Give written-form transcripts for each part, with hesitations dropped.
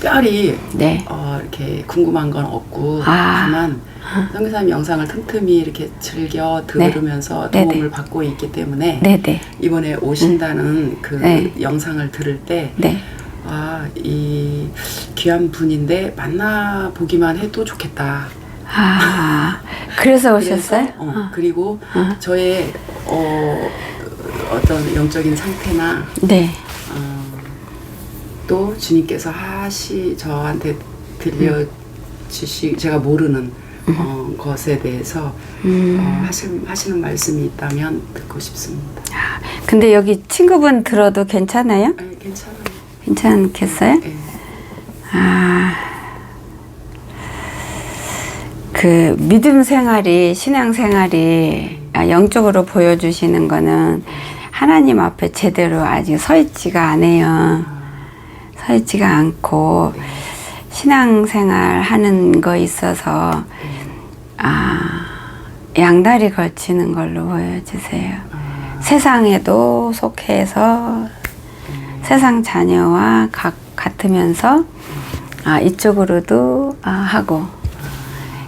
특별히 네. 이렇게 궁금한 건 없고 다만 선교사님 영상을 틈틈이 이렇게 즐겨 들으면서 네. 도움을 받고 있기 때문에 네네. 이번에 오신다는 그 네. 영상을 들을 때 네. 이 귀한 분인데 만나보기만 해도 좋겠다. 그래서 오셨어요? 그리고 저의 어떤 영적인 상태나 네. 또 주님께서 저한테 제가 모르는 것에 대해서 하시는 말씀이 있다면 듣고 싶습니다. 근데 여기 친구분 들어도 괜찮아요? 네, 괜찮아요. 괜찮겠어요? 네. 그 믿음 생활이, 신앙 생활이 영적으로 보여주시는 거는 하나님 앞에 제대로 아직 서 있지가 않아요. 서 있지가 않고 신앙 생활 하는 거 있어서 양다리 걸치는 걸로 보여주세요. 세상에도 속해서 세상 자녀와 같으면서 이쪽으로도 하고.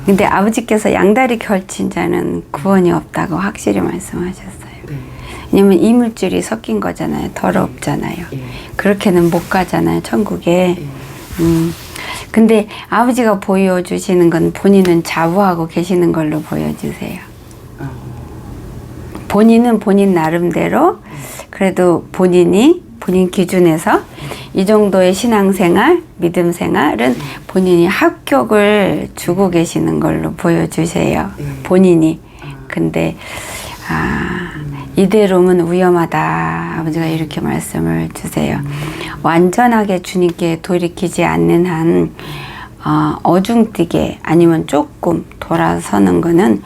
근데 아버지께서 양다리 걸친 자는 구원이 없다고 확실히 말씀하셨어요. 왜냐면 이물질이 섞인 거잖아요. 더럽잖아요. 그렇게는 못 가잖아요. 천국에. 근데 아버지가 보여주시는 건 본인은 자부하고 계시는 걸로 보여주세요. 본인은 본인 나름대로 그래도 본인 기준에서 이 정도의 신앙생활, 믿음 생활은 본인이 합격을 주고 계시는 걸로 보여주세요. 본인이. 근데 이대로면 위험하다. 아버지가 이렇게 말씀을 주세요. 완전하게 주님께 돌이키지 않는 한 어중뛰게 아니면 조금 돌아서는 거는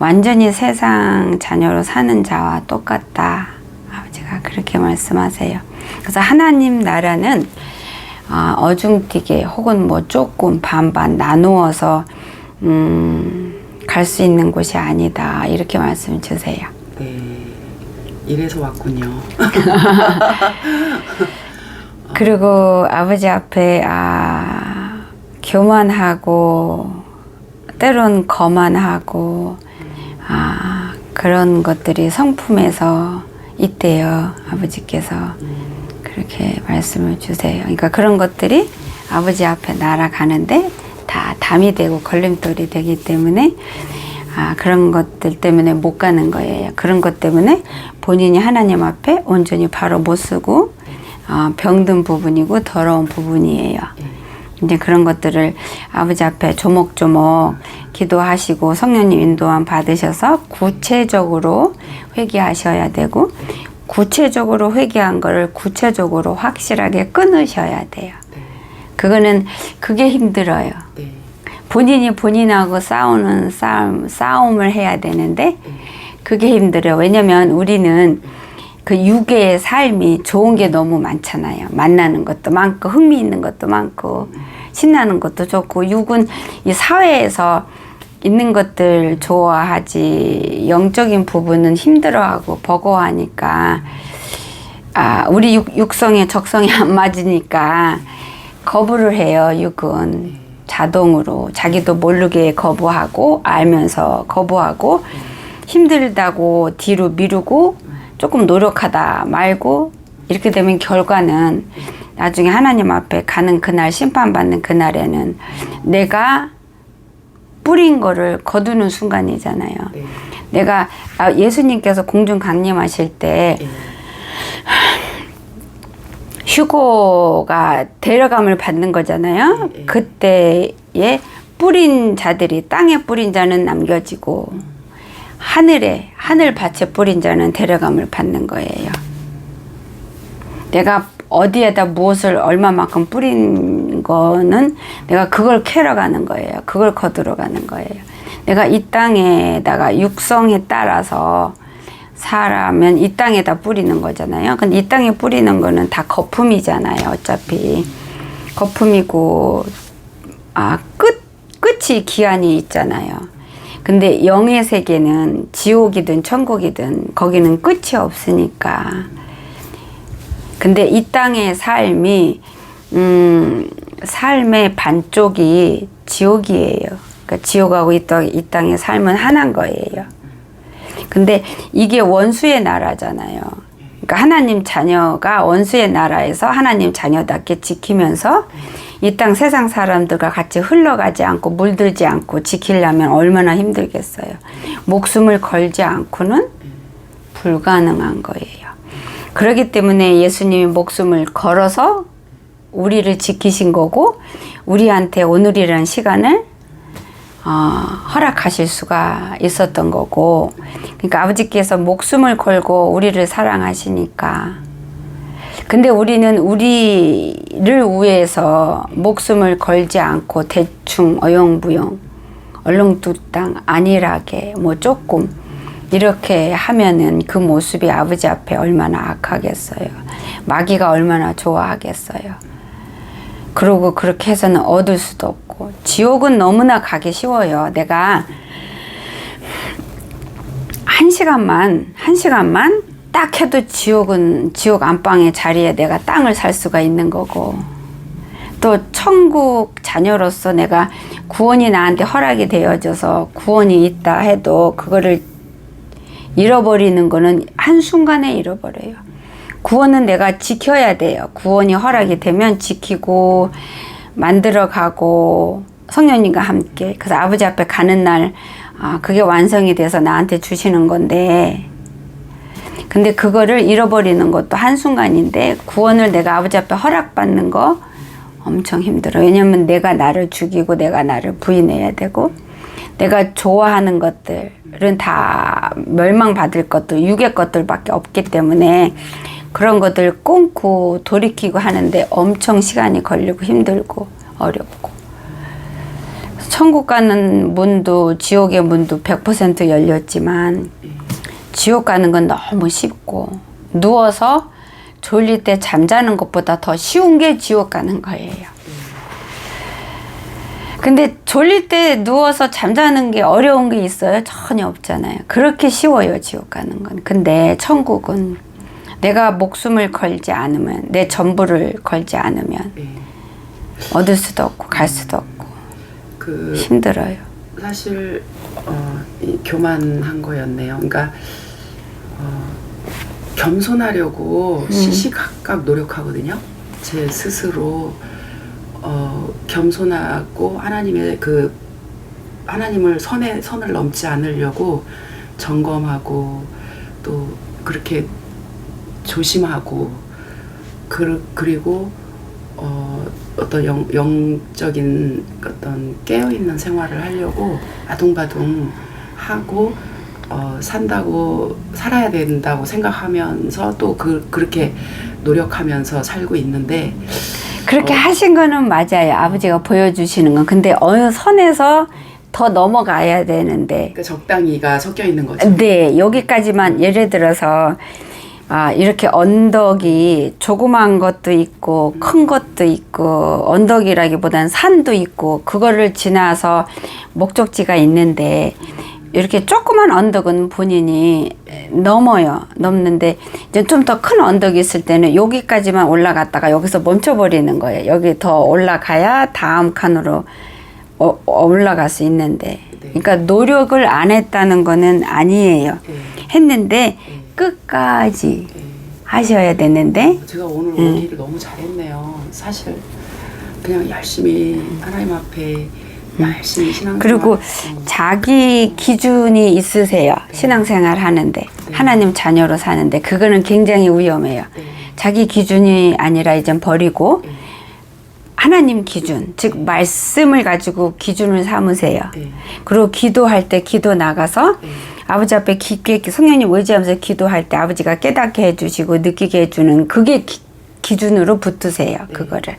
완전히 세상 자녀로 사는 자와 똑같다. 아버지가 그렇게 말씀하세요. 그래서 하나님 나라는 어중뛰게 혹은 뭐 조금 반반 나누어서 갈 수 있는 곳이 아니다. 이렇게 말씀 주세요. 네, 이래서 왔군요. 그리고 아버지 앞에 교만하고 때론 거만하고 그런 것들이 성품에서 있대요. 아버지께서 그렇게 말씀을 주세요. 그러니까 그런 것들이 아버지 앞에 날아가는데 다 담이 되고 걸림돌이 되기 때문에 그런 것들 때문에 못 가는 거예요. 그런 것 때문에 본인이 하나님 앞에 온전히 바로 못 쓰고 병든 부분이고 더러운 부분이에요. 이제 그런 것들을 아버지 앞에 조목조목 기도하시고 성령님 인도함 받으셔서 구체적으로 회개하셔야 되고 구체적으로 회개한 거를 구체적으로 확실하게 끊으셔야 돼요. 그게 힘들어요. 본인이 본인하고 싸움을 해야 되는데 그게 힘들어요. 왜냐면 우리는 그 육의 삶이 좋은 게 너무 많잖아요. 만나는 것도 많고 흥미있는 것도 많고 신나는 것도 좋고 육은 이 사회에서 있는 것들 좋아하지 영적인 부분은 힘들어하고 버거워하니까 우리 육성에 적성이 안 맞으니까 거부를 해요. 육은 자동으로 자기도 모르게 거부하고 알면서 거부하고 힘들다고 뒤로 미루고 조금 노력하다 말고 이렇게 되면 결과는 나중에 하나님 앞에 가는 그날 심판받는 그날에는 내가 뿌린 거를 거두는 순간이잖아요. 내가 예수님께서 공중 강림하실 때 휴거가 데려감을 받는 거잖아요. 그때에 뿌린 자들이 땅에 뿌린 자는 남겨지고 하늘밭에 뿌린 자는 데려감을 받는 거예요. 내가 어디에다 무엇을 얼마만큼 뿌린 거는 내가 그걸 캐러 가는 거예요. 그걸 거두러 가는 거예요. 내가 이 땅에다가 육성에 따라서 살아면 이 땅에다 뿌리는 거잖아요. 근데 이 땅에 뿌리는 거는 다 거품이잖아요. 어차피 거품이고 끝이 기한이 있잖아요. 근데 영의 세계는 지옥이든 천국이든 거기는 끝이 없으니까. 근데 이 땅의 삶이 삶의 반쪽이 지옥이에요. 그러니까 지옥하고 이 땅의 삶은 하나인 거예요. 근데 이게 원수의 나라잖아요. 그러니까 하나님 자녀가 원수의 나라에서 하나님 자녀답게 지키면서 이 땅 세상 사람들과 같이 흘러가지 않고 물들지 않고 지키려면 얼마나 힘들겠어요. 목숨을 걸지 않고는 불가능한 거예요. 그렇기 때문에 예수님이 목숨을 걸어서 우리를 지키신 거고 우리한테 오늘이라는 시간을 허락하실 수가 있었던 거고, 그러니까 아버지께서 목숨을 걸고 우리를 사랑하시니까. 근데 우리는 우리를 위해서 목숨을 걸지 않고 대충 어영부영 얼렁뚱땅 안일하게 뭐 조금 이렇게 하면은 그 모습이 아버지 앞에 얼마나 악하겠어요. 마귀가 얼마나 좋아하겠어요. 그러고 그렇게 해서는 얻을 수도 없고, 지옥은 너무나 가기 쉬워요. 내가 한 시간만 딱 해도 지옥은 지옥 안방의 자리에 내가 땅을 살 수가 있는 거고, 또 천국 자녀로서 내가 구원이 나한테 허락이 되어져서 구원이 있다 해도 그거를 잃어버리는 거는 한순간에 잃어버려요. 구원은 내가 지켜야 돼요. 구원이 허락이 되면 지키고 만들어가고 성령님과 함께, 그래서 아버지 앞에 가는 날 그게 완성이 돼서 나한테 주시는 건데, 근데 그거를 잃어버리는 것도 한순간인데 구원을 내가 아버지 앞에 허락받는 거 엄청 힘들어요. 왜냐면 내가 나를 죽이고 내가 나를 부인해야 되고, 내가 좋아하는 것들은 다 멸망받을 것들, 육의 것들밖에 없기 때문에 그런 것들 끊고 돌이키고 하는데 엄청 시간이 걸리고 힘들고 어렵고, 천국 가는 문도 지옥의 문도 100% 열렸지만 지옥 가는 건 너무 쉽고, 누워서 졸릴 때 잠자는 것보다 더 쉬운 게 지옥 가는 거예요. 근데 졸릴 때 누워서 잠자는 게 어려운 게 있어요? 전혀 없잖아요. 그렇게 쉬워요, 지옥 가는 건. 근데 천국은 내가 목숨을 걸지 않으면, 내 전부를 걸지 않으면 얻을 수도 없고 갈 수도 없고 힘들어요. 사실 교만한 거였네요. 그러니까 겸손하려고 시시각각 노력하거든요. 제 스스로 겸손하고 하나님을 선을 넘지 않으려고 점검하고 또 그렇게 조심하고 그리고 어떤 영적인 어떤 깨어있는 생활을 하려고 아둥바둥 하고 살아야 된다고 생각하면서 또 그렇게 노력하면서 살고 있는데, 그렇게 하신 거는 맞아요. 아버지가 보여주시는 건. 근데 어느 선에서 더 넘어가야 되는데. 그러니까 적당히가 섞여 있는 거죠. 네, 여기까지만. 예를 들어서 이렇게 언덕이 조그만 것도 있고 큰 것도 있고, 언덕이라기보다는 산도 있고, 그거를 지나서 목적지가 있는데 이렇게 조그만 언덕은 본인이 넘는데 이제 좀 더 큰 언덕이 있을 때는 여기까지만 올라갔다가 여기서 멈춰버리는 거예요. 여기 더 올라가야 다음 칸으로 올라갈 수 있는데, 그러니까 노력을 안 했다는 거는 아니에요. 했는데 끝까지 하셔야 되는데. 제가 오늘 오기를 너무 잘했네요. 사실 그냥 열심히 하나님 앞에 열심히 신앙생활. 그리고 자기 기준이 있으세요. 신앙생활 하는데, 하나님 자녀로 사는데 그거는 굉장히 위험해요. 자기 기준이 아니라 이제 버리고 하나님 기준, 즉 말씀을 가지고 기준을 삼으세요. 그리고 기도할 때 기도 나가서 아버지 앞에 깊게 성령님 의지하면서 기도할 때 아버지가 깨닫게 해주시고 느끼게 해주는, 그게 기준으로 붙으세요. 그거를.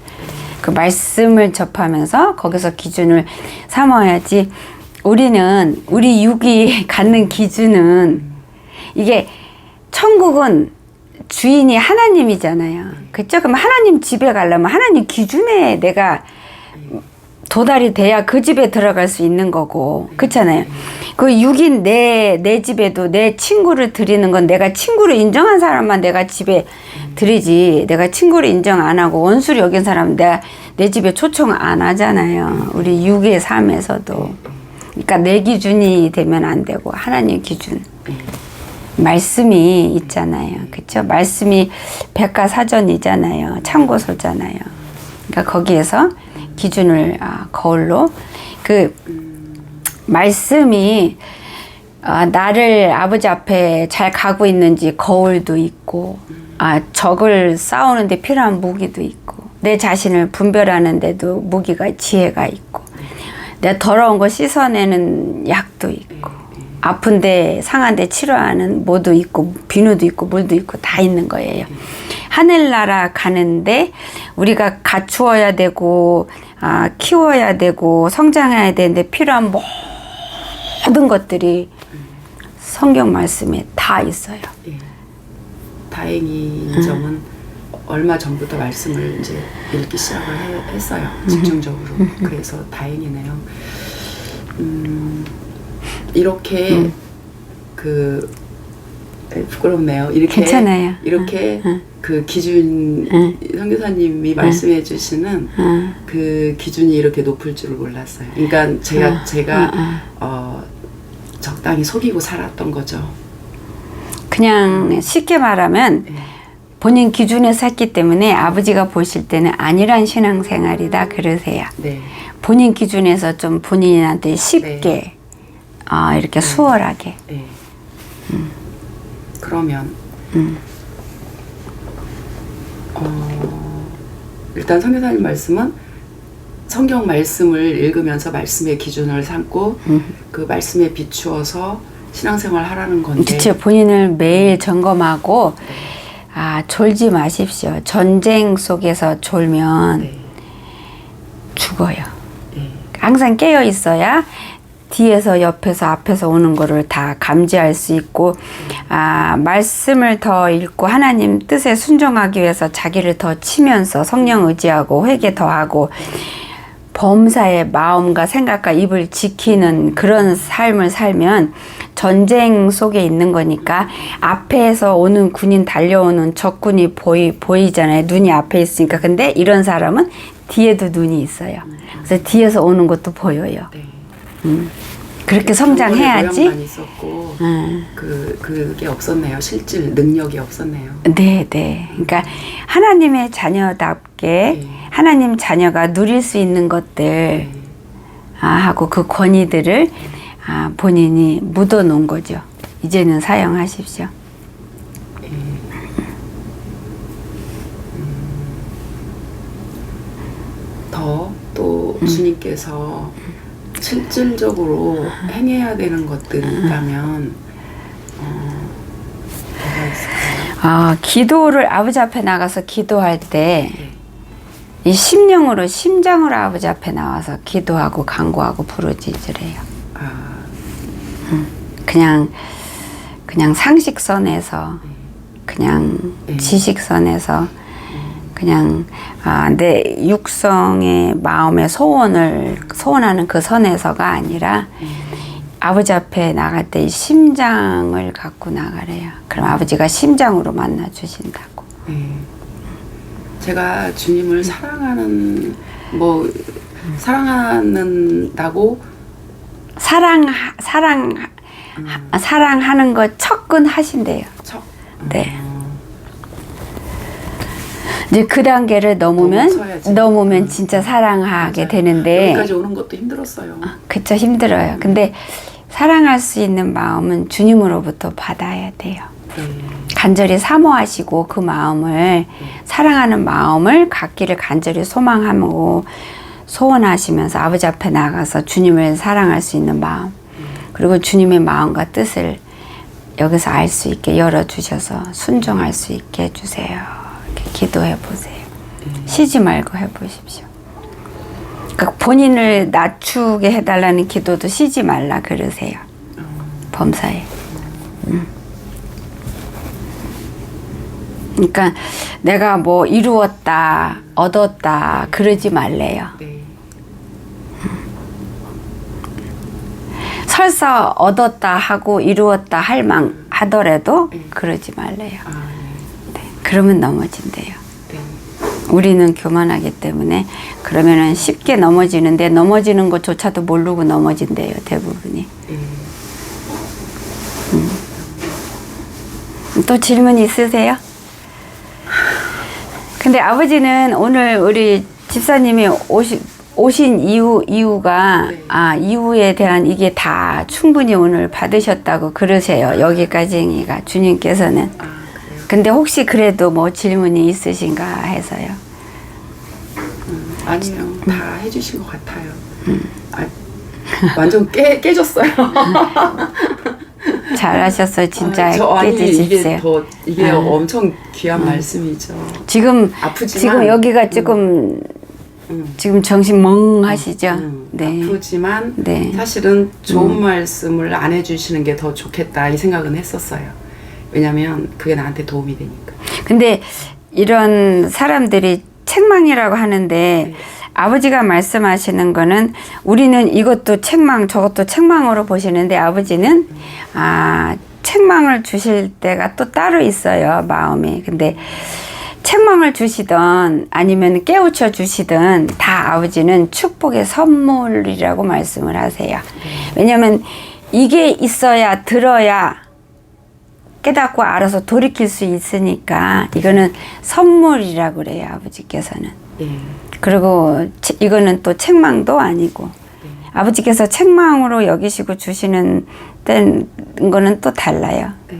그 말씀을 접하면서 거기서 기준을 삼아야지. 우리는 우리 육이 갖는 기준은, 이게 천국은 주인이 하나님이잖아요. 그렇죠? 그럼 하나님 집에 가려면 하나님 기준에 내가 도달이 돼야 그 집에 들어갈 수 있는 거고 그렇잖아요. 그 6인 내 집에도 내 친구를 드리는 건 내가 친구를 인정한 사람만 내가 집에 드리지, 내가 친구를 인정 안 하고 원수를 여긴 사람은 내가 내 집에 초청 안 하잖아요. 우리 6의 삶에서도. 그러니까 내 기준이 되면 안 되고 하나님 기준. 말씀이 있잖아요. 그렇죠? 말씀이 백과사전이잖아요. 참고서잖아요. 그러니까 거기에서 기준을 거울로 그 말씀이 나를 아버지 앞에 잘 가고 있는지 거울도 있고 적을 싸우는데 필요한 무기도 있고 내 자신을 분별하는데도 무기가 지혜가 있고 내 더러운 거 씻어내는 약도 있고 아픈데 상한데 치료하는 뭐도 있고 비누도 있고 물도 있고 다 있는 거예요. 하늘나라 가는데 우리가 갖추어야 되고 키워야 되고 성장해야 되는데 필요한 모든 것들이 성경 말씀에 다 있어요. 예. 다행인 점은 얼마 전부터 말씀을 이제 읽기 시작을 했어요. 집중적으로. 그래서 다행이네요. 이렇게 부끄럽네요. 이렇게 괜찮아요. 이렇게 그 기준 선교사님이 말씀해 주시는 그 기준이 이렇게 높을 줄을 몰랐어요. 그러니까 제가 적당히 속이고 살았던 거죠. 그냥 쉽게 말하면 본인 기준에서 했기 때문에 아버지가 보실 때는 안일한 신앙생활이다 그러세요. 네. 본인 기준에서 좀 본인한테 쉽게 이렇게 수월하게. 네. 그러면 일단 선교사님 말씀은 성경 말씀을 읽으면서 말씀의 기준을 삼고 그 말씀에 비추어서 신앙생활 하라는 건데. 그렇죠. 본인을 매일 점검하고 졸지 마십시오. 전쟁 속에서 졸면 죽어요. 항상 깨어 있어야 뒤에서 옆에서 앞에서 오는 거를 다 감지할 수 있고 말씀을 더 읽고 하나님 뜻에 순종하기 위해서 자기를 더 치면서 성령 의지하고 회개 더 하고 범사의 마음과 생각과 입을 지키는 그런 삶을 살면 전쟁 속에 있는 거니까 앞에서 오는 군인 달려오는 적군이 보이잖아요. 눈이 앞에 있으니까. 근데 이런 사람은 뒤에도 눈이 있어요. 그래서 뒤에서 오는 것도 보여요. 그렇게 성장해야지. 모양만 있었고 그게 없었네요. 실질 능력이 없었네요. 네. 그러니까 하나님의 자녀답게 하나님 자녀가 누릴 수 있는 것들 하고 그 권위들을 본인이 묻어놓은 거죠. 이제는 사용하십시오. 또 주님께서 실질적으로 행해야 되는 것들이 있다면 뭐가 있을까요? 기도를 아버지 앞에 나가서 기도할 때 이 심령으로 심장으로 아버지 앞에 나와서 기도하고 간구하고 부르짖으래요. 그냥 상식선에서 그냥 지식선에서 그냥 내 육성의 마음의 소원하는 그 선에서가 아니라 아버지 앞에 나갈 때 심장을 갖고 나가래요. 그럼 아버지가 심장으로 만나 주신다고. 제가 주님을 사랑한다고 사랑하는 거 척근하신대요. 네. 이제 그 단계를 넘으면 진짜 사랑하게 맞아요. 되는데 여기까지 오는 것도 힘들었어요. 그쵸, 힘들어요. 근데 사랑할 수 있는 마음은 주님으로부터 받아야 돼요. 간절히 사모하시고 그 마음을 사랑하는 마음을 갖기를 간절히 소망하고 소원하시면서 아버지 앞에 나가서 주님을 사랑할 수 있는 마음 그리고 주님의 마음과 뜻을 여기서 알 수 있게 열어주셔서 순종할 수 있게 해주세요. 이렇게 기도해 보세요. 쉬지 말고 해보십시오. 그러니까 본인을 낮추게 해달라는 기도도 쉬지 말라 그러세요. 범사에. 그러니까 내가 뭐 이루었다 얻었다 그러지 말래요. 설사 얻었다 하고 이루었다 할 만 하더라도 그러지 말래요. 아, 네, 그러면 넘어진대요. 네. 우리는 교만하기 때문에 그러면은 쉽게 넘어지는데 넘어지는 것조차도 모르고 넘어진대요. 대부분이. 예. 또 질문 있으세요? 근데 아버지는 오늘 우리 집사님이 오신 이유가 네. 이유에 대한 이게 다 충분히 오늘 받으셨다고 그러세요. 여기까지가 주님께서는. 아, 그래요? 근데 혹시 그래도 뭐 질문이 있으신가 해서요. 아니요. 다 해주신 것 같아요. 아, 완전 깨졌어요. 잘하셨어요. 진짜 아니, 깨지십시오. 이게 엄청 귀한 말씀이죠. 지금 아프지만 지금 여기가 조금 지금 정신 멍하시죠? 네. 아프지만 네. 사실은 좋은 말씀을 안 해주시는 게 더 좋겠다 이 생각은 했었어요. 왜냐면 그게 나한테 도움이 되니까. 근데 이런 사람들이 책망이라고 하는데 네. 아버지가 말씀하시는 거는 우리는 이것도 책망 저것도 책망으로 보시는데 아버지는 책망을 주실 때가 또 따로 있어요. 마음이. 근데 책망을 주시든 아니면 깨우쳐 주시든 다 아버지는 축복의 선물이라고 말씀을 하세요. 왜냐하면 이게 있어야 들어야 깨닫고 알아서 돌이킬 수 있으니까 이거는 선물이라고 그래요. 아버지께서는. 예. 그리고 이거는 또 책망도 아니고 아버지께서 책망으로 여기시고 주시는 거는 또 달라요. 네.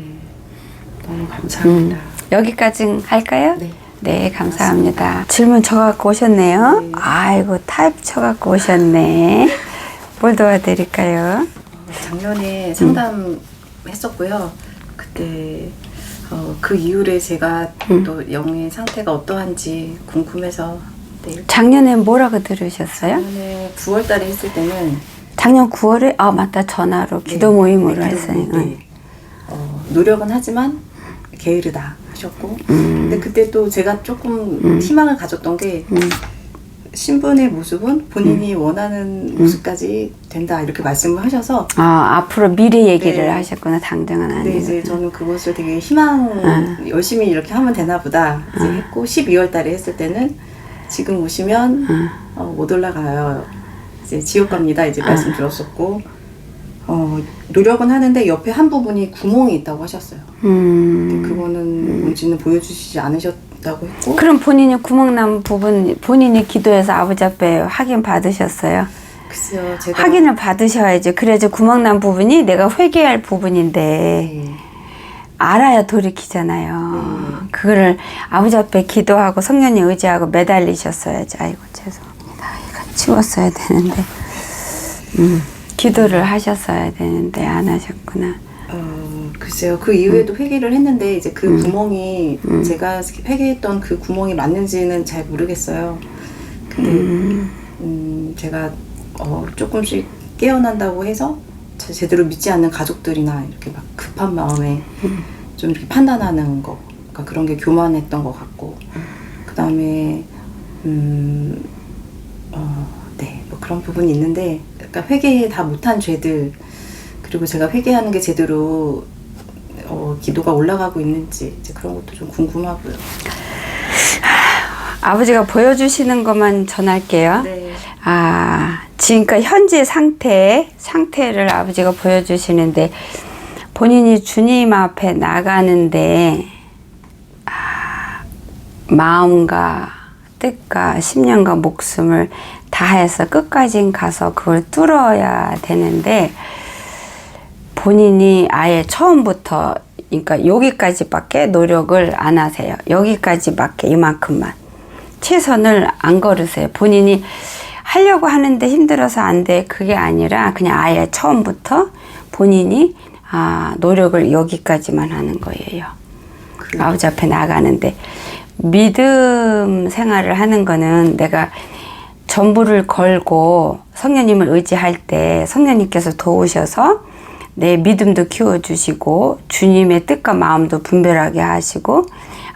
너무 감사합니다. 여기까지 할까요? 네. 네, 감사합니다. 질문 쳐갖고 오셨네요. 네. 아이고, 타입 쳐갖고 오셨네. 뭘 도와드릴까요? 작년에 상담했었고요. 그때 그 이후에 제가 또 영의 상태가 어떠한지 궁금해서 네. 작년에 뭐라고 들으셨어요? 작년에 9월달에 했을 때는 작년 9월에? 맞다. 전화로 기도 모임으로 했어요. 네. 노력은 하지만 게으르다 하셨고 근데 그때 또 제가 조금 희망을 가졌던 게 신분의 모습은 본인이 원하는 모습까지 된다 이렇게 말씀을 하셔서 앞으로 미래 얘기를 네. 하셨구나. 당장은 근데 아니고. 이제 저는 그것을 되게 열심히 이렇게 하면 되나 보다 이제 했고 12월 달에 했을 때는 지금 오시면 못 올라가요. 이제 지옥 갑니다. 이제 말씀 드렸었고 노력은 하는데 옆에 한 부분이 구멍이 있다고 하셨어요. 근데 그거는 뭔지는 보여주시지 않으셨다고 했고 그럼 본인이 구멍난 부분 본인이 기도해서 아버지 앞에 확인 받으셨어요? 글쎄요. 제가 확인을 받으셔야지. 그래야지 구멍난 부분이 내가 회개할 부분인데 네. 알아야 돌이키잖아요. 그거를 아버지 앞에 기도하고 성령님 의지하고 매달리셨어야지. 아이고 죄송합니다. 이거 치웠어야 되는데 기도를 하셨어야 되는데 안 하셨구나. 글쎄요. 그 이후에도 회개를 했는데 이제 그 구멍이 제가 회개했던 그 구멍이 맞는지는 잘 모르겠어요. 근데 제가 조금씩 깨어난다고 해서 제대로 믿지 않는 가족들이나 이렇게 막 급한 마음에 좀 이렇게 판단하는 거, 그러니까 그런 게 교만했던 것 같고, 그 다음에 네, 뭐 그런 부분이 있는데, 그러니까 회개 다 못한 죄들, 그리고 제가 회개하는 게 제대로 기도가 올라가고 있는지 이제 그런 것도 좀 궁금하고요. 아버지가 보여주시는 것만 전할게요. 네. 지금까지 현재 상태를 아버지가 보여주시는데 본인이 주님 앞에 나가는데 마음과 뜻과 심령과 목숨을 다해서 끝까지 가서 그걸 뚫어야 되는데 본인이 아예 처음부터 그러니까 여기까지밖에 노력을 안 하세요. 여기까지밖에 이만큼만 최선을 안 걸으세요. 본인이 하려고 하는데 힘들어서 안 돼. 그게 아니라 그냥 아예 처음부터 본인이 노력을 여기까지만 하는 거예요. 아버지 앞에 나가는데 믿음 생활을 하는 거는 내가 전부를 걸고 성령님을 의지할 때 성령님께서 도우셔서 내 믿음도 키워주시고 주님의 뜻과 마음도 분별하게 하시고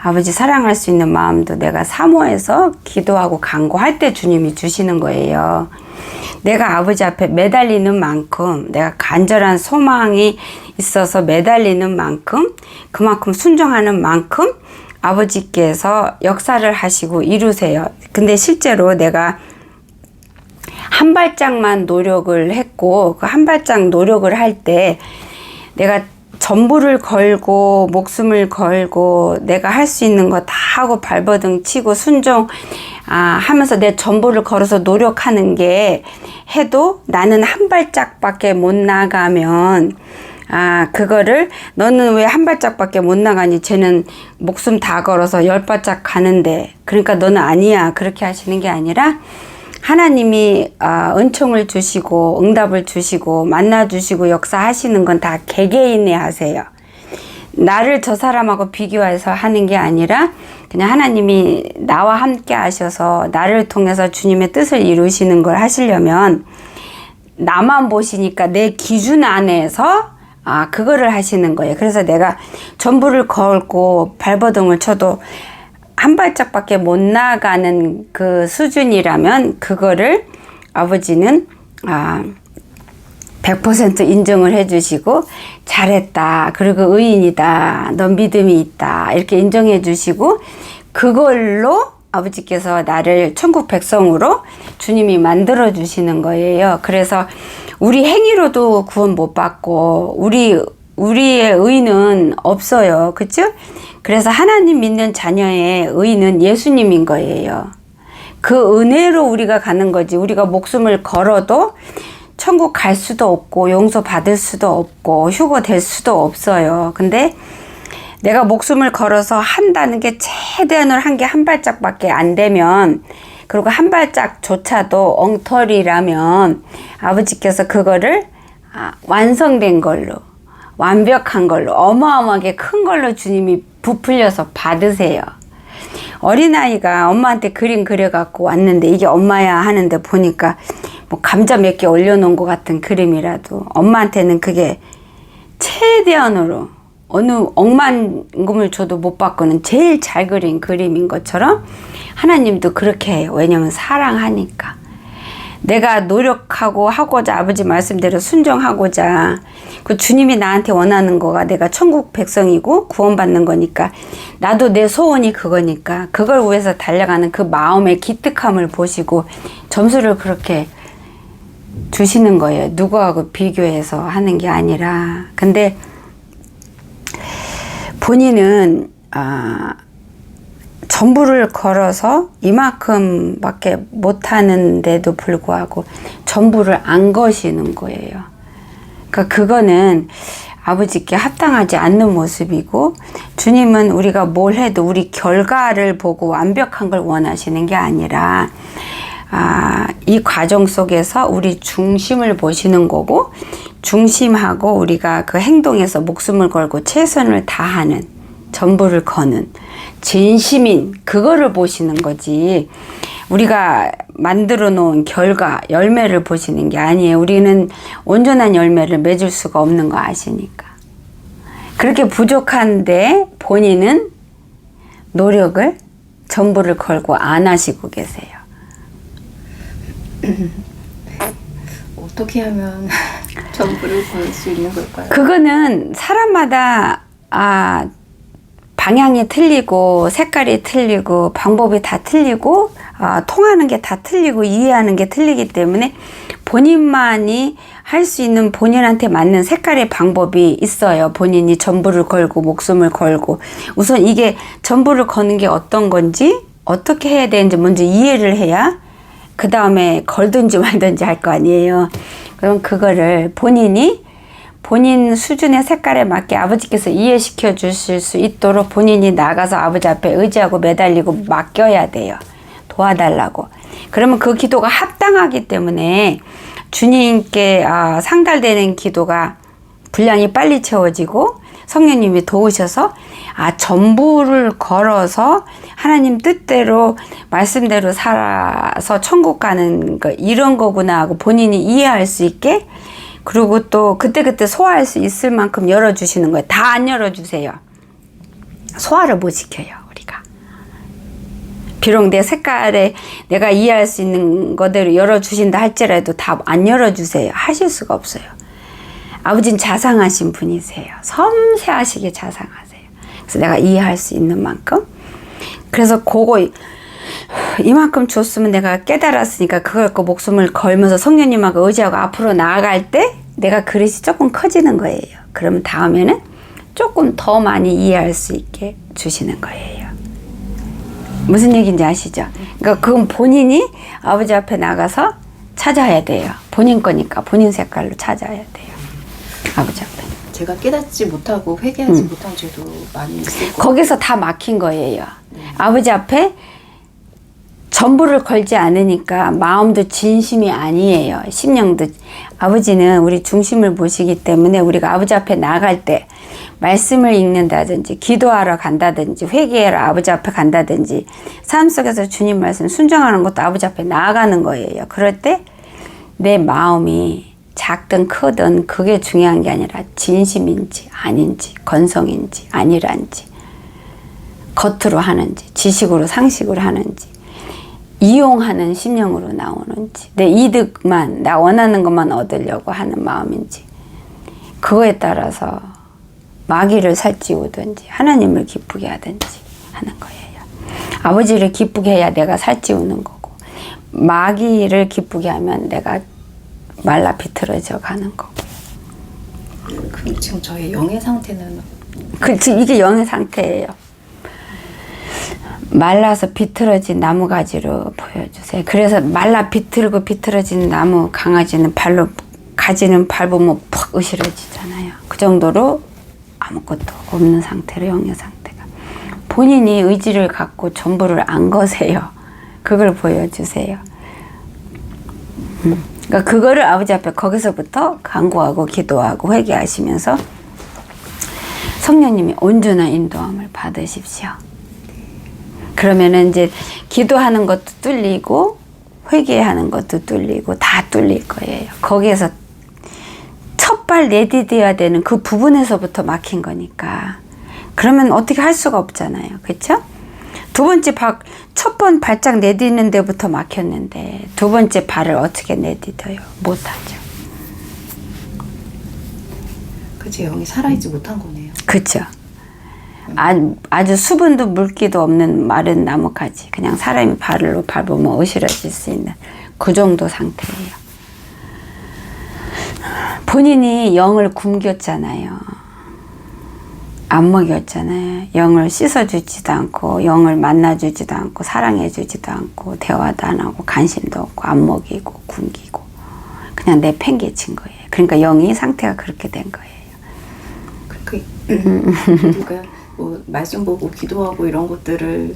아버지 사랑할 수 있는 마음도 내가 사모해서 기도하고 간구할 때 주님이 주시는 거예요. 내가 아버지 앞에 매달리는 만큼, 내가 간절한 소망이 있어서 매달리는 만큼, 그만큼 순종하는 만큼 아버지께서 역사를 하시고 이루세요. 근데 실제로 내가 한 발짝만 노력을 했고, 그 한 발짝 노력을 할 때 내가 전부를 걸고 목숨을 걸고 내가 할 수 있는 거 다 하고 발버둥 치고 순종 하면서 내 전부를 걸어서 노력하는 게 해도 나는 한 발짝밖에 못 나가면 그거를 너는 왜 한 발짝밖에 못 나가니? 쟤는 목숨 다 걸어서 10발짝 가는데, 그러니까 너는 아니야. 그렇게 하시는 게 아니라 하나님이 은총을 주시고 응답을 주시고 만나 주시고 역사하시는 건 다 개개인이 하세요. 나를 저 사람하고 비교해서 하는 게 아니라 그냥 하나님이 나와 함께 하셔서 나를 통해서 주님의 뜻을 이루시는 걸 하시려면 나만 보시니까 내 기준 안에서 그거를 하시는 거예요. 그래서 내가 전부를 걸고 발버둥을 쳐도 한 발짝밖에 못 나가는 그 수준이라면 그거를 아버지는 100% 인정을 해주시고 잘했다. 그리고 의인이다. 넌 믿음이 있다. 이렇게 인정해 주시고 그걸로 아버지께서 나를 천국 백성으로 주님이 만들어 주시는 거예요. 그래서 우리 행위로도 구원 못 받고 우리의 의는 없어요. 그렇죠? 그래서 하나님 믿는 자녀의 의는 예수님인 거예요. 그 은혜로 우리가 가는 거지. 우리가 목숨을 걸어도 천국 갈 수도 없고 용서 받을 수도 없고 휴거 될 수도 없어요. 근데 내가 목숨을 걸어서 한다는 게 최대한으로 한 게 한 발짝밖에 안 되면, 그리고 한 발짝조차도 엉터리라면 아버지께서 그거를 완성된 걸로, 완벽한 걸로, 어마어마하게 큰 걸로 주님이 부풀려서 받으세요. 어린아이가 엄마한테 그림 그려갖고 왔는데 이게 엄마야 하는데 보니까 뭐 감자 몇 개 올려놓은 것 같은 그림이라도 엄마한테는 그게 최대한으로 어느 억만금을 줘도 못 받고는 제일 잘 그린 그림인 것처럼 하나님도 그렇게 해요. 왜냐면 사랑하니까. 내가 노력하고 하고자 아버지 말씀대로 순종하고자 그 주님이 나한테 원하는 거가 내가 천국 백성이고 구원받는 거니까 나도 내 소원이 그거니까 그걸 위해서 달려가는 그 마음의 기특함을 보시고 점수를 그렇게 주시는 거예요. 누구하고 비교해서 하는 게 아니라. 근데 본인은 전부를 걸어서 이만큼밖에 못하는데도 불구하고 전부를 안 거시는 거예요. 그러니까 그거는 아버지께 합당하지 않는 모습이고, 주님은 우리가 뭘 해도 우리 결과를 보고 완벽한 걸 원하시는 게 아니라 이 과정 속에서 우리 중심을 보시는 거고, 중심하고 우리가 그 행동에서 목숨을 걸고 최선을 다하는, 전부를 거는 진심인 그거를 보시는 거지, 우리가 만들어 놓은 결과 열매를 보시는 게 아니에요. 우리는 온전한 열매를 맺을 수가 없는 거 아시니까. 그렇게 부족한데 본인은 노력을 전부를 걸고 안 하시고 계세요. 어떻게 하면 전부를 걸 수 있는 걸까요? 그거는 사람마다 방향이 틀리고 색깔이 틀리고 방법이 다 틀리고 통하는 게 다 틀리고 이해하는 게 틀리기 때문에 본인만이 할 수 있는 본인한테 맞는 색깔의 방법이 있어요. 본인이 전부를 걸고 목숨을 걸고 우선 이게 전부를 거는 게 어떤 건지 어떻게 해야 되는지 먼저 이해를 해야 그 다음에 걸든지 말든지 할 거 아니에요. 그럼 그거를 본인 수준의 색깔에 맞게 아버지께서 이해시켜 주실 수 있도록 본인이 나가서 아버지 앞에 의지하고 매달리고 맡겨야 돼요. 도와달라고. 그러면 그 기도가 합당하기 때문에 주님께 상달되는 기도가 분량이 빨리 채워지고 성령님이 도우셔서 전부를 걸어서 하나님 뜻대로 말씀대로 살아서 천국 가는 거 이런 거구나 하고 본인이 이해할 수 있게, 그리고 또 그때그때 소화할 수 있을 만큼 열어주시는 거예요. 다 안 열어주세요. 소화를 못 시켜요, 우리가. 비록 내 색깔에 내가 이해할 수 있는 거대로 열어주신다 할지라도 다 안 열어주세요. 하실 수가 없어요. 아버지는 자상하신 분이세요. 섬세하시게 자상하세요. 그래서 내가 이해할 수 있는 만큼. 그래서 그거 이만큼 줬으면 내가 깨달았으니까 그걸 갖고 목숨을 걸면서 성령님하고 의지하고 앞으로 나아갈 때 내가 그릇이 조금 커지는 거예요. 그러면 다음에는 조금 더 많이 이해할 수 있게 주시는 거예요. 무슨 얘기인지 아시죠? 그러니까 그건 본인이 아버지 앞에 나가서 찾아야 돼요. 본인 거니까 본인 색깔로 찾아야 돼요. 아버지 앞에. 제가 깨닫지 못하고 회개하지 못한 죄도 많이 있을 거예요. 거기서 다 막힌 거예요. 아버지 앞에 전부를 걸지 않으니까 마음도 진심이 아니에요. 심령도. 아버지는 우리 중심을 보시기 때문에 우리가 아버지 앞에 나갈 때 말씀을 읽는다든지 기도하러 간다든지 회개하러 아버지 앞에 간다든지 삶 속에서 주님 말씀 순종하는 것도 아버지 앞에 나아가는 거예요. 그럴 때 내 마음이 작든 크든 그게 중요한 게 아니라 진심인지 아닌지 건성인지 아니란지 겉으로 하는지 지식으로 상식으로 하는지 이용하는 심령으로 나오는지 내 이득만 나 원하는 것만 얻으려고 하는 마음인지 그거에 따라서 마귀를 살찌우든지 하나님을 기쁘게 하든지 하는 거예요. 아버지를 기쁘게 해야 내가 살찌우는 거고 마귀를 기쁘게 하면 내가 말라 비틀어져 가는 거고요. 그럼 지금 저의 영의 상태는 이게 영의 상태예요. 말라서 비틀어진 나무가지로 보여주세요. 그래서 말라 비틀어진 나무 강아지는 발로 가지는 밟으면 푹 으스러지잖아요. 그 정도로 아무것도 없는 상태로 영의 상태가. 본인이 의지를 갖고 전부를 안 거세요. 그걸 보여주세요. 그러니까 그거를 아버지 앞에 거기서부터 간구하고 기도하고 회개하시면서 성령님이 온전한 인도함을 받으십시오. 그러면은 이제 기도하는 것도 뚫리고 회개하는 것도 뚫리고 다 뚫릴 거예요. 거기에서 첫 발 내디뎌야 되는 그 부분에서부터 막힌 거니까. 그러면 어떻게 할 수가 없잖아요. 그렇죠? 두 번째 첫 번 발짝 내딛는 데부터 막혔는데 두 번째 발을 어떻게 내딛어요? 못하죠. 제 영이 살아있지 못한 거네요. 그렇죠. 아주 수분도 물기도 없는 마른 나뭇가지 그냥 사람이 발로 밟으면 으스러질 수 있는 그 정도 상태예요. 본인이 영을 굶겼잖아요. 안 먹였잖아요. 영을 씻어주지도 않고 영을 만나주지도 않고 사랑해주지도 않고 대화도 안 하고 관심도 없고 안 먹이고 굶기고 그냥 내팽개친 거예요. 그러니까 영이 상태가 그렇게 된 거예요. 그러니까 뭐 말씀 보고 기도하고 이런 것들을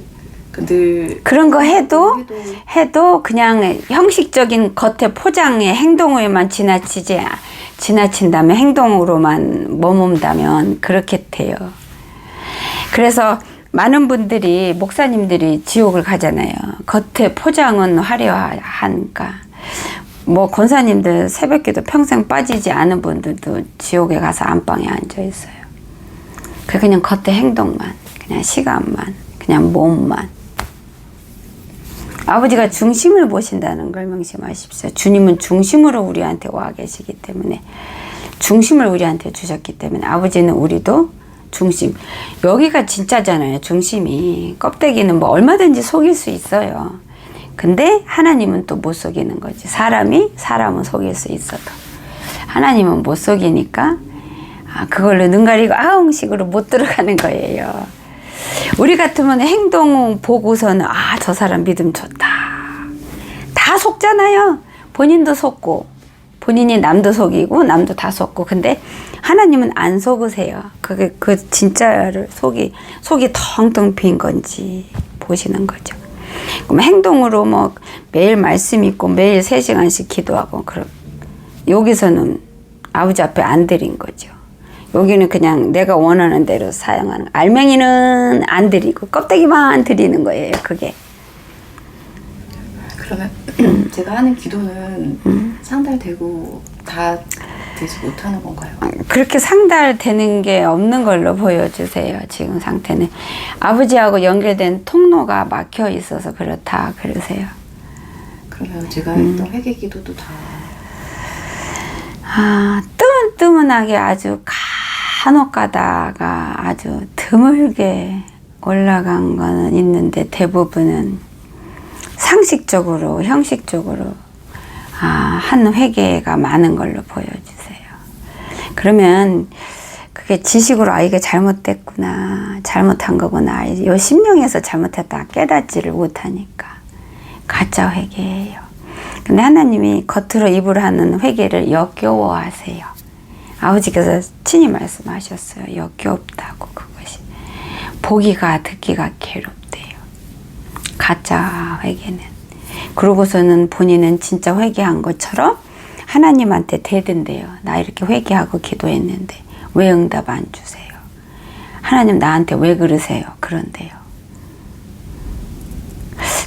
늘 그런 거 해도 그냥 형식적인 겉에 포장의 행동으로만 지나친다면 행동으로만 머문다면 그렇게 돼요. 그래서 많은 분들이 목사님들이 지옥을 가잖아요. 겉에 포장은 화려하니까. 뭐 권사님들 새벽기도 평생 빠지지 않은 분들도 지옥에 가서 안방에 앉아 있어요. 그냥 겉에 행동만, 그냥 시간만, 그냥 몸만. 아버지가 중심을 보신다는 걸 명심하십시오. 주님은 중심으로 우리한테 와 계시기 때문에 중심을 우리한테 주셨기 때문에 아버지는 우리도 중심. 여기가 진짜잖아요. 중심이. 껍데기는 뭐 얼마든지 속일 수 있어요. 근데 하나님은 또 못 속이는 거지. 사람은 속일 수 있어도 하나님은 못 속이니까 그걸로 눈 가리고 아웅식으로 못 들어가는 거예요. 우리 같으면 행동 보고서는 저 사람 믿음 좋다. 다 속잖아요. 본인도 속고 본인이 남도 속이고 남도 다 속고. 근데 하나님은 안 속으세요. 그게 그 진짜를 속이 텅텅 빈 건지 보시는 거죠. 그럼 행동으로 뭐 매일 말씀 읽고 매일 3시간씩 기도하고 여기서는 아버지 앞에 안 드린 거죠. 여기는 그냥 내가 원하는 대로 사용하는. 알맹이는 안 드리고 껍데기만 드리는 거예요. 그게. 그러면 제가 하는 기도는 상달되고 다 되지 못하는 건가요? 그렇게 상달되는 게 없는 걸로 보여주세요. 지금 상태는 아버지하고 연결된 통로가 막혀 있어서 그렇다 그러세요. 그러면 제가 했던 회개 기도도 다 뜨문뜨문하게 아주 간혹 가다가 아주 드물게 올라간 거는 있는데 대부분은 상식적으로 형식적으로 한 회개가 많은 걸로 보여주세요. 그러면 그게 지식으로 이게 잘못됐구나, 잘못한 거구나, 요 심령에서 잘못했다 깨닫지를 못하니까 가짜 회개예요. 근데 하나님이 겉으로 입으로 하는 회개를 역겨워하세요. 아버지께서 친히 말씀하셨어요. 역겹다고. 그것이 보기가 듣기가 괴롭대요. 가짜 회개는. 그러고서는 본인은 진짜 회개한 것처럼 하나님한테 대든대요. 나 이렇게 회개하고 기도했는데 왜 응답 안 주세요? 하나님 나한테 왜 그러세요? 그런데요.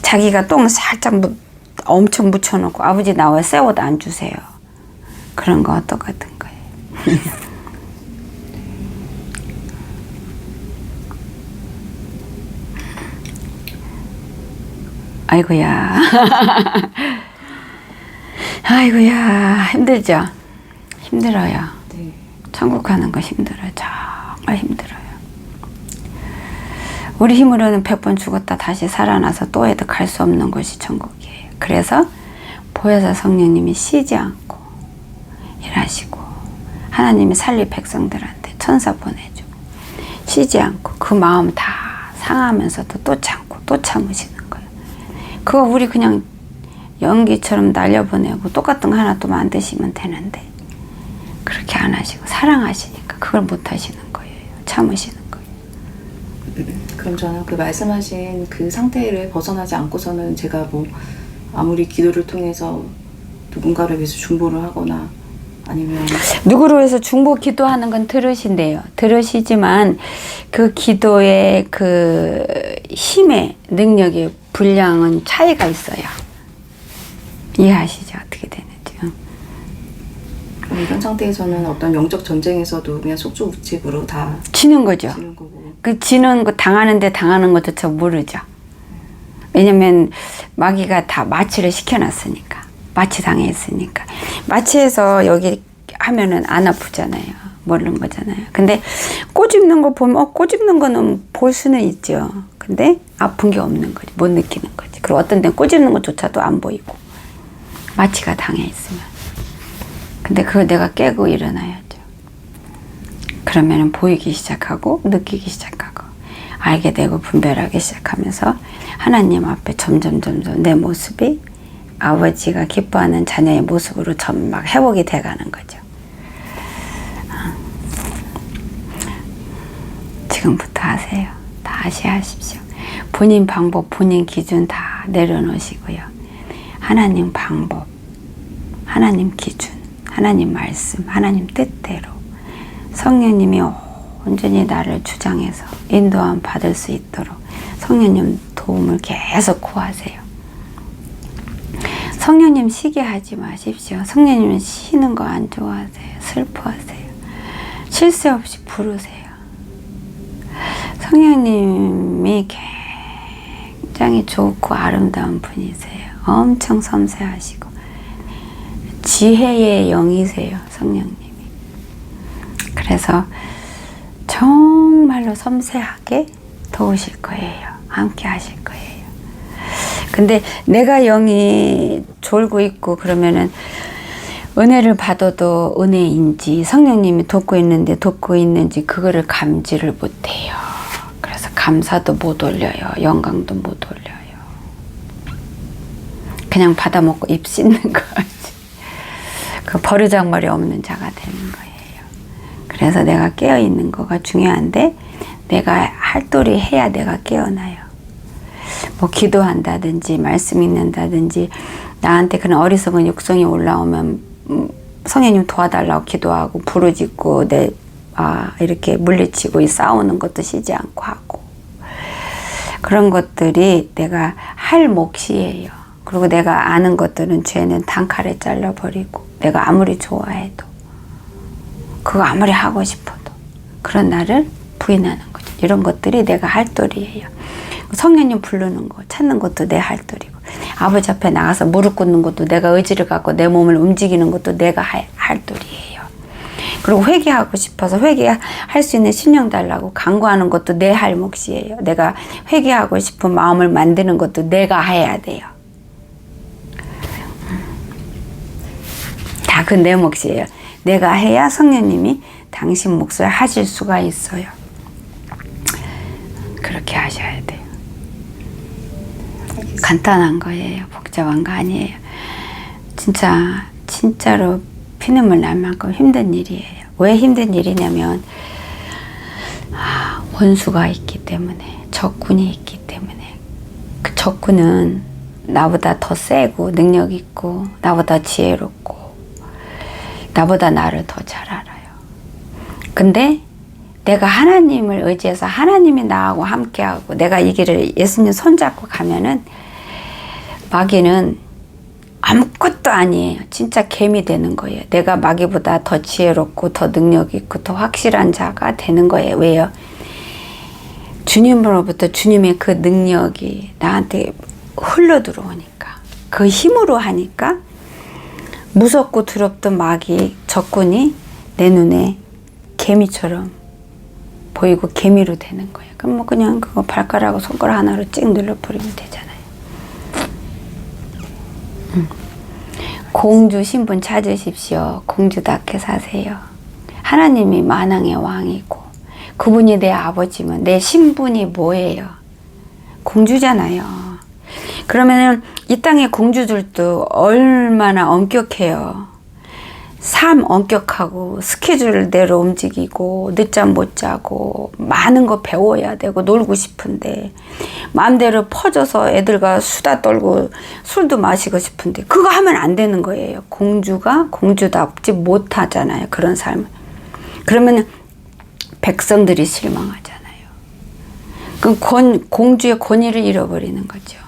자기가 똥 살짝 엄청 묻혀놓고 아버지 나 왜 새 옷 안 주세요? 그런 거와 똑같은 거예요. 아이고야. 아이고야. 힘들죠? 힘들어요. 네. 천국 가는 거 힘들어요. 정말 힘들어요. 우리 힘으로는 100번 죽었다 다시 살아나서 또 해도 갈 수 없는 곳이 천국이에요. 그래서 보혜사 성령님이 쉬지 않고 일하시고 하나님이 살릴 백성들한테 천사 보내주고 쉬지 않고 그 마음 다 상하면서도 또 참고 또 참으시는 거예요. 그거 우리 그냥 연기처럼 날려보내고 똑같은 거 하나 또 만드시면 되는데 그렇게 안 하시고 사랑하시니까 그걸 못 하시는 거예요. 참으시는 거예요. 그럼 저는 그 말씀하신 그 상태를 벗어나지 않고서는 제가 뭐 아무리 기도를 통해서 누군가를 위해서 중보를 하거나 아니면 누구로 해서 중보 기도하는 건 들으신대요. 들으시지만 그 기도의 그 힘의 능력의 분량은 차이가 있어요. 이해하시죠? 어떻게 되는지. 그럼 이런 상태에서는 어떤 영적 전쟁에서도 그냥 속주무책으로 다 지는 거죠. 지는 거고. 그 지는 거 당하는데 당하는 것조차 모르죠. 왜냐면 마귀가 다 마취를 시켜놨으니까. 마취 당했으니까. 마취해서 여기 하면은 안 아프잖아요. 모르는 거잖아요. 근데 꼬집는 거 보면 꼬집는 거는 볼 수는 있죠. 근데 아픈 게 없는 거지. 못 느끼는 거지. 그리고 어떤 데는 꼬집는 것조차도 안 보이고. 마취가 당해 있으면. 근데 그걸 내가 깨고 일어나야죠. 그러면은 보이기 시작하고 느끼기 시작하고 알게 되고 분별하기 시작하면서 하나님 앞에 점점 내 모습이 아버지가 기뻐하는 자녀의 모습으로 막 회복이 돼가는 거죠. 지금부터 하세요. 다시 하십시오. 본인 방법, 본인 기준 다 내려놓으시고요. 하나님 방법, 하나님 기준, 하나님 말씀, 하나님 뜻대로 성령님이 온전히 나를 주장해서 인도함 받을 수 있도록 성령님 도움을 계속 구하세요. 성령님 쉬게 하지 마십시오. 성령님은 쉬는 거 안 좋아하세요. 슬퍼하세요. 쉴 새 없이 부르세요. 성령님이 굉장히 좋고 아름다운 분이세요. 엄청 섬세하시고 지혜의 영이세요. 성령님이. 그래서 정말로 섬세하게 도우실 거예요. 함께 하실 거예요. 근데 내가 영이 졸고 있고 그러면은 은혜를 받아도 은혜인지 성령님이 돕고 있는데 돕고 있는지 그거를 감지를 못해요. 그래서 감사도 못 올려요. 영광도 못 올려요. 그냥 받아먹고 입 씻는 거지. 그 버르장머리 없는 자가 되는 거예요. 그래서 내가 깨어있는 거가 중요한데 내가 할도리 해야 내가 깨어나요. 뭐 기도한다든지 말씀 읽는다든지 나한테 그런 어리석은 육성이 올라오면 성령님 도와달라고 기도하고 부르짖고 이렇게 물리치고 싸우는 것도 쉬지 않고 하고 그런 것들이 내가 할 몫이에요. 그리고 내가 아는 것들은 죄는 단칼에 잘라버리고 내가 아무리 좋아해도 그거 아무리 하고 싶어도 그런 나를 부인하는 거죠. 이런 것들이 내가 할 도리예요. 성령님 부르는 거 찾는 것도 내 할 도리고, 아버지 앞에 나가서 무릎 꿇는 것도 내가 의지를 갖고 내 몸을 움직이는 것도 내가 할 도리예요. 그리고 회개하고 싶어서 회개할 수 있는 신령 달라고 간구하는 것도 내 할 몫이에요. 내가 회개하고 싶은 마음을 만드는 것도 내가 해야 돼요. 다 그 내 몫이에요. 내가 해야 성령님이 당신 몫을 하실 수가 있어요. 그렇게 하셔야 돼요. 간단한 거예요. 복잡한 거 아니에요. 진짜로 피눈물 날 만큼 힘든 일이에요. 왜 힘든 일이냐면 원수가 있기 때문에, 적군이 있기 때문에. 그 적군은 나보다 더 세고 능력 있고 나보다 지혜롭고 나보다 나를 더 잘 알아요. 근데 내가 하나님을 의지해서 하나님이 나하고 함께하고 내가 이 길을 예수님 손잡고 가면은 마귀는 아무것도 아니에요. 진짜 개미 되는 거예요. 내가 마귀보다 더 지혜롭고 더 능력 있고 더 확실한 자가 되는 거예요. 왜요? 주님으로부터 주님의 그 능력이 나한테 흘러 들어오니까, 그 힘으로 하니까 무섭고 두렵던 마귀 적군이 내 눈에 개미처럼 보이고 개미로 되는 거예요. 그럼 뭐 그냥 그거 발가락하고 손가락 하나로 찍 눌러버리면 되잖아요. 공주 신분 찾으십시오. 공주답게 사세요. 하나님이 만왕의 왕이고 그분이 내 아버지면 내 신분이 뭐예요? 공주잖아요. 그러면은 이 땅의 공주들도 얼마나 엄격해요. 삶 엄격하고 스케줄대로 움직이고 늦잠 못 자고 많은 거 배워야 되고 놀고 싶은데 마음대로 퍼져서 애들과 수다 떨고 술도 마시고 싶은데 그거 하면 안 되는 거예요. 공주가 공주답지 못하잖아요. 그런 삶을. 그러면 백성들이 실망하잖아요. 그럼 공주의 권위를 잃어버리는 거죠.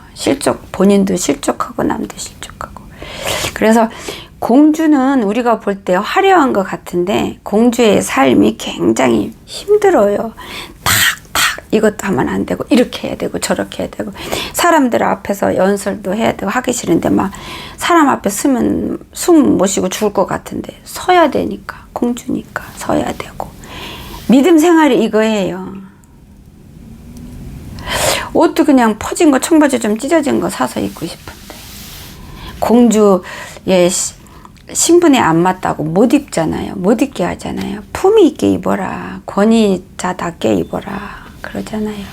본인도 실족하고 남도 실족하고. 그래서 공주는 우리가 볼 때 화려한 것 같은데 공주의 삶이 굉장히 힘들어요. 탁탁 이것도 하면 안 되고 이렇게 해야 되고 저렇게 해야 되고 사람들 앞에서 연설도 해야 되고 하기 싫은데 막 사람 앞에 서면 숨 못 쉬고 죽을 것 같은데 서야 되니까, 공주니까 서야 되고. 믿음 생활이 이거예요. 옷도 그냥 퍼진 거, 청바지 좀 찢어진 거 사서 입고 싶은데 공주의 신분에 안 맞다고 못 입잖아요. 못 입게 하잖아요. 품위 있게 입어라. 권위자답게 입어라. 그러잖아요.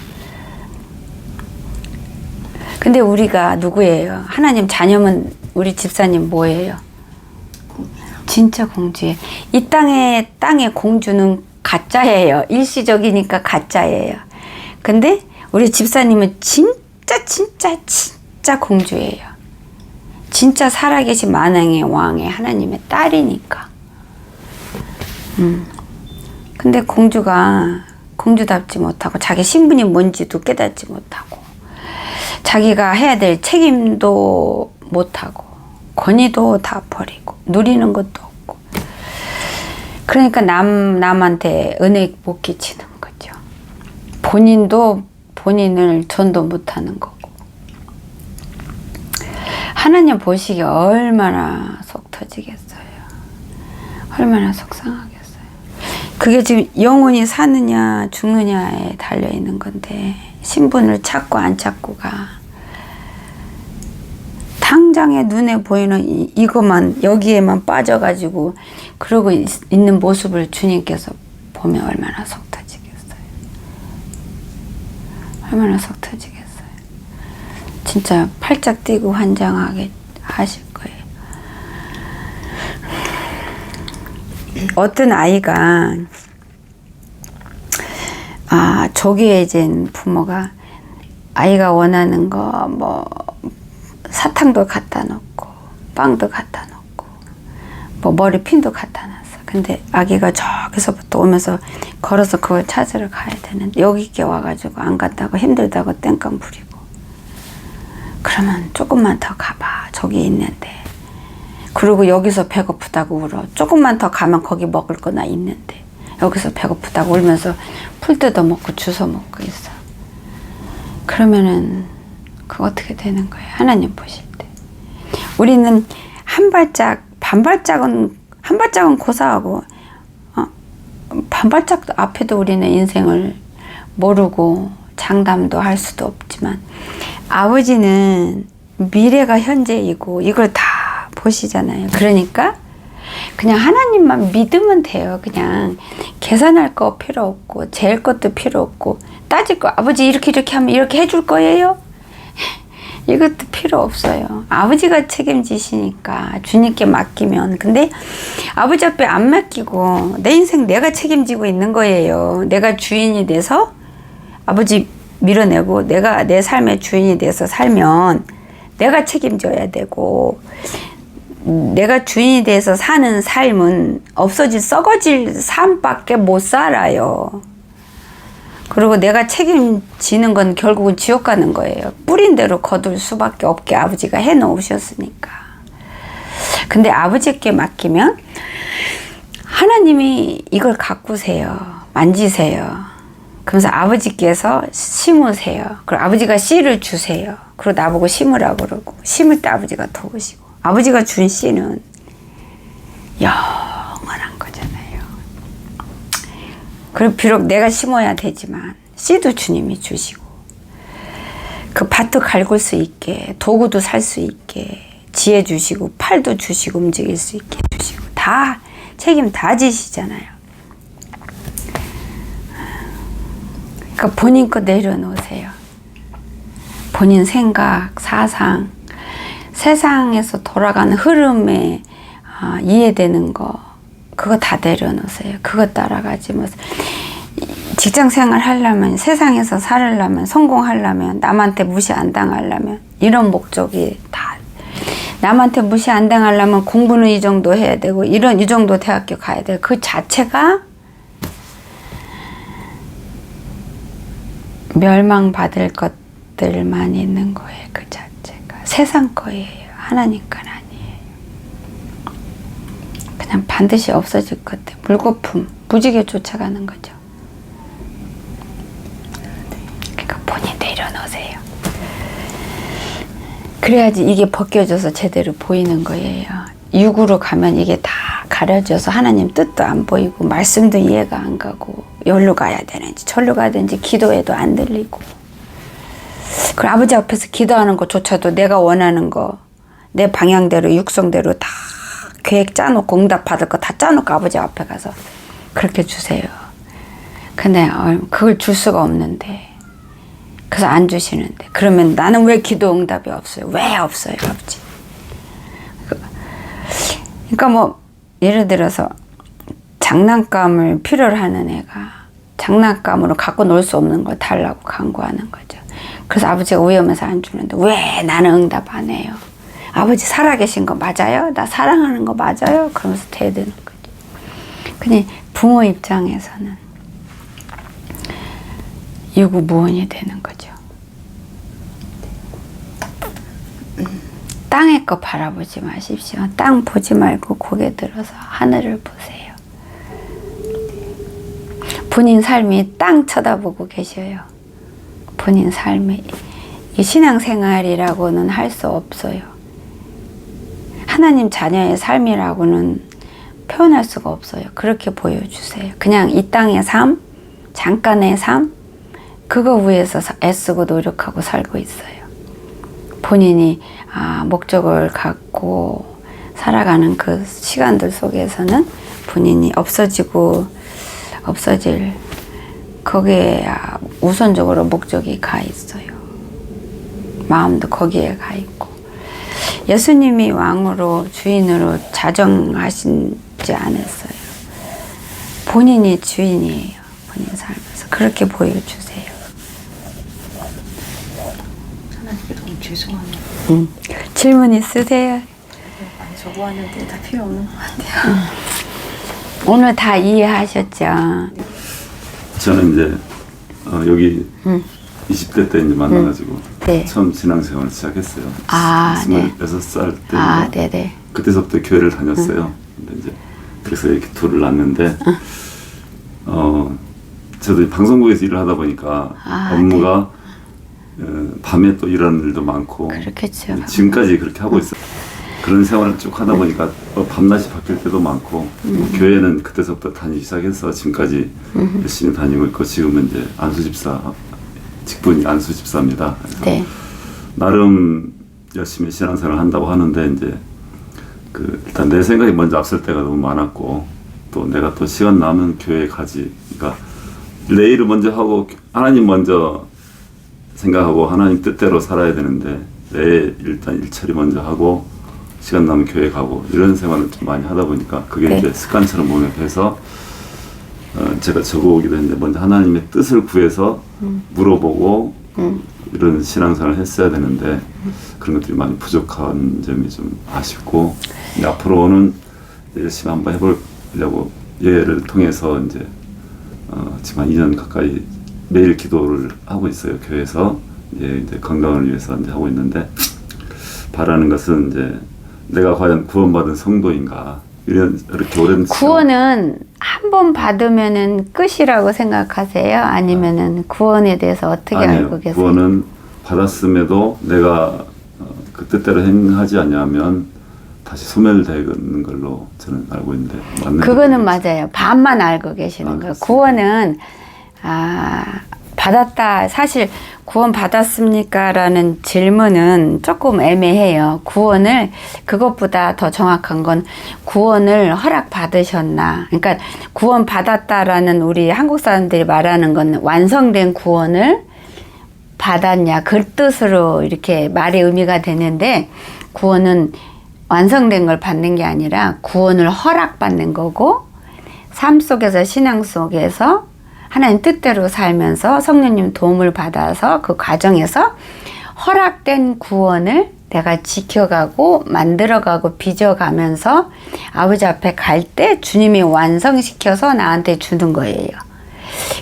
근데 우리가 누구예요? 하나님 자녀면 우리 집사님 뭐예요? 진짜 공주예요. 이 땅의 공주는 가짜예요. 일시적이니까 가짜예요. 근데 우리 집사님은 진짜 공주예요. 진짜 살아계신 만왕의 왕의 하나님의 딸이니까. 근데 공주가 공주답지 못하고 자기 신분이 뭔지도 깨닫지 못하고 자기가 해야 될 책임도 못하고 권위도 다 버리고 누리는 것도 없고 그러니까 남한테 은혜 못 끼치는 거죠. 본인도 본인을 전도 못하는 거고. 하나님 보시기에 얼마나 속 터지겠어요. 얼마나 속상하겠어요. 그게 지금 영혼이 사느냐 죽느냐에 달려있는 건데 신분을 찾고 안 찾고가 당장에 눈에 보이는 이것만 여기에만 빠져가지고 그러고 있는 모습을 주님께서 보면 얼마나 속 터지겠어요. 얼마나 속 터지겠어요. 진짜 팔짝 뛰고 환장하게 하실 거예요. 어떤 아이가 조기해진 부모가 아이가 원하는 거 뭐 사탕도 갖다 놓고 빵도 갖다 놓고 뭐 머리핀도 갖다 놨어. 근데 아기가 저기서부터 오면서 걸어서 그걸 찾으러 가야 되는데 여기 있게 와가지고 안 갔다고 힘들다고 땡깡 부리고 그러면 조금만 더 가봐. 저기 있는데. 그리고 여기서 배고프다고 울어. 조금만 더 가면 거기 먹을 거 나 있는데 여기서 배고프다고 울면서 풀 뜯어 먹고 주워 먹고 있어. 그러면은 그거 어떻게 되는 거예요? 하나님 보실 때. 우리는 한 발짝 한 발짝은 고사하고 반 발짝 앞에도 우리는 인생을 모르고 장담도 할 수도 없지만 아버지는 미래가 현재이고 이걸 다 보시잖아요. 그러니까 그냥 하나님만 믿으면 돼요. 그냥 계산할 거 필요 없고 잴 것도 필요 없고 따질 거 아버지 이렇게 하면 이렇게 해줄 거예요? 이것도 필요 없어요. 아버지가 책임지시니까 주님께 맡기면. 근데 아버지 앞에 안 맡기고 내 인생 내가 책임지고 있는 거예요. 내가 주인이 돼서 아버지 밀어내고 내가 내 삶의 주인이 돼서 살면 내가 책임져야 되고 내가 주인이 돼서 사는 삶은 없어질 썩어질 삶밖에 못 살아요. 그리고 내가 책임지는 건 결국은 지옥 가는 거예요. 뿌린 대로 거둘 수밖에 없게 아버지가 해놓으셨으니까. 근데 아버지께 맡기면 하나님이 이걸 가꾸세요. 만지세요. 그러면서 아버지께서 심으세요. 그리고 아버지가 씨를 주세요. 그리고 나보고 심으라고 그러고 심을 때 아버지가 도우시고 아버지가 준 씨는 영원한 거잖아요. 그리고 비록 내가 심어야 되지만 씨도 주님이 주시고 그 밭도 갈굴 수 있게 도구도 살 수 있게 지혜 주시고 팔도 주시고 움직일 수 있게 주시고 다 책임 다 지시잖아요. 그러니까 본인 거 내려놓으세요. 본인 생각, 사상, 세상에서 돌아가는 흐름에 이해되는 거 그거 다 내려놓으세요. 그거 따라가지 뭐 직장 생활 하려면 세상에서 살려면 성공하려면 남한테 무시 안 당하려면 이런 목적이 다 남한테 무시 안 당하려면 공부는 이 정도 해야 되고 이 정도 대학교 가야 돼. 그 자체가 멸망받을 것들만 있는 거예요. 그 자체가 세상 거예요. 하나님 건 아니에요. 그냥 반드시 없어질 것 같아요. 물거품, 무지개 쫓아가는 거죠. 그러니까 본인 내려놓으세요. 그래야지 이게 벗겨져서 제대로 보이는 거예요. 육으로 가면 이게 다 가려져서 하나님 뜻도 안 보이고 말씀도 이해가 안 가고 여기로 가야 되는지 저리로 가야 되는지 기도해도 안 들리고 그리고 아버지 앞에서 기도하는 것조차도 내가 원하는 거 내 방향대로 육성대로 다 계획 짜놓고 응답 받을 거 다 짜놓고 아버지 앞에 가서 그렇게 주세요. 근데 그걸 줄 수가 없는데 그래서 안 주시는데 그러면 나는 왜 기도 응답이 없어요? 왜 없어요 아버지? 그러니까 뭐 예를 들어서 장난감을 필요로 하는 애가 장난감으로 갖고 놀 수 없는 걸 달라고 강구하는 거죠. 그래서 아버지가 위험해서 안 주는데 왜 나는 응답 안 해요? 아버지 살아계신 거 맞아요? 나 사랑하는 거 맞아요? 그러면서 대드는 거죠. 근데 부모 입장에서는 유구무원이 되는 거죠. 땅의 거 바라보지 마십시오. 땅 보지 말고 고개 들어서 하늘을 보세요. 본인 삶이 땅 쳐다보고 계셔요. 본인 삶이 이 신앙생활이라고는 할 수 없어요. 하나님 자녀의 삶이라고는 표현할 수가 없어요. 그렇게 보여주세요. 그냥 이 땅의 삶, 잠깐의 삶, 그거 위해서 애쓰고 노력하고 살고 있어요. 본인이 목적을 갖고 살아가는 그 시간들 속에서는 본인이 없어질 거기에 우선적으로 목적이 가 있어요. 마음도 거기에 가 있고 예수님이 왕으로 주인으로 자정하시지 않았어요. 본인이 주인이에요. 본인 삶에서 그렇게 보여주세요. 하나님께 너무 죄송합니다. 질문 있으세요? 많이 적어왔는데 다 필요 없는 것 같아요. 오늘 다 이해하셨죠? 저는 이제 여기 20대 때 이제 만나가지고 네. 처음 신앙생활을 시작했어요. 네. 26살 때 네네. 그때서부터 교회를 다녔어요. 근데 이제 그래서 이렇게 둘을 낳았는데 저도 방송국에서 일을 하다 보니까 업무가 밤에 또 일하는 일도 많고 그렇겠죠. 지금까지 그렇게 하고 있어요. 그런 생활을 쭉 하다 보니까 밤낮이 바뀔 때도 많고 교회는 그때서부터 다니기 시작해서 지금까지 열심히 다니고 있고 지금은 이제 안수집사 직분이 안수집사입니다. 그래서 네. 나름 열심히 신앙생활을 한다고 하는데 이제 일단 내 생각이 먼저 앞설 때가 너무 많았고 또 내가 또 시간 남은 교회에 가지. 그러니까 내 일을 먼저 하고 하나님 먼저 생각하고 하나님 뜻대로 살아야 되는데 내 일단 일처리 먼저 하고 시간 남은 교회 가고 이런 생활을 좀 많이 하다 보니까 그게 네. 이제 습관처럼 몸에 배서 제가 적어오기도 했는데 먼저 하나님의 뜻을 구해서 물어보고 이런 신앙생활을 했어야 되는데 그런 것들이 많이 부족한 점이 좀 아쉽고 이제 앞으로는 열심히 한번 해보려고 예를 통해서 이제 지금 한 2년 가까이 매일 기도를 하고 있어요. 교회에서 이제 건강을 위해서 이제 하고 있는데 바라는 것은 이제 내가 과연 구원받은 성도인가 이렇게 오랜 구원은 한 번 받으면은 끝이라고 생각하세요? 아니면은 구원에 대해서 어떻게 아니에요. 알고 계세요? 구원은 받았음에도 내가 그 뜻대로 행하지 않냐면 다시 소멸되는 걸로 저는 알고 있는데 맞는 그거는 맞아요. 반만 알고 계시는 거예요. 그렇습니다. 구원은 받았다. 사실 구원 받았습니까? 라는 질문은 조금 애매해요. 구원을 그것보다 더 정확한 건 구원을 허락 받으셨나. 그러니까 구원 받았다라는 우리 한국 사람들이 말하는 건 완성된 구원을 받았냐. 그 뜻으로 이렇게 말의 의미가 되는데 구원은 완성된 걸 받는 게 아니라 구원을 허락받는 거고 삶 속에서 신앙 속에서 하나님 뜻대로 살면서 성령님 도움을 받아서 그 과정에서 허락된 구원을 내가 지켜가고 만들어가고 빚어가면서 아버지 앞에 갈 때 주님이 완성시켜서 나한테 주는 거예요.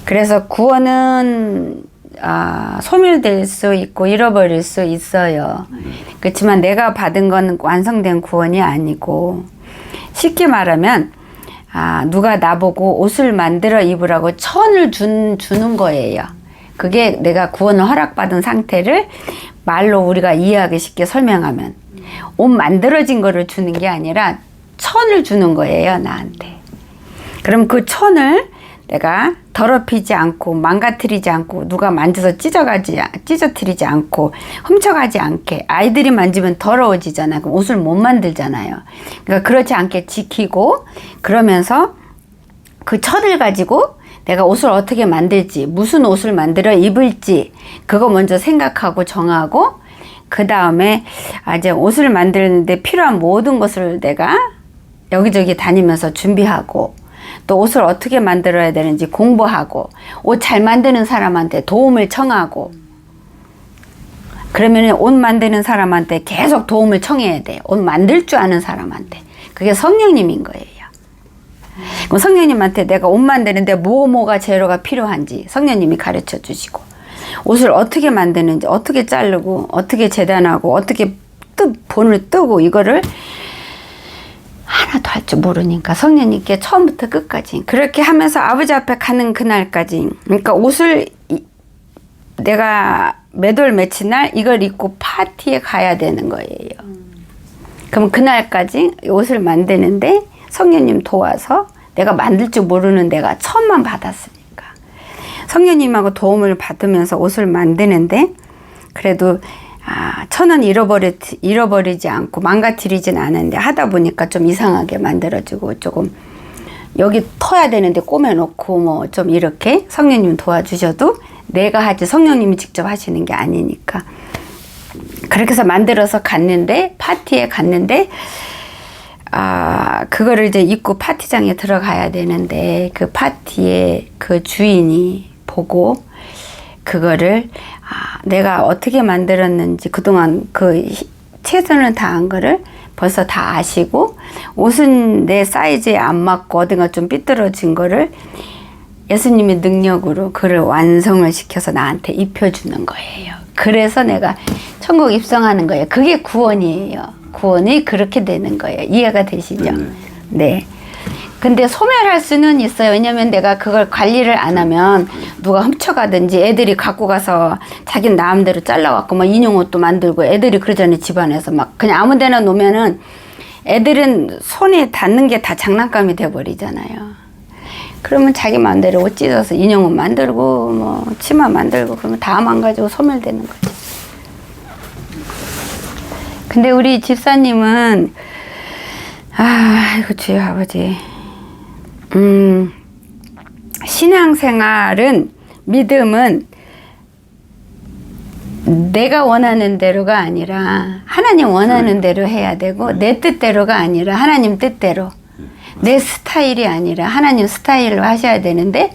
그래서 구원은 소멸될 수 있고 잃어버릴 수 있어요. 그렇지만 내가 받은 건 완성된 구원이 아니고 쉽게 말하면 누가 나보고 옷을 만들어 입으라고 천을 주는 거예요. 그게 내가 구원을 허락받은 상태를 말로 우리가 이해하기 쉽게 설명하면 옷 만들어진 거를 주는 게 아니라 천을 주는 거예요, 나한테. 그럼 그 천을 내가 더럽히지 않고 망가뜨리지 않고 누가 만져서 찢어뜨리지 않고 훔쳐가지 않게 아이들이 만지면 더러워지잖아요. 그럼 옷을 못 만들잖아요. 그러니까 그렇지 않게 지키고 그러면서 그 천을 가지고 내가 옷을 어떻게 만들지 무슨 옷을 만들어 입을지 그거 먼저 생각하고 정하고 그 다음에 이제 옷을 만드는데 필요한 모든 것을 내가 여기저기 다니면서 준비하고 또 옷을 어떻게 만들어야 되는지 공부하고 옷 잘 만드는 사람한테 도움을 청하고 그러면 옷 만드는 사람한테 계속 도움을 청해야 돼. 옷 만들 줄 아는 사람한테. 그게 성령님인 거예요. 그럼 성령님한테 내가 옷 만드는데 뭐가 재료가 필요한지 성령님이 가르쳐 주시고 옷을 어떻게 만드는지 어떻게 자르고 어떻게 재단하고 어떻게 본을 뜨고 이거를 하나도 할 줄 모르니까 성령님께 처음부터 끝까지 그렇게 하면서 아버지 앞에 가는 그날까지 그러니까 옷을 내가 몇 월 며칠 날 이걸 입고 파티에 가야 되는 거예요. 그럼 그날까지 옷을 만드는데 성령님 도와서 내가 만들 줄 모르는 내가 천만 받았으니까 성령님하고 도움을 받으면서 옷을 만드는데 그래도 천은 잃어버리지 않고 망가뜨리진 않은데 하다 보니까 좀 이상하게 만들어지고 조금 여기 터야 되는데 꼬매놓고 뭐 좀 이렇게 성령님 도와주셔도 내가 하지 성령님이 직접 하시는 게 아니니까 그렇게 해서 만들어서 갔는데 파티에 갔는데 그거를 이제 입고 파티장에 들어가야 되는데 그 파티에 그 주인이 보고 그거를 내가 어떻게 만들었는지 그동안 그 최선을 다한 거를 벌써 다 아시고 옷은 내 사이즈에 안 맞고 어딘가 좀 삐뚤어진 거를 예수님의 능력으로 그를 완성을 시켜서 나한테 입혀주는 거예요. 그래서 내가 천국 입성하는 거예요. 그게 구원이에요. 구원이 그렇게 되는 거예요. 이해가 되시죠? 네네. 네. 근데 소멸할 수는 있어요. 왜냐면 내가 그걸 관리를 안 하면 누가 훔쳐가든지 애들이 갖고 가서 자기 마음대로 잘라갖고 막 인형 옷도 만들고 애들이 그러잖아요. 집안에서 막 그냥 아무 데나 놓으면은 애들은 손에 닿는 게 다 장난감이 돼버리잖아요. 그러면 자기 마음대로 옷 찢어서 인형 옷 만들고 뭐 치마 만들고 그러면 다 망가지고 소멸되는 거지. 근데 우리 집사님은 아이고 주여 아버지 신앙생활은 믿음은 내가 원하는 대로가 아니라 하나님 원하는 대로 해야 되고 내 뜻대로가 아니라 하나님 뜻대로 내 스타일이 아니라 하나님 스타일로 하셔야 되는데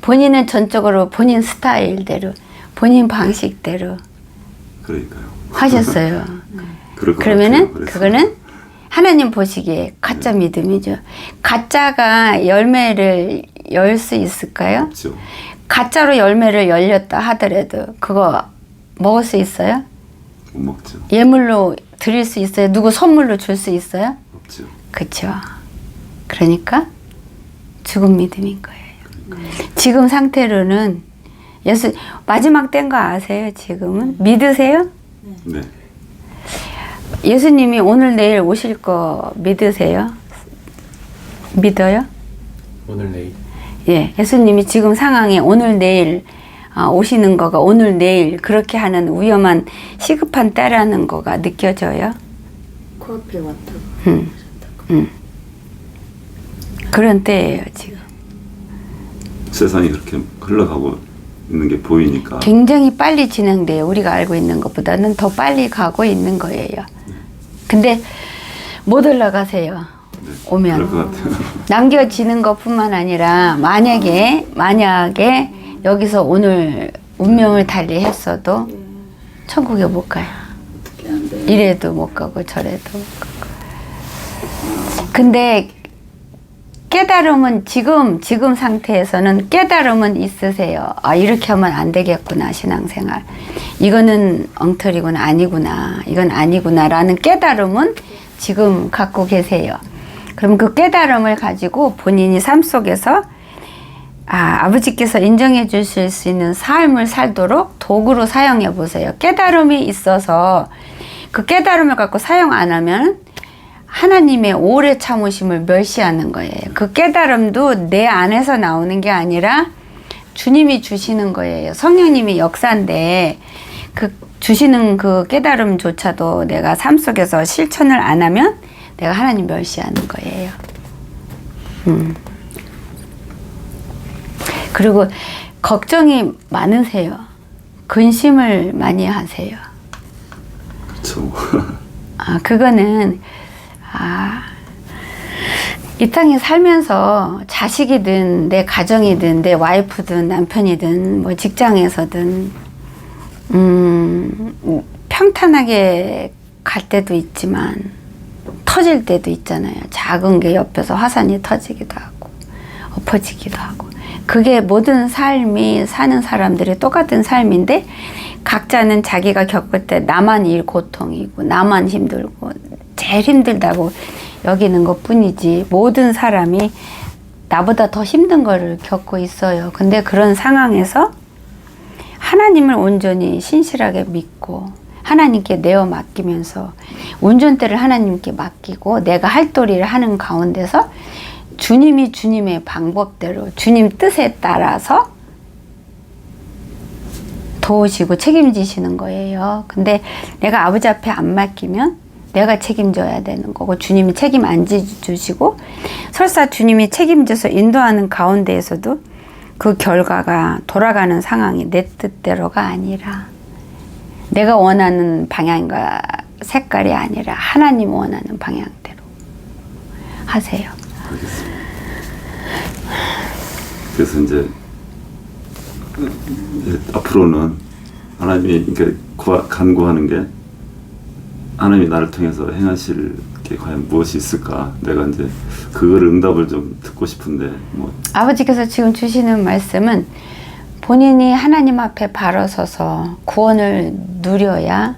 본인은 전적으로 본인 스타일대로 본인 방식대로 그러니까요. 하셨어요. 그럴 것 그러면은 같아요. 그래서. 그거는 하나님 보시기에 가짜 믿음이죠. 가짜가 열매를 열 수 있을까요? 없죠. 가짜로 열매를 열렸다 하더라도 그거 먹을 수 있어요? 못 먹죠. 예물로 드릴 수 있어요? 누구 선물로 줄 수 있어요? 없죠. 그렇죠. 그러니까 죽은 믿음인 거예요. 지금 상태로는 예수 마지막 때인 거 아세요? 지금은 믿으세요? 네. 예수님이 오늘 내일 오실 거 믿으세요? 믿어요? 오늘 내일 예, 예수님이 지금 상황에 오늘 내일 오시는 거가 오늘 내일 그렇게 하는 위험한 시급한 때라는 거가 느껴져요? 코앞에 왔다고. 그런 때예요 지금. 세상이 그렇게 흘러가고 있는 게 보이니까. 굉장히 빨리 진행돼요. 우리가 알고 있는 것보다는 더 빨리 가고 있는 거예요. 근데 못 올라가세요. 네, 오면. 그럴 것 같아요. 남겨지는 것뿐만 아니라 만약에 여기서 오늘 운명을 달리했어도 천국에 못 가요. 이래도 못 가고 저래도 못 가고. 근데 깨달음은 지금 상태에서는 깨달음은 있으세요. 아 이렇게 하면 안 되겠구나 신앙생활. 이거는 엉터리구나 아니구나 이건 아니구나라는 깨달음은 지금 갖고 계세요. 그럼 그 깨달음을 가지고 본인이 삶 속에서 아버지께서 인정해 주실 수 있는 삶을 살도록 도구로 사용해 보세요. 깨달음이 있어서 그 깨달음을 갖고 사용 안 하면 하나님의 오래 참으심을 멸시하는 거예요. 그 깨달음도 내 안에서 나오는 게 아니라 주님이 주시는 거예요. 성령님이 역사인데 그 주시는 그 깨달음조차도 내가 삶 속에서 실천을 안 하면 내가 하나님 멸시하는 거예요. 그리고 걱정이 많으세요. 근심을 많이 하세요. 그렇죠. 그거는 이 땅에 살면서 자식이든 내 가정이든 내 와이프든 남편이든 뭐 직장에서든 평탄하게 갈 때도 있지만 터질 때도 있잖아요. 작은 게 옆에서 화산이 터지기도 하고 엎어지기도 하고 그게 모든 삶이 사는 사람들이 똑같은 삶인데 각자는 자기가 겪을 때 나만 일 고통이고 나만 힘들고 제일 힘들다고 여기는 것 뿐이지 모든 사람이 나보다 더 힘든 거를 겪고 있어요. 근데 그런 상황에서 하나님을 온전히 신실하게 믿고 하나님께 내어 맡기면서 운전대를 하나님께 맡기고 내가 할 도리를 하는 가운데서 주님이 주님의 방법대로 주님 뜻에 따라서 도우시고 책임지시는 거예요. 근데 내가 아버지 앞에 안 맡기면 내가 책임져야 되는 거고 주님이 책임 안 지주시고 설사 주님이 책임져서 인도하는 가운데에서도 그 결과가 돌아가는 상황이 내 뜻대로가 아니라 내가 원하는 방향과 색깔이 아니라 하나님 원하는 방향대로 하세요. 알겠습니다. 그래서 이제 앞으로는 하나님이 간구하는 게 하나님이 나를 통해서 행하실 게 과연 무엇이 있을까? 내가 이제 그거를 응답을 좀 듣고 싶은데 뭐 아버지께서 지금 주시는 말씀은 본인이 하나님 앞에 바로 서서 구원을 누려야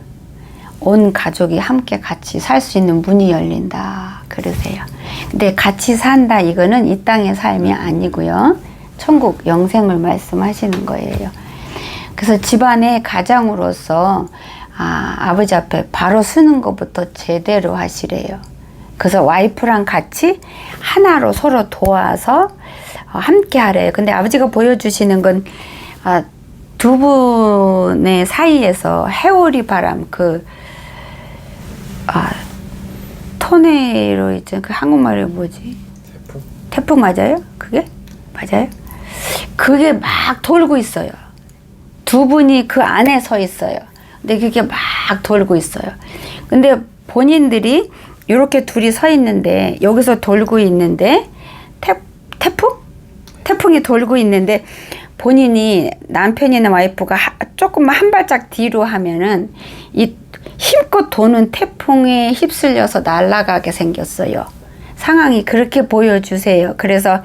온 가족이 함께 같이 살 수 있는 문이 열린다 그러세요. 근데 같이 산다 이거는 이 땅의 삶이 아니고요. 천국 영생을 말씀하시는 거예요. 그래서 집안의 가장으로서 아버지 앞에 바로 서는 것부터 제대로 하시래요. 그래서 와이프랑 같이 하나로 서로 도와서 함께 하래요. 근데 아버지가 보여주시는 건 두 분의 사이에서 해오리 바람, 토네이로 있죠. 그 한국말이 뭐지? 태풍 맞아요? 그게? 맞아요? 그게 막 돌고 있어요. 두 분이 그 안에 서 있어요. 근데 그게 막 돌고 있어요. 근데 본인들이 이렇게 둘이 서 있는데 여기서 돌고 있는데 태풍이 돌고 있는데 본인이 남편이나 와이프가 조금만 한 발짝 뒤로 하면은 이 힘껏 도는 태풍에 휩쓸려서 날아가게 생겼어요. 상황이 그렇게 보여주세요. 그래서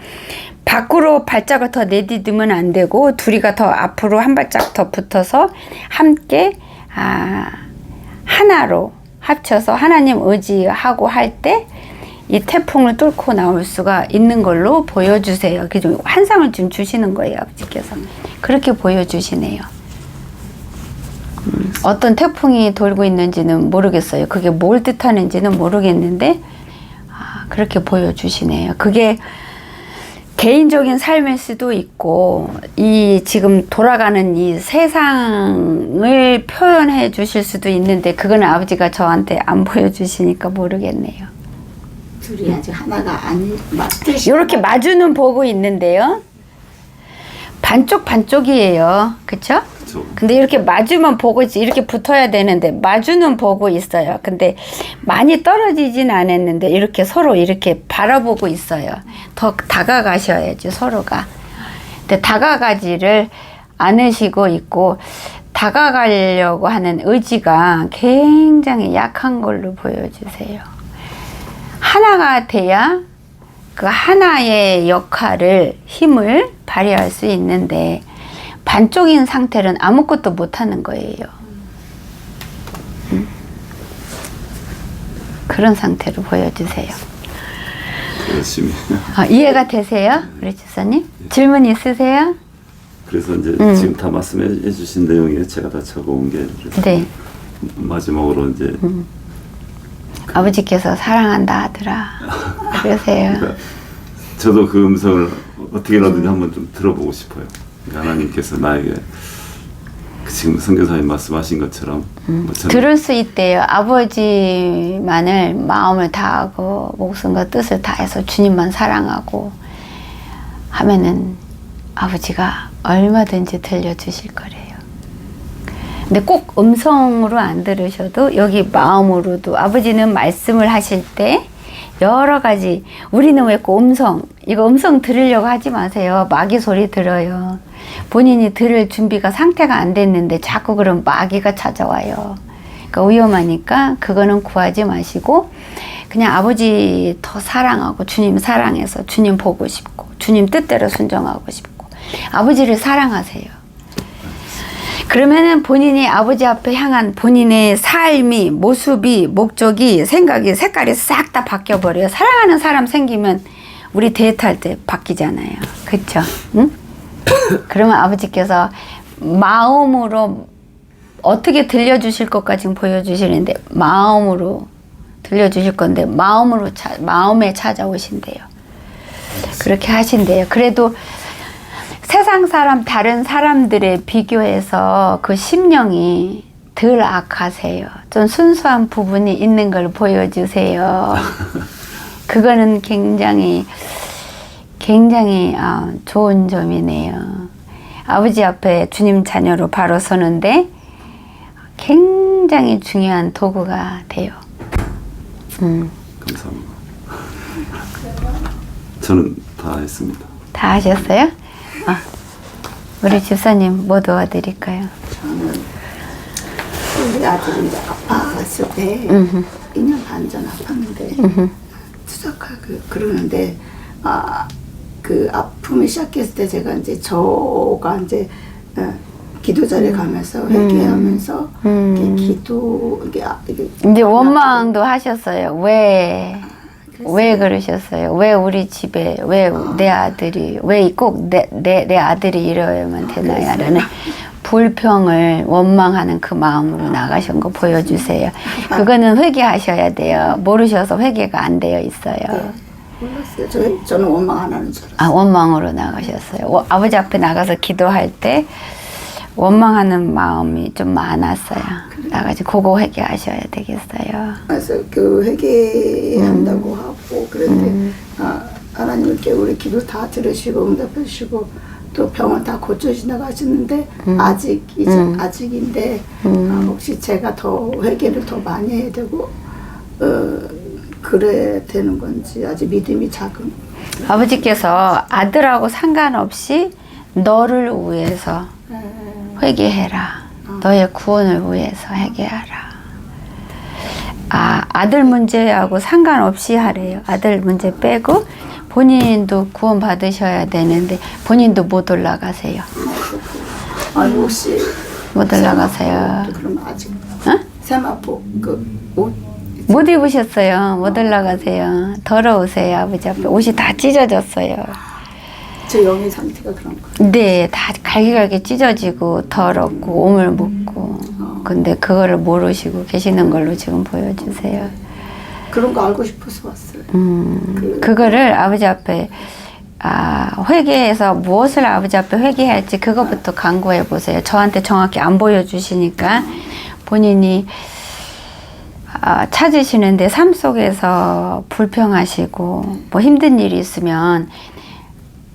밖으로 발짝을 더 내디디면 안 되고 둘이가 더 앞으로 한 발짝 더 붙어서 함께 하나로 합쳐서 하나님 의지하고 할 때 이 태풍을 뚫고 나올 수가 있는 걸로 보여주세요. 그래서 환상을 좀 주시는 거예요. 아버지께서. 그렇게 보여주시네요. 어떤 태풍이 돌고 있는지는 모르겠어요. 그게 뭘 뜻하는지는 모르겠는데 그렇게 보여주시네요. 그게 개인적인 삶일 수도 있고 이 지금 돌아가는 이 세상을 표현해 주실 수도 있는데 그거는 아버지가 저한테 안 보여주시니까 모르겠네요. 둘이 아직 하나가 안 맞듯이 이렇게 마주는 보고 있는데요. 반쪽이에요. 그쵸? 그쵸. 근데 이렇게 마주만 보고 있지 이렇게 붙어야 되는데 마주는 보고 있어요. 근데 많이 떨어지진 않았는데 이렇게 서로 이렇게 바라보고 있어요. 더 다가가셔야지 서로가. 근데 다가가지를 않으시고 있고 다가가려고 하는 의지가 굉장히 약한 걸로 보여주세요. 하나가 돼야 그 하나의 역할을 힘을 발휘할 수 있는데 반쪽인 상태는 아무것도 못하는 거예요. 그런 상태로 보여주세요. 열심히. 이해가 되세요? 우리 집사님? 질문 있으세요? 그래서 이제 지금 다 말씀해 주신 내용에 제가 다 적어온 게 네. 마지막으로 이제 아버지께서 사랑한다 하더라. 그러세요. 그러니까 저도 그 음성을 어떻게라든지 한번 좀 들어보고 싶어요. 그러니까 하나님께서 나에게 지금 선교사님 말씀하신 것처럼 뭐 저는 들을 수 있대요. 아버지만을 마음을 다하고 목숨과 뜻을 다해서 주님만 사랑하고 하면은 아버지가 얼마든지 들려주실 거래요. 근데 꼭 음성으로 안 들으셔도 여기 마음으로도 아버지는 말씀을 하실 때 여러 가지 우리는 왜 꼭 이거 음성 들으려고 하지 마세요. 마귀 소리 들어요. 본인이 들을 준비가 상태가 안 됐는데 자꾸 그런 마귀가 찾아와요. 그러니까 위험하니까 그거는 구하지 마시고 그냥 아버지 더 사랑하고 주님 사랑해서 주님 보고 싶고 주님 뜻대로 순종하고 싶고 아버지를 사랑하세요. 그러면은 본인이 아버지 앞에 향한 본인의 삶이 모습이 목적이 생각이 색깔이 싹 다 바뀌어버려요. 사랑하는 사람 생기면 우리 데이트할 때 바뀌잖아요. 그쵸? 응? 그러면 아버지께서 마음으로 어떻게 들려주실 것까지 보여주시는데 마음으로 들려주실 건데 마음에 찾아오신대요. 그렇게 하신대요. 그래도 세상 사람 다른 사람들에 비교해서 그 심령이 덜 악하세요. 좀 순수한 부분이 있는 걸 보여주세요. 그거는 굉장히 좋은 점이네요. 아버지 앞에 주님 자녀로 바로 서는데 굉장히 중요한 도구가 돼요. 감사합니다. 저는 다 했습니다. 다 하셨어요? 우리 집사님 뭐 도와드릴까요? 저는 우리 아들이 이제 아팠을 때 2년 반 전 아팠는데 투석하고 그러는데 그 아픔이 시작했을 때 제가 이제 저가 이제 기도 자리에 가면서 회개하면서 이렇게 기도 이게 이제 원망도 하셨어요. 왜 그러셨어요? 왜 우리 집에 왜 내 아들이 왜 꼭 내 아들이 이러면 되나요? 라는 불평을 원망하는 그 마음으로 나가신 거 보여주세요. 그거는 회개하셔야 돼요. 모르셔서 회개가 안 되어 있어요. 몰랐어요. 저는 원망 안 하는 줄 알았어요. 아, 원망으로 나가셨어요. 아버지 앞에 나가서 기도할 때 원망하는 마음이 좀 많았어요. 나가지고 그거 회개하셔야 되겠어요. 그래서 그 회개한다고 하고 그런데 하나님께 우리 기도 다 들으시고 응답해 주시고 또 병을 다 고쳐주신다고 하셨는데 아직인데 혹시 제가 더 회개를 더 많이 해야 되고 그래야 되는 건지 아직 믿음이 작은. 아버지께서 아들하고 상관없이 너를 위해서 회개해라. 너의 구원을 위해서 회개하라. 아들 문제하고 상관없이 하래요. 아들 문제 빼고 본인도 구원 받으셔야 되는데 본인도 못 올라가세요. 아니 혹시 못 올라가세요. 그럼 아직 어? 세마포 그 옷 못 입으셨어요. 못 올라가세요. 더러우세요. 아버지 앞에 옷이 다 찢어졌어요. 제 영의 상태가 그런 거예요. 네, 다 갈기갈기 찢어지고 더럽고 오물 묻고. 근데 그거를 모르시고 계시는 걸로 지금 보여주세요. 그런 거 알고 싶어서 왔어요. 그거를 아버지 앞에 회개해서 무엇을 아버지 앞에 회개할지 그거부터 강구해 보세요. 저한테 정확히 안 보여주시니까 본인이 찾으시는데 삶 속에서 불평하시고 뭐 힘든 일이 있으면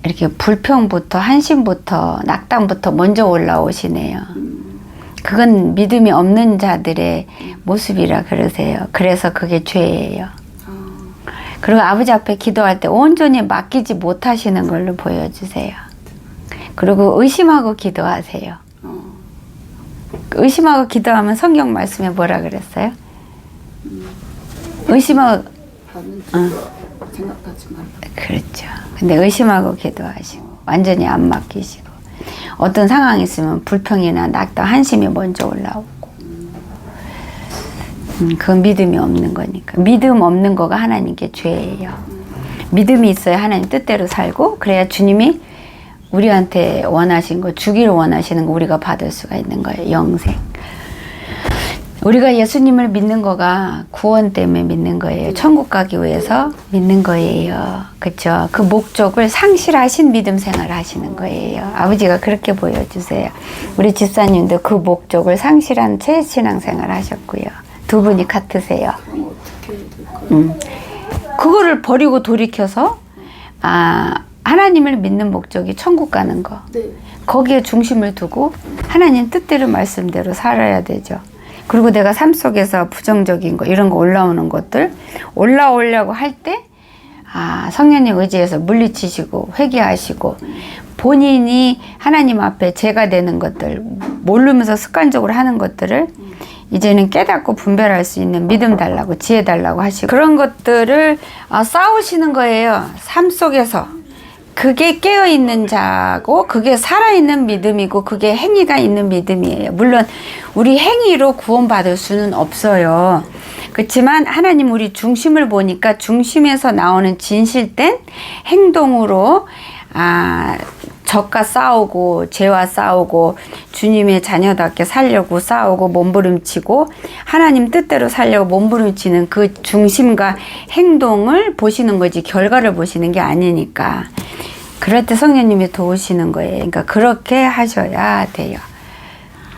이렇게 불평부터 한심부터 낙담부터 먼저 올라오시네요. 그건 믿음이 없는 자들의 모습이라 그러세요. 그래서 그게 죄예요. 그리고 아버지 앞에 기도할 때 온전히 맡기지 못하시는 걸로 보여주세요. 그리고 의심하고 기도하세요. 의심하고 기도하면 성경 말씀에 뭐라 그랬어요? 의심하고 생각하지 말라. 그렇죠. 근데 의심하고 기도하시고 완전히 안 맡기시고 어떤 상황이 있으면 불평이나 낙담, 한심이 먼저 올라오고 그건 믿음이 없는 거니까. 믿음 없는 거가 하나님께 죄예요. 믿음이 있어야 하나님 뜻대로 살고 그래야 주님이 우리한테 원하신 거, 주기를 원하시는 거 우리가 받을 수가 있는 거예요. 영생. 우리가 예수님을 믿는 거가 구원 때문에 믿는 거예요. 천국 가기 위해서 믿는 거예요. 그렇죠? 그 목적을 상실하신 믿음 생활을 하시는 거예요. 아버지가 그렇게 보여주세요. 우리 집사님도 그 목적을 상실한 채 신앙생활을 하셨고요. 두 분이 같으세요. 그거를 버리고 돌이켜서 하나님을 믿는 목적이 천국 가는 거. 네. 거기에 중심을 두고 하나님 뜻대로 말씀대로 살아야 되죠. 그리고 내가 삶 속에서 부정적인 거 이런 거 올라오는 것들 올라오려고 할 때 성령님 의지해서 물리치시고 회개하시고 본인이 하나님 앞에 죄가 되는 것들 모르면서 습관적으로 하는 것들을 이제는 깨닫고 분별할 수 있는 믿음 달라고 지혜 달라고 하시고 그런 것들을 싸우시는 거예요. 삶 속에서. 그게 깨어있는 자고 그게 살아있는 믿음이고 그게 행위가 있는 믿음이에요. 물론 우리 행위로 구원받을 수는 없어요. 그렇지만 하나님 우리 중심을 보니까 중심에서 나오는 진실된 행동으로 적과 싸우고 죄와 싸우고 주님의 자녀답게 살려고 싸우고 몸부림치고 하나님 뜻대로 살려고 몸부림치는 그 중심과 행동을 보시는 거지 결과를 보시는 게 아니니까 그럴 때 성령님이 도우시는 거예요. 그러니까 그렇게 하셔야 돼요.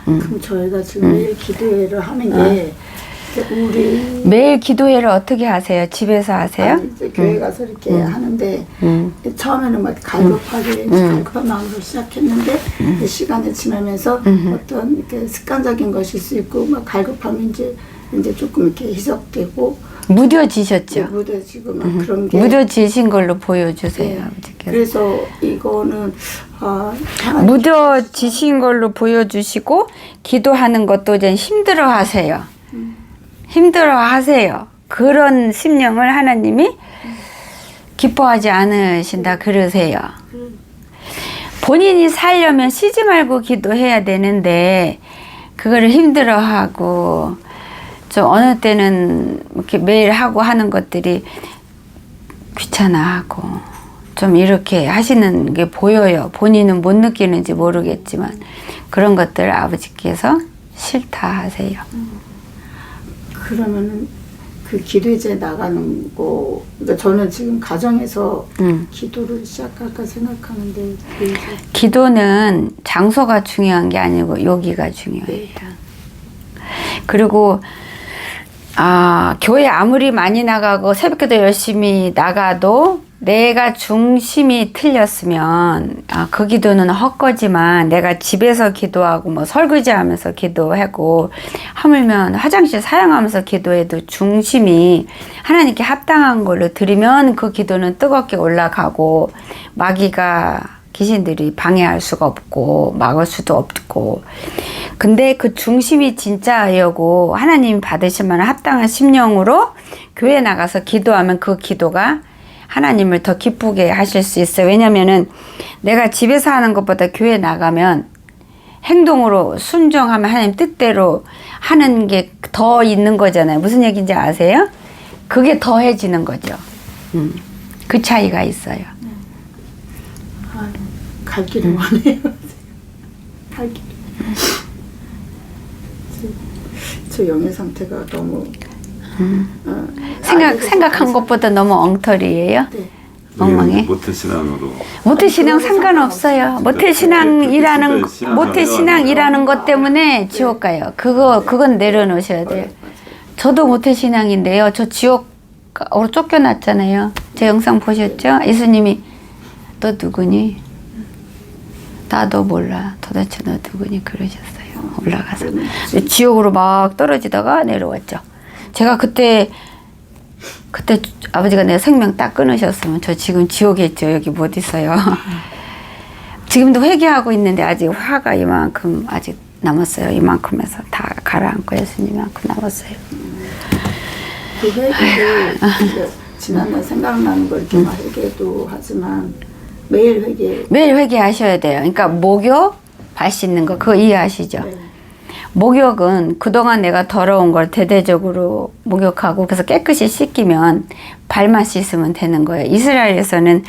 그럼 저희가 지금 매일 기도회를 하는 게 우리 매일 기도회를 어떻게 하세요? 집에서 하세요? 이제 교회 가서 이렇게 하는데 처음에는 막 갈급하게 갈급한 마음으로 시작했는데 이제 시간이 지나면서 어떤 이렇게 습관적인 것일 수 있고 막 갈급함이 이제 조금 이렇게 희석되고 무뎌지셨죠? 무뎌지고 막 그런 게 무뎌지신 걸로 보여주세요. 아버지께서. 그래서 이거는 무뎌지신 걸로 보여주시고 기도하는 것도 이제 힘들어 하세요. 힘들어 하세요. 그런 심령을 하나님이 기뻐하지 않으신다 그러세요. 본인이 살려면 쉬지 말고 기도해야 되는데 그거를 힘들어하고 좀 어느 때는 이렇게 매일 하고 하는 것들이 귀찮아하고 좀 이렇게 하시는 게 보여요. 본인은 못 느끼는지 모르겠지만 그런 것들 아버지께서 싫다 하세요. 그러면은 그 기도제 나가는 거, 그러니까 저는 지금 가정에서 기도를 시작할까 생각하는데 기도는 장소가 중요한 게 아니고 여기가 중요해요. 그리고 교회 아무리 많이 나가고 새벽기도 열심히 나가도 내가 중심이 틀렸으면 그 기도는 헛거지만 내가 집에서 기도하고 뭐 설거지하면서 기도하고 하물면 화장실 사용하면서 기도해도 중심이 하나님께 합당한 걸로 드리면 그 기도는 뜨겁게 올라가고 마귀가 귀신들이 방해할 수가 없고 막을 수도 없고 근데 그 중심이 진짜여고 하나님이 받으실 만한 합당한 심령으로 교회 나가서 기도하면 그 기도가 하나님을 더 기쁘게 하실 수 있어요. 왜냐면은 내가 집에서 하는 것보다 교회 나가면 행동으로 순종하면 하나님 뜻대로 하는 게 더 있는 거잖아요. 무슨 얘기인지 아세요? 그게 더해지는 거죠. 그 차이가 있어요. 갈 길이 많네요. 갈 길. 저 영의 상태가 너무 생각한 것보다 너무 엉터리예요. 네. 엉망해. 모태신앙으로 모태신앙 상관없어요. 모태신앙이라는 것 때문에 지옥 가요. 그건 내려놓으셔야 돼요. 저도 모태신앙인데요. 저 지옥으로 쫓겨났잖아요. 제 영상 보셨죠? 예수님이 너 누구니? 나도 몰라. 도대체 너 누구니? 그러셨어요. 올라가서 지옥으로 막 떨어지다가 내려왔죠. 제가 그때 아버지가 내 생명 딱 끊으셨으면 저 지금 지옥에 있죠. 여기 못 있어요. 지금도 회개하고 있는데 아직 화가 이만큼 아직 남았어요. 이만큼에서 다 가라앉고 예수님만큼 남았어요. 그 회개를 지난날 생각나는 걸 이렇게 막 회개도 하지만 매일 회개하셔야 돼요. 그러니까 목욕, 발 씻는 거 그거 이해하시죠? 네. 목욕은 그동안 내가 더러운 걸 대대적으로 목욕하고 그래서 깨끗이 씻기면 발만 씻으면 되는 거예요. 이스라엘에서는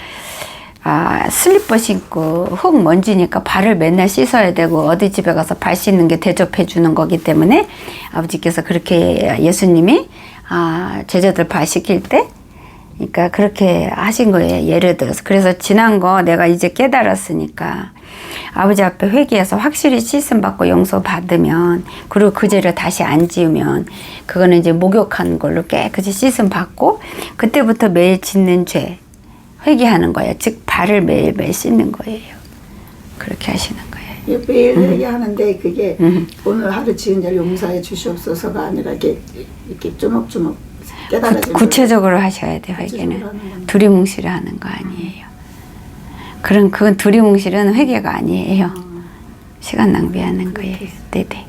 슬리퍼 신고 흙 먼지니까 발을 맨날 씻어야 되고 어디 집에 가서 발 씻는 게 대접해 주는 거기 때문에 아버지께서 그렇게 예수님이 제자들 발 씻길 때 그러니까 그렇게 하신 거예요. 예를 들어서. 그래서 지난 거 내가 이제 깨달았으니까 아버지 앞에 회개해서 확실히 씻음 받고 용서 받으면 그리고 그 죄를 다시 안 지으면 그거는 이제 목욕한 걸로 깨끗이 씻음 받고 그때부터 매일 짓는 죄 회개하는 거예요. 즉 발을 매일매일 씻는 거예요. 그렇게 하시는 거예요. 매일 회개하는데 그게 오늘 하루 지은 일 용서해 주시옵소서가 아니라 이렇게 쪼목쪼목 깨달아지는 구체적으로 하셔야 돼요. 회개는 두리뭉실을 하는 거 아니에요. 그건 두리뭉실은 회개가 아니에요. 시간 낭비하는 거예요. 네네.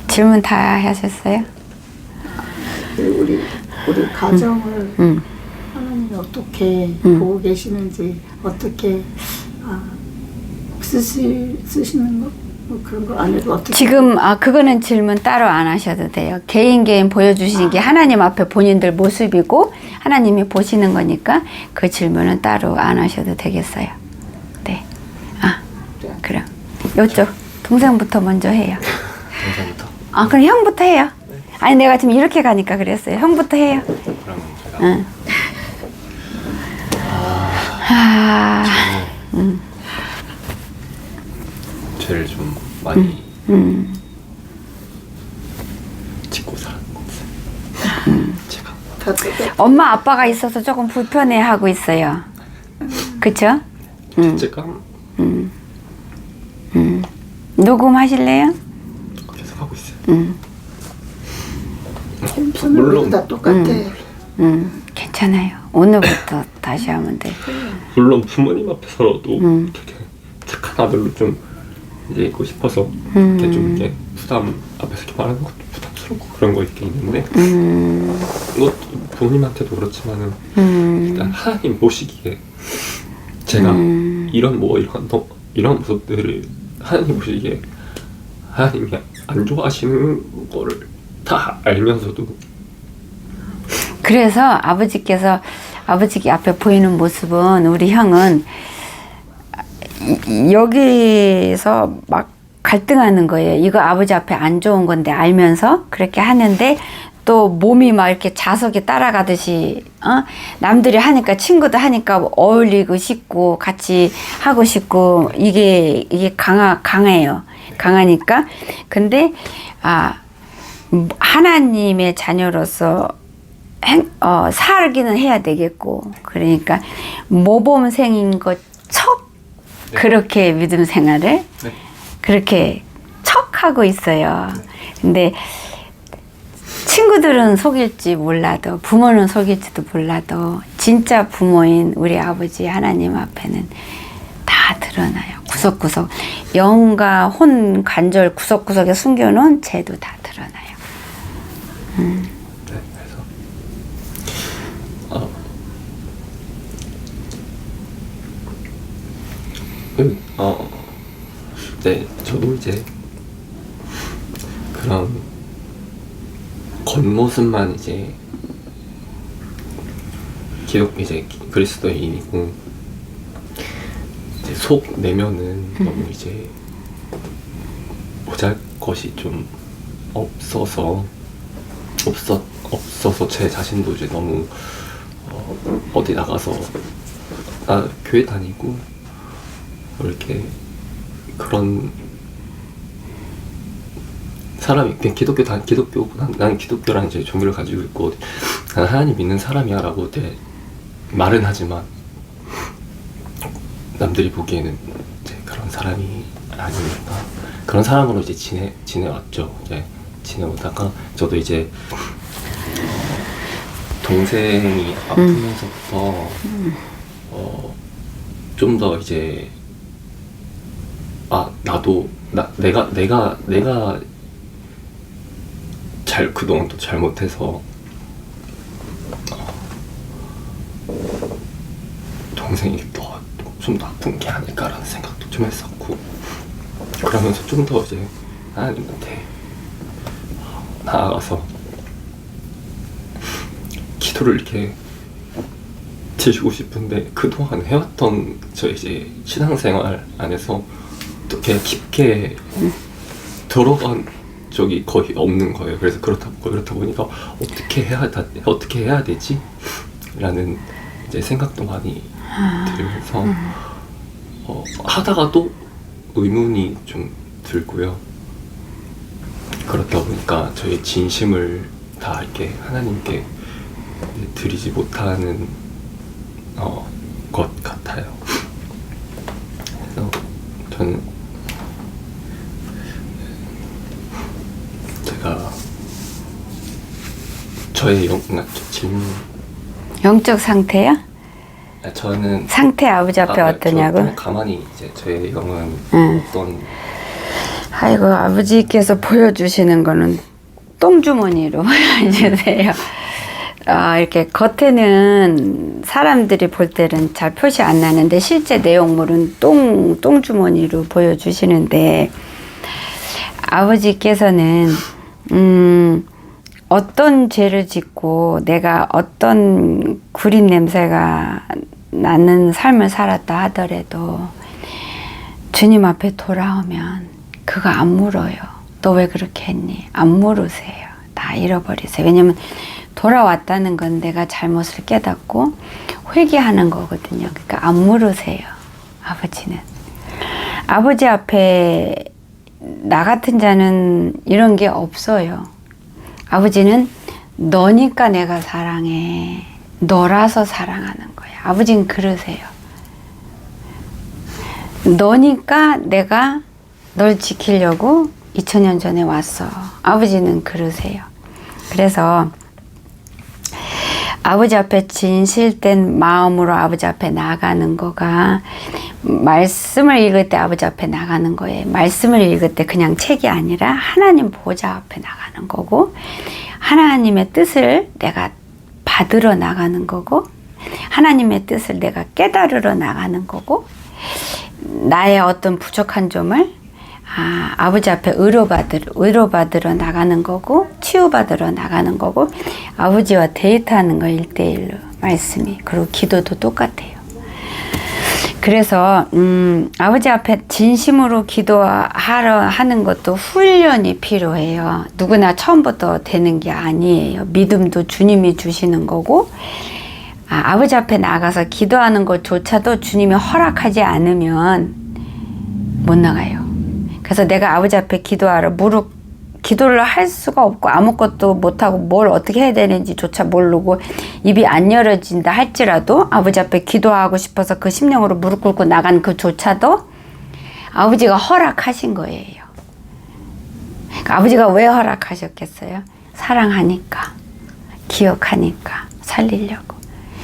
질문 다 하셨어요? 우리 가정을 하나님이 어떻게 보고 계시는지 어떻게 쓰시는 거? 뭐 그런 거 안 해도 어떻게 지금 그거는 질문 따로 안 하셔도 돼요. 개인 보여주시는 게 하나님 앞에 본인들 모습이고 하나님이 보시는 거니까 그 질문은 따로 안 하셔도 되겠어요. 네. 그럼 요쪽 동생부터 먼저 해요. 동생부터? 그럼 형부터 해요. 아니 내가 지금 이렇게 가니까 그랬어요. 형부터 해요. 그러면 제가 죄를 좀 많이 짓고 사는 것 같아요. 제가 엄마 아빠가 있어서 조금 불편해하고 있어요. 그쵸? 제가 녹음하실래요? 계속 하고 있어요. 물론 다 똑같아. 괜찮아요. 오늘부터 다시 하면 돼. 물론 부모님 앞에서도 되게 착한 아들로 좀 이제 있고 싶어서 이렇게 좀 이제 부담 앞에서 이렇게 말하는 것도 부담스럽고 그런 거 있긴 있는데 이것도 부모님한테도 그렇지만은 일단 하나님 보시기에 제가 이런 모습들을 하나님 보시기에 하나님이 안 좋아하시는 거를 다 알면서도 그래서 아버지께서 아버지 앞에 보이는 모습은 우리 형은 여기서 막 갈등하는 거예요. 이거 아버지 앞에 안 좋은 건데 알면서 그렇게 하는데 또 몸이 막 이렇게 자석에 따라가듯이 남들이 하니까 친구도 하니까 어울리고 싶고 같이 하고 싶고 이게 강해요. 강하니까 근데 하나님의 자녀로서 살기는 해야 되겠고 그러니까 모범생인 것 척 그렇게 믿음 생활을 그렇게 척 하고 있어요. 근데 친구들은 속일지 몰라도 부모는 속일지도 몰라도 진짜 부모인 우리 아버지 하나님 앞에는 다 드러나요. 구석구석 영과 혼 관절 구석구석에 숨겨놓은 죄도 다 드러나요. 네, 그래서 네, 저도 이제 그런 겉모습만 이제 그리스도인이고 이제 속 내면은 너무 이제 보잘것이 좀 없어서 제 자신도 이제 너무 어디 나가서 교회 다니고 이렇게 그런 사람이 그냥 나는 기독교라는 이제 종교를 가지고 있고 나는 하나님 믿는 사람이야라고 말은 하지만 남들이 보기에는 이제 그런 사람이 아니니까 그런 사람으로 이제 지내왔죠. 이제 지내오다가 저도 이제 동생이 아프면서부터 좀 더 이제 내가 그동안 또 잘못해서 동생이 좀 나쁜 게 아닐까라는 생각도 좀 했었고 그러면서 좀 더 이제 하나님한테 나아가서 기도를 이렇게 드리고 싶은데 그동안 해왔던 저 이제 신앙생활 안에서 그렇게 깊게 들어간 적이 거의 없는 거예요. 그래서 그렇다 보니까 어떻게 해야 되지? 라는 이제 생각도 많이 들면서 하다가도 의문이 좀 들고요. 그렇다 보니까 저의 진심을 다 이렇게 하나님께 드리지 못하는 것 같아요. 그래서 저는 제가 저의 질문 영적 상태야? 저는 상태 아버지 앞에 어떠냐고? 그냥 가만히 이제 저의 영은 어떤 아이고 아버지께서 보여주시는 거는 똥주머니로 보여주세요. 이렇게 겉에는 사람들이 볼 때는 잘 표시 안 나는데 실제 내용물은 똥주머니로 보여주시는데 아버지께서는 어떤 죄를 짓고 내가 어떤 구린 냄새가 나는 삶을 살았다 하더라도 주님 앞에 돌아오면 그거 안 물어요. 너 왜 그렇게 했니? 안 물으세요. 다 잃어버리세요. 왜냐면 돌아왔다는 건 내가 잘못을 깨닫고 회개하는 거거든요. 그러니까 안 물으세요. 아버지는. 아버지 앞에 나 같은 자는 이런 게 없어요. 아버지는 너니까 내가 사랑해. 너라서 사랑하는 거야. 아버지는 그러세요. 너니까 내가 널 지키려고 2000년 전에 왔어. 아버지는 그러세요. 그래서 아버지 앞에 진실된 마음으로 아버지 앞에 나가는 거가 말씀을 읽을 때 아버지 앞에 나가는 거예요. 말씀을 읽을 때 그냥 책이 아니라 하나님 보좌 앞에 나가는 거고 하나님의 뜻을 내가 받으러 나가는 거고 하나님의 뜻을 내가 깨달으러 나가는 거고, 나의 어떤 부족한 점을 아버지 앞에 의로받으러 나가는 거고, 치유받으러 나가는 거고, 아버지와 데이트하는 거 1대1로 말씀이. 그리고 기도도 똑같아요. 그래서 아버지 앞에 진심으로 기도하러 하는 것도 훈련이 필요해요. 누구나 처음부터 되는 게 아니에요. 믿음도 주님이 주시는 거고, 아버지 앞에 나가서 기도하는 것조차도 주님이 허락하지 않으면 못 나가요. 그래서 내가 아버지 앞에 기도하러 기도를 할 수가 없고 아무것도 못하고 뭘 어떻게 해야 되는지조차 모르고 입이 안 열어진다 할지라도 아버지 앞에 기도하고 싶어서 그 심령으로 무릎 꿇고 나간 그조차도 아버지가 허락하신 거예요. 그러니까 아버지가 왜 허락하셨겠어요? 사랑하니까, 기억하니까, 살리려고.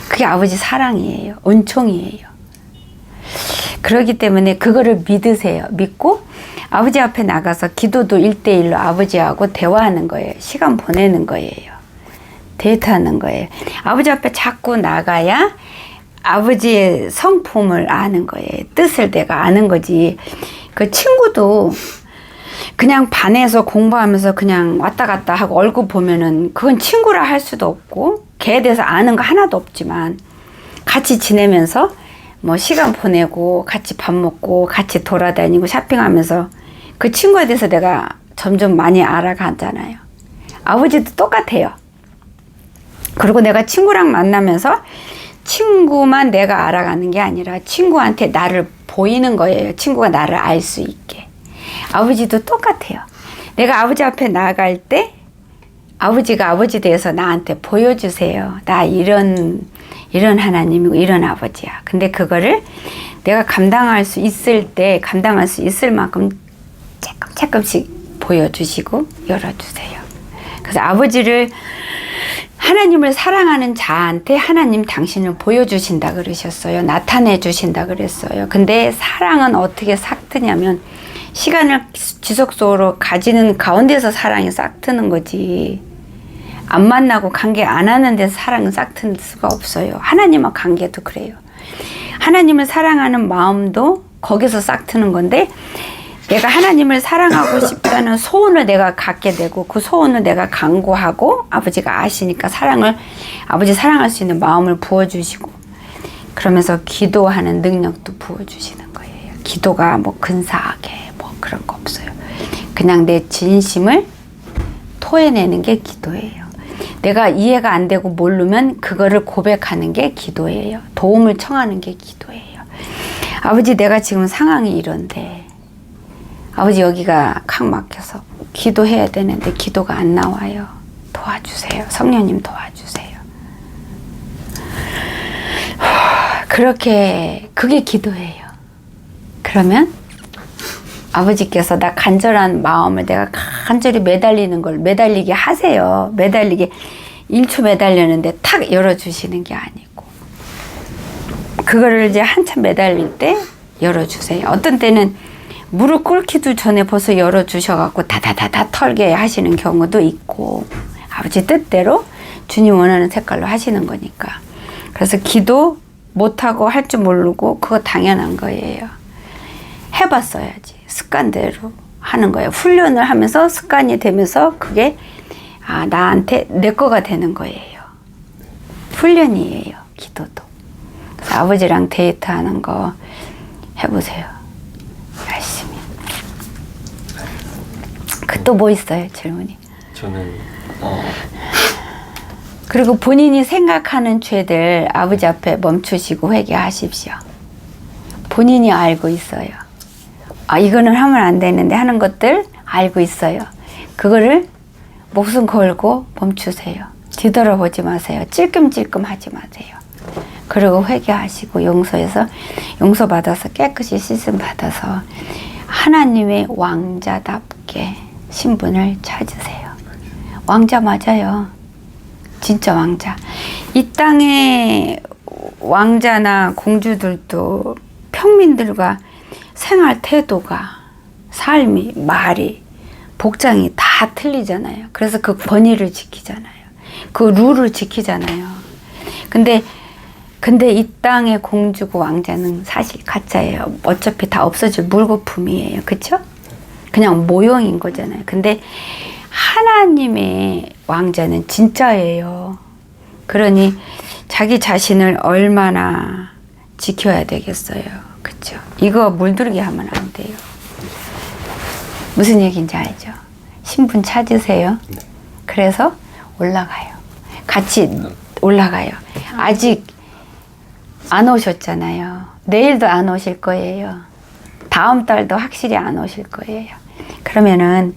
그게 아버지 사랑이에요. 은총이에요. 그렇기 때문에 그거를 믿으세요. 믿고 아버지 앞에 나가서 기도도 1대1로 아버지하고 대화하는 거예요. 시간 보내는 거예요. 데이트하는 거예요. 아버지 앞에 자꾸 나가야 아버지의 성품을 아는 거예요. 뜻을 내가 아는 거지. 그 친구도 그냥 반에서 공부하면서 그냥 왔다 갔다 하고 얼굴 보면은 그건 친구라 할 수도 없고 걔에 대해서 아는 거 하나도 없지만 같이 지내면서 뭐 시간 보내고 같이 밥 먹고 같이 돌아다니고 쇼핑하면서 그 친구에 대해서 내가 점점 많이 알아가잖아요. 아버지도 똑같아요. 그리고 내가 친구랑 만나면서 친구만 내가 알아가는 게 아니라 친구한테 나를 보이는 거예요. 친구가 나를 알 수 있게. 아버지도 똑같아요. 내가 아버지 앞에 나갈 때 아버지가 아버지 대해서 나한테 보여주세요. 나 이런 하나님이고 이런 아버지야. 근데 그거를 내가 감당할 수 있을 때 감당할 수 있을 만큼 조금씩 보여주시고 열어주세요. 그래서 하나님을 사랑하는 자한테 하나님 당신을 보여주신다 그러셨어요. 나타내 주신다 그랬어요. 근데 사랑은 어떻게 싹 트냐면 시간을 지속적으로 가지는 가운데서 사랑이 싹 트는 거지. 안 만나고 관계 안 하는 데서 사랑은 싹 트는 수가 없어요. 하나님과 관계도 그래요. 하나님을 사랑하는 마음도 거기서 싹 트는 건데 내가 하나님을 사랑하고 싶다는 소원을 내가 갖게 되고 그 소원을 내가 강구하고 아버지가 아시니까 아버지 사랑할 수 있는 마음을 부어주시고 그러면서 기도하는 능력도 부어주시는 거예요. 기도가 뭐 근사하게 뭐 그런 거 없어요. 그냥 내 진심을 토해내는 게 기도예요. 내가 이해가 안 되고 모르면 그거를 고백하는 게 기도예요. 도움을 청하는 게 기도예요. 아버지 내가 지금 상황이 이런데 아버지 여기가 칵 막혀서 기도해야 되는데 기도가 안 나와요. 도와주세요. 성령님 도와주세요. 그게 기도예요. 그러면 아버지께서 나 간절한 마음을 내가 간절히 매달리게 하세요. 1초 매달렸는데 탁 열어주시는 게 아니고 그거를 이제 한참 매달릴 때 열어주세요. 어떤 때는 무릎 꿇기도 전에 벌써 열어주셔갖고 다다다다 털게 하시는 경우도 있고 아버지 뜻대로 주님 원하는 색깔로 하시는 거니까. 그래서 기도 못하고 할 줄 모르고 그거 당연한 거예요. 해봤어야지. 습관대로 하는 거예요. 훈련을 하면서 습관이 되면서 그게 나한테 내 거가 되는 거예요. 훈련이에요. 기도도. 그래서 아버지랑 데이트하는 거 해보세요. 열심히. 또 뭐 있어요? 질문이. 저는 그리고 본인이 생각하는 죄들 아버지 앞에 멈추시고 회개하십시오. 본인이 알고 있어요. 이거는 하면 안 되는데 하는 것들 알고 있어요. 그거를 목숨 걸고 멈추세요. 뒤돌아보지 마세요. 찔끔찔끔 하지 마세요. 그리고 회개하시고 용서받아서 깨끗이 씻음 받아서 하나님의 왕자답게 신분을 찾으세요. 왕자 맞아요. 진짜 왕자. 이 땅의 왕자나 공주들도 평민들과 생활 태도가, 삶이, 말이, 복장이 다 틀리잖아요. 그래서 그 권위를 지키잖아요. 그 룰을 지키잖아요. 근데 근데 이 땅의 공주고 왕자는 사실 가짜예요. 어차피 다 없어질 물거품이에요. 그쵸? 그냥 모형인 거잖아요. 근데 하나님의 왕자는 진짜예요. 그러니 자기 자신을 얼마나 지켜야 되겠어요. 그쵸? 이거 물들게 하면 안 돼요. 무슨 얘기인지 알죠? 신분 찾으세요. 그래서 올라가요. 같이 올라가요. 아직 안 오셨잖아요. 내일도 안 오실 거예요. 다음 달도 확실히 안 오실 거예요. 그러면은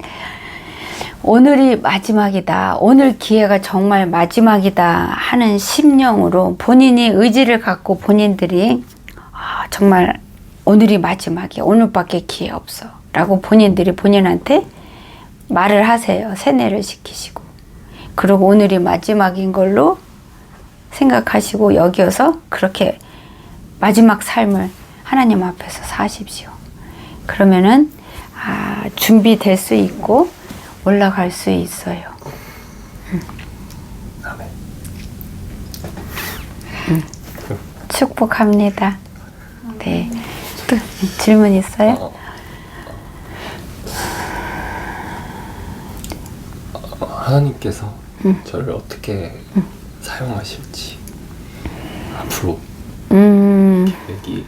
오늘이 마지막이다. 오늘 기회가 정말 마지막이다 하는 심령으로 본인이 의지를 갖고 본인들이 정말 오늘이 마지막이야. 오늘밖에 기회 없어. 라고 본인들이 본인한테 말을 하세요. 세뇌를 시키시고. 그리고 오늘이 마지막인 걸로 생각하시고 여기어서 그렇게 마지막 삶을 하나님 앞에서 사십시오. 그러면은 준비될 수 있고 올라갈 수 있어요. 아멘. 축복합니다. 네. 또 질문 있어요? 하나님께서 저를 어떻게 사용하실지 앞으로 계획이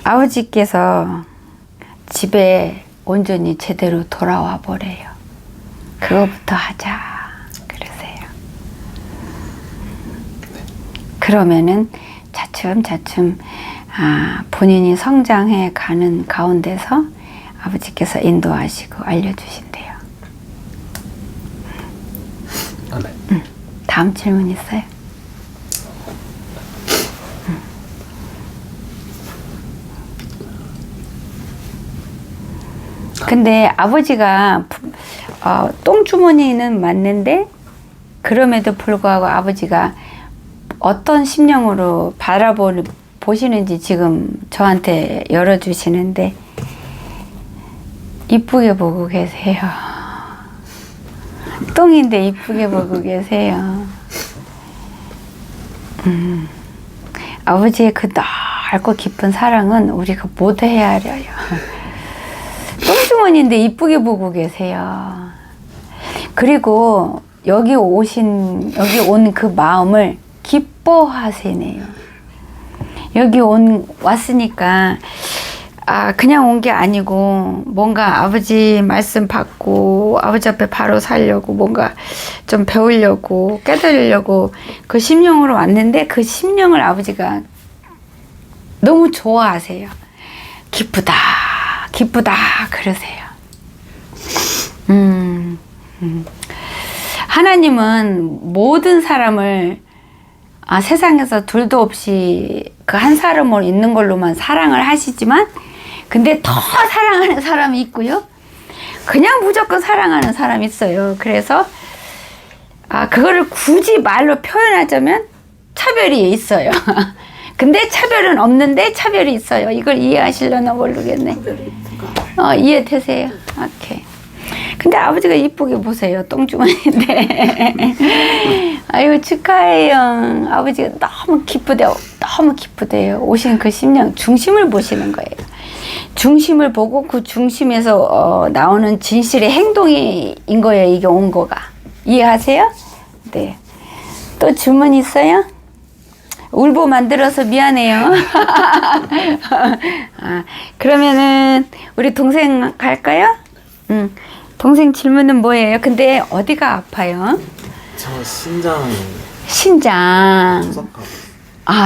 아버지께서 집에 온전히 제대로 돌아와 보래요. 그거부터 하자 그러세요. 그러면은 차츰차츰 본인이 성장해 가는 가운데서 아버지께서 인도하시고 알려주신대요. 아멘. 다음 질문 있어요? 근데 아버지가 똥주머니는 맞는데 그럼에도 불구하고 아버지가 어떤 심령으로 보시는지 지금 저한테 열어주시는데 이쁘게 보고 계세요. 똥인데 이쁘게 보고 계세요. 아버지의 그 넓고 깊은 사랑은 우리가 못 헤아려요. 똥주머니인데 이쁘게 보고 계세요. 그리고 여기 온 그 마음을 기뻐하시네요. 여기 왔으니까 그냥 온 게 아니고 뭔가 아버지 말씀 받고 아버지 앞에 바로 살려고 뭔가 좀 배우려고 깨달으려고 그 심령으로 왔는데 그 심령을 아버지가 너무 좋아하세요. 기쁘다 그러세요. 하나님은 모든 사람을 세상에서 둘도 없이 그 한 사람으로 있는 걸로만 사랑을 하시지만 근데 더 사랑하는 사람이 있고요. 그냥 무조건 사랑하는 사람이 있어요. 그래서 그거를 굳이 말로 표현하자면 차별이 있어요. 근데 차별은 없는데 차별이 있어요. 이걸 이해하시려나 모르겠네. 이해되세요? 오케이. 근데 아버지가 이쁘게 보세요. 똥주머니인데. 아유 축하해요. 아버지가 너무 기쁘대요. 너무 기쁘대요. 오신 그 심령 중심을 보시는 거예요. 중심을 보고 그 중심에서 나오는 진실의 행동인 거예요. 이게 온 거가. 이해하세요? 네. 또 질문 있어요? 울보 만들어서 미안해요. 그러면은 우리 동생 갈까요? 동생 질문은 뭐예요? 근데 어디가 아파요? 저 신장 투석하고.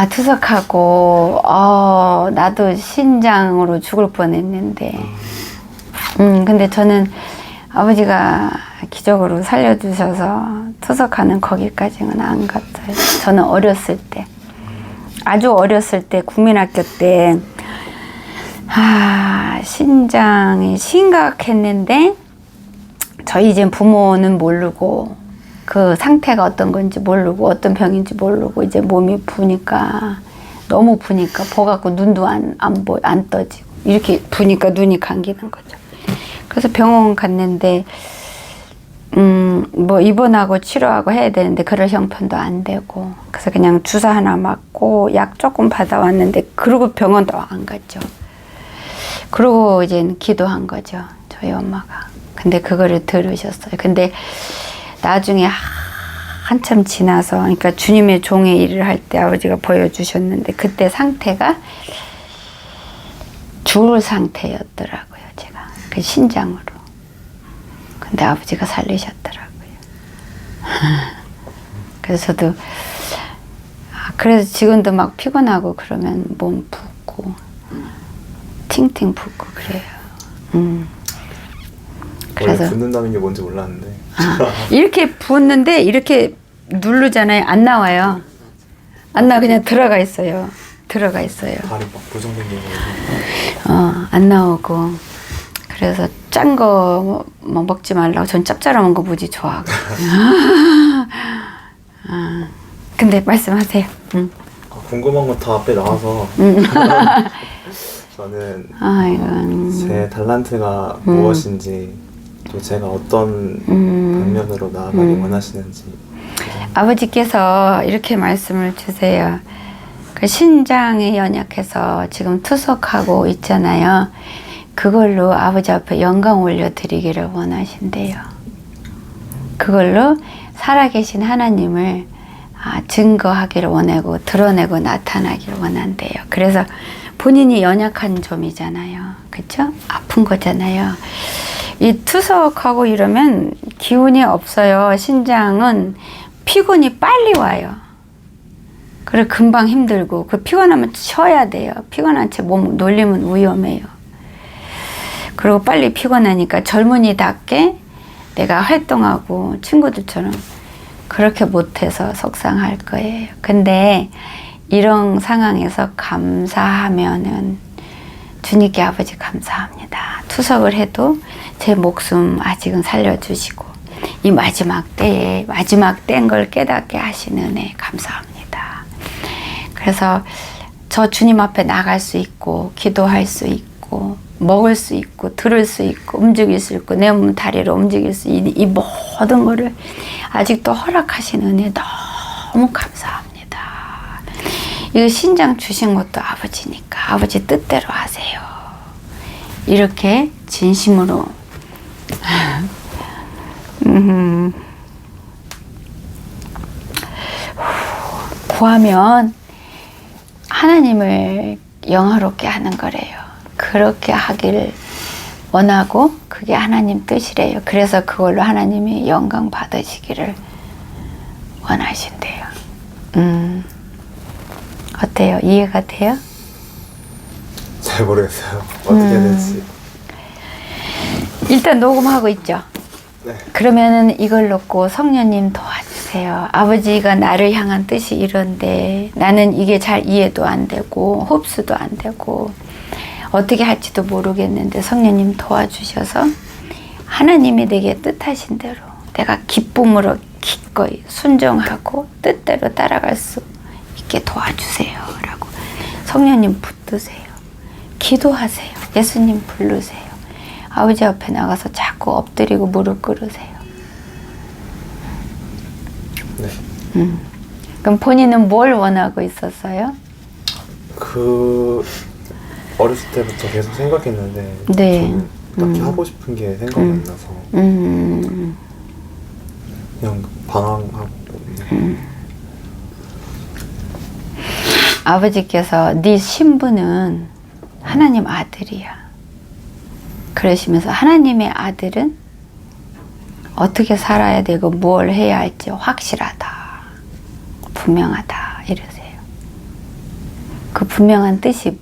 투석하고. 나도 신장으로 죽을 뻔했는데. 근데 저는 아버지가 기적으로 살려주셔서 투석하는 거기까지는 안 갔어요. 저는 어렸을 때. 아주 어렸을 때 국민학교 때 신장이 심각했는데 저희 이제 부모는 모르고 그 상태가 어떤 건지 모르고 어떤 병인지 모르고 이제 몸이 부니까 너무 부니까 버갖고 눈도 안 떠지고 이렇게 부니까 눈이 감기는 거죠. 그래서 병원 갔는데 뭐 입원하고 치료하고 해야 되는데 그럴 형편도 안 되고 그래서 그냥 주사 하나 맞고 약 조금 받아왔는데 그러고 병원도 안 갔죠. 그러고 이제 기도한 거죠. 저희 엄마가. 근데 그거를 들으셨어요. 근데 나중에 한참 지나서 그러니까 주님의 종의 일을 할 때 아버지가 보여주셨는데 그때 상태가 죽을 상태였더라고요. 제가 그 신장으로. 근데 아버지가 살리셨더라고요. 그래서 저도 그래서 지금도 막 피곤하고 그러면 몸 붓고 팅팅 붓고 그래요. 원래 그래서 붓는다는 게 뭔지 몰랐는데 이렇게 붓는데 이렇게 누르잖아요. 안 나와요. 안 나 그냥 들어가 있어요. 들어가 있어요. 발이 막 고정된 게 안 나오고 그래서 짠 거 뭐 먹지 말라고 전 짭짤한 거 무지 좋아하거든요. 근데 말씀하세요. 궁금한 건 다 앞에 나와서 저는 아이고. 제 달란트가 무엇인지 또 제가 어떤 방면으로 나아가기 원하시는지 아버지께서 이렇게 말씀을 주세요. 그 신장이 연약해서 지금 투석하고 있잖아요. 그걸로 아버지 앞에 영광 올려드리기를 원하신대요. 그걸로 살아계신 하나님을 증거하기를 원하고 드러내고 나타나기를 원한대요. 그래서 본인이 연약한 점이잖아요. 그렇죠? 아픈 거잖아요. 이 투석하고 이러면 기운이 없어요. 신장은 피곤이 빨리 와요. 그래 금방 힘들고 그 피곤하면 쉬어야 돼요. 피곤한 채 몸 놀리면 위험해요. 그리고 빨리 피곤하니까 젊은이답게 내가 활동하고 친구들처럼 그렇게 못해서 속상할 거예요. 근데 이런 상황에서 감사하면은 주님께 아버지 감사합니다. 투석을 해도 제 목숨 아직은 살려주시고 이 마지막 때에 마지막 때인 걸 깨닫게 하시는 은혜 감사합니다. 그래서 저 주님 앞에 나갈 수 있고 기도할 수 있고 먹을 수 있고 들을 수 있고 움직일 수 있고 내 몸 다리로 움직일 수 있는 이 모든 거를 아직도 허락하신 은혜 너무 감사합니다. 이거 신장 주신 것도 아버지니까 아버지 뜻대로 하세요. 이렇게 진심으로 구하면 하나님을 영화롭게 하는 거래요. 그렇게 하기를 원하고 그게 하나님 뜻이래요. 그래서 그걸로 하나님이 영광 받으시기를 원하신대요. 어때요? 이해가 돼요? 잘 모르겠어요. 어떻게 해야 될지. 일단 녹음하고 있죠? 네. 그러면은 이걸 놓고 성령님 도와주세요. 아버지가 나를 향한 뜻이 이런데 나는 이게 잘 이해도 안 되고 흡수도 안 되고 어떻게 할지도 모르겠는데 성령님 도와주셔서 하나님이 내게 뜻하신 대로 내가 기쁨으로 기꺼이 순종하고 뜻대로 따라갈 수 있게 도와주세요 라고 성령님 붙드세요. 기도하세요. 예수님 부르세요. 아버지 앞에 나가서 자꾸 엎드리고 무릎 꿇으세요. 네. 그럼 본인은 뭘 원하고 있었어요? 어렸을 때부터 계속 생각했는데 네. 저는 딱히 하고 싶은 게 생각이 안 나서 그냥 방황하고 아버지께서 네 신분은 하나님 아들이야. 그러시면서 하나님의 아들은 어떻게 살아야 되고 뭘 해야 할지 확실하다. 분명하다. 이러세요. 그 분명한 뜻이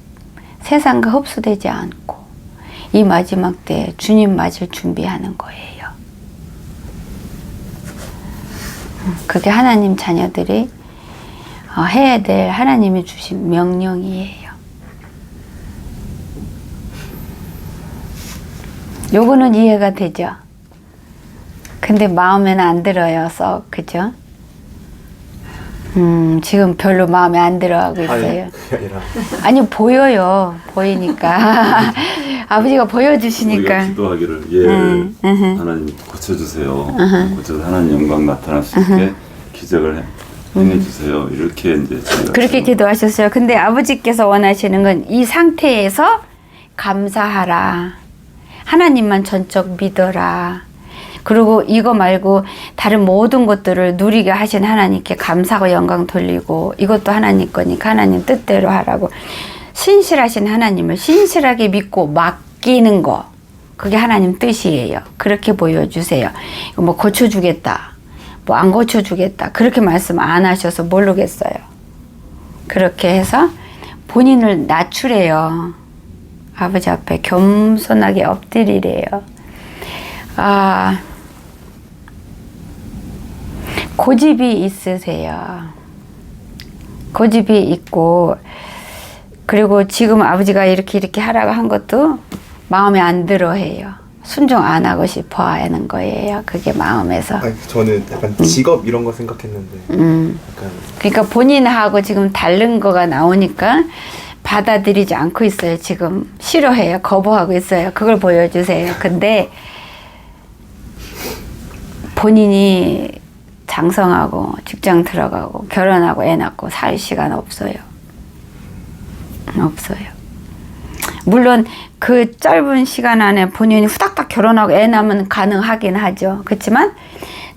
세상과 흡수되지 않고 이 마지막 때 주님 맞을 준비하는 거예요. 그게 하나님 자녀들이 해야 될 하나님이 주신 명령이에요. 요거는 이해가 되죠? 근데 마음에는 안 들어요, 썩. 그죠? 지금 별로 마음에 안 들어하고 있어요. 아니 그게 아니라 아니 보여요. 보이니까 아버지가 우리가 보여주시니까. 기도하기를 얘를 하나님 고쳐주세요. 고쳐서 하나님 영광 나타날 수 있게 기적을 행해주세요. 이렇게 이제 저희가 그렇게 기도하셨어요. 근데 아버지께서 원하시는 건 이 상태에서 감사하라. 하나님만 전적 믿어라. 그리고 이거 말고 다른 모든 것들을 누리게 하신 하나님께 감사하고 영광 돌리고 이것도 하나님 거니까 하나님 뜻대로 하라고. 신실하신 하나님을 신실하게 믿고 맡기는 거. 그게 하나님 뜻이에요. 그렇게 보여주세요. 이거 뭐 고쳐주겠다. 뭐 안 고쳐주겠다. 그렇게 말씀 안 하셔서 모르겠어요. 그렇게 해서 본인을 낮추래요. 아버지 앞에 겸손하게 엎드리래요. 고집이 있으세요. 고집이 있고, 그리고 지금 아버지가 이렇게 하라고 한 것도 마음에 안 들어 해요. 순종 안 하고 싶어 하는 거예요. 그게 마음에서. 아니 저는 약간 직업 이런 거 생각했는데 약간 그러니까 본인하고 지금 다른 거가 나오니까 받아들이지 않고 있어요. 지금 싫어해요. 거부하고 있어요. 그걸 보여주세요. 근데 본인이 장성하고 직장 들어가고 결혼하고 애 낳고 살 시간 없어요. 없어요. 물론 그 짧은 시간 안에 본인이 후닥닥 결혼하고 애 낳으면 가능하긴 하죠. 그렇지만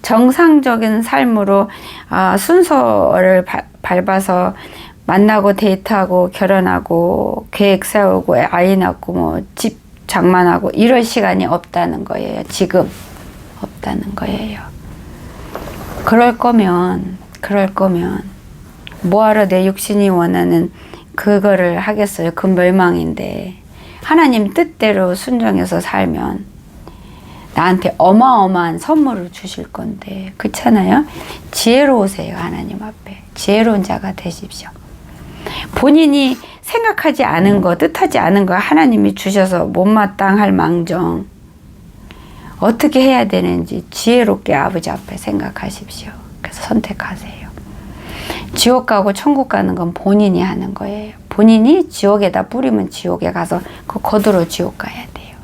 정상적인 삶으로 순서를 밟아서 만나고 데이트하고 결혼하고 계획 세우고 아이 낳고 뭐 집 장만하고 이럴 시간이 없다는 거예요. 지금 없다는 거예요. 그럴 거면 뭐하러 내 육신이 원하는 그거를 하겠어요. 그 멸망인데 하나님 뜻대로 순종해서 살면 나한테 어마어마한 선물을 주실 건데 그렇잖아요. 지혜로우세요. 하나님 앞에 지혜로운 자가 되십시오. 본인이 생각하지 않은 거 뜻하지 않은 거 하나님이 주셔서 못마땅할 망정 어떻게 해야 되는지 지혜롭게 아버지 앞에 생각하십시오. 그래서 선택하세요. 지옥 가고 천국 가는 건 본인이 하는 거예요. 본인이 지옥에다 뿌리면 지옥에 가서 그 거두러 지옥 가야 돼요.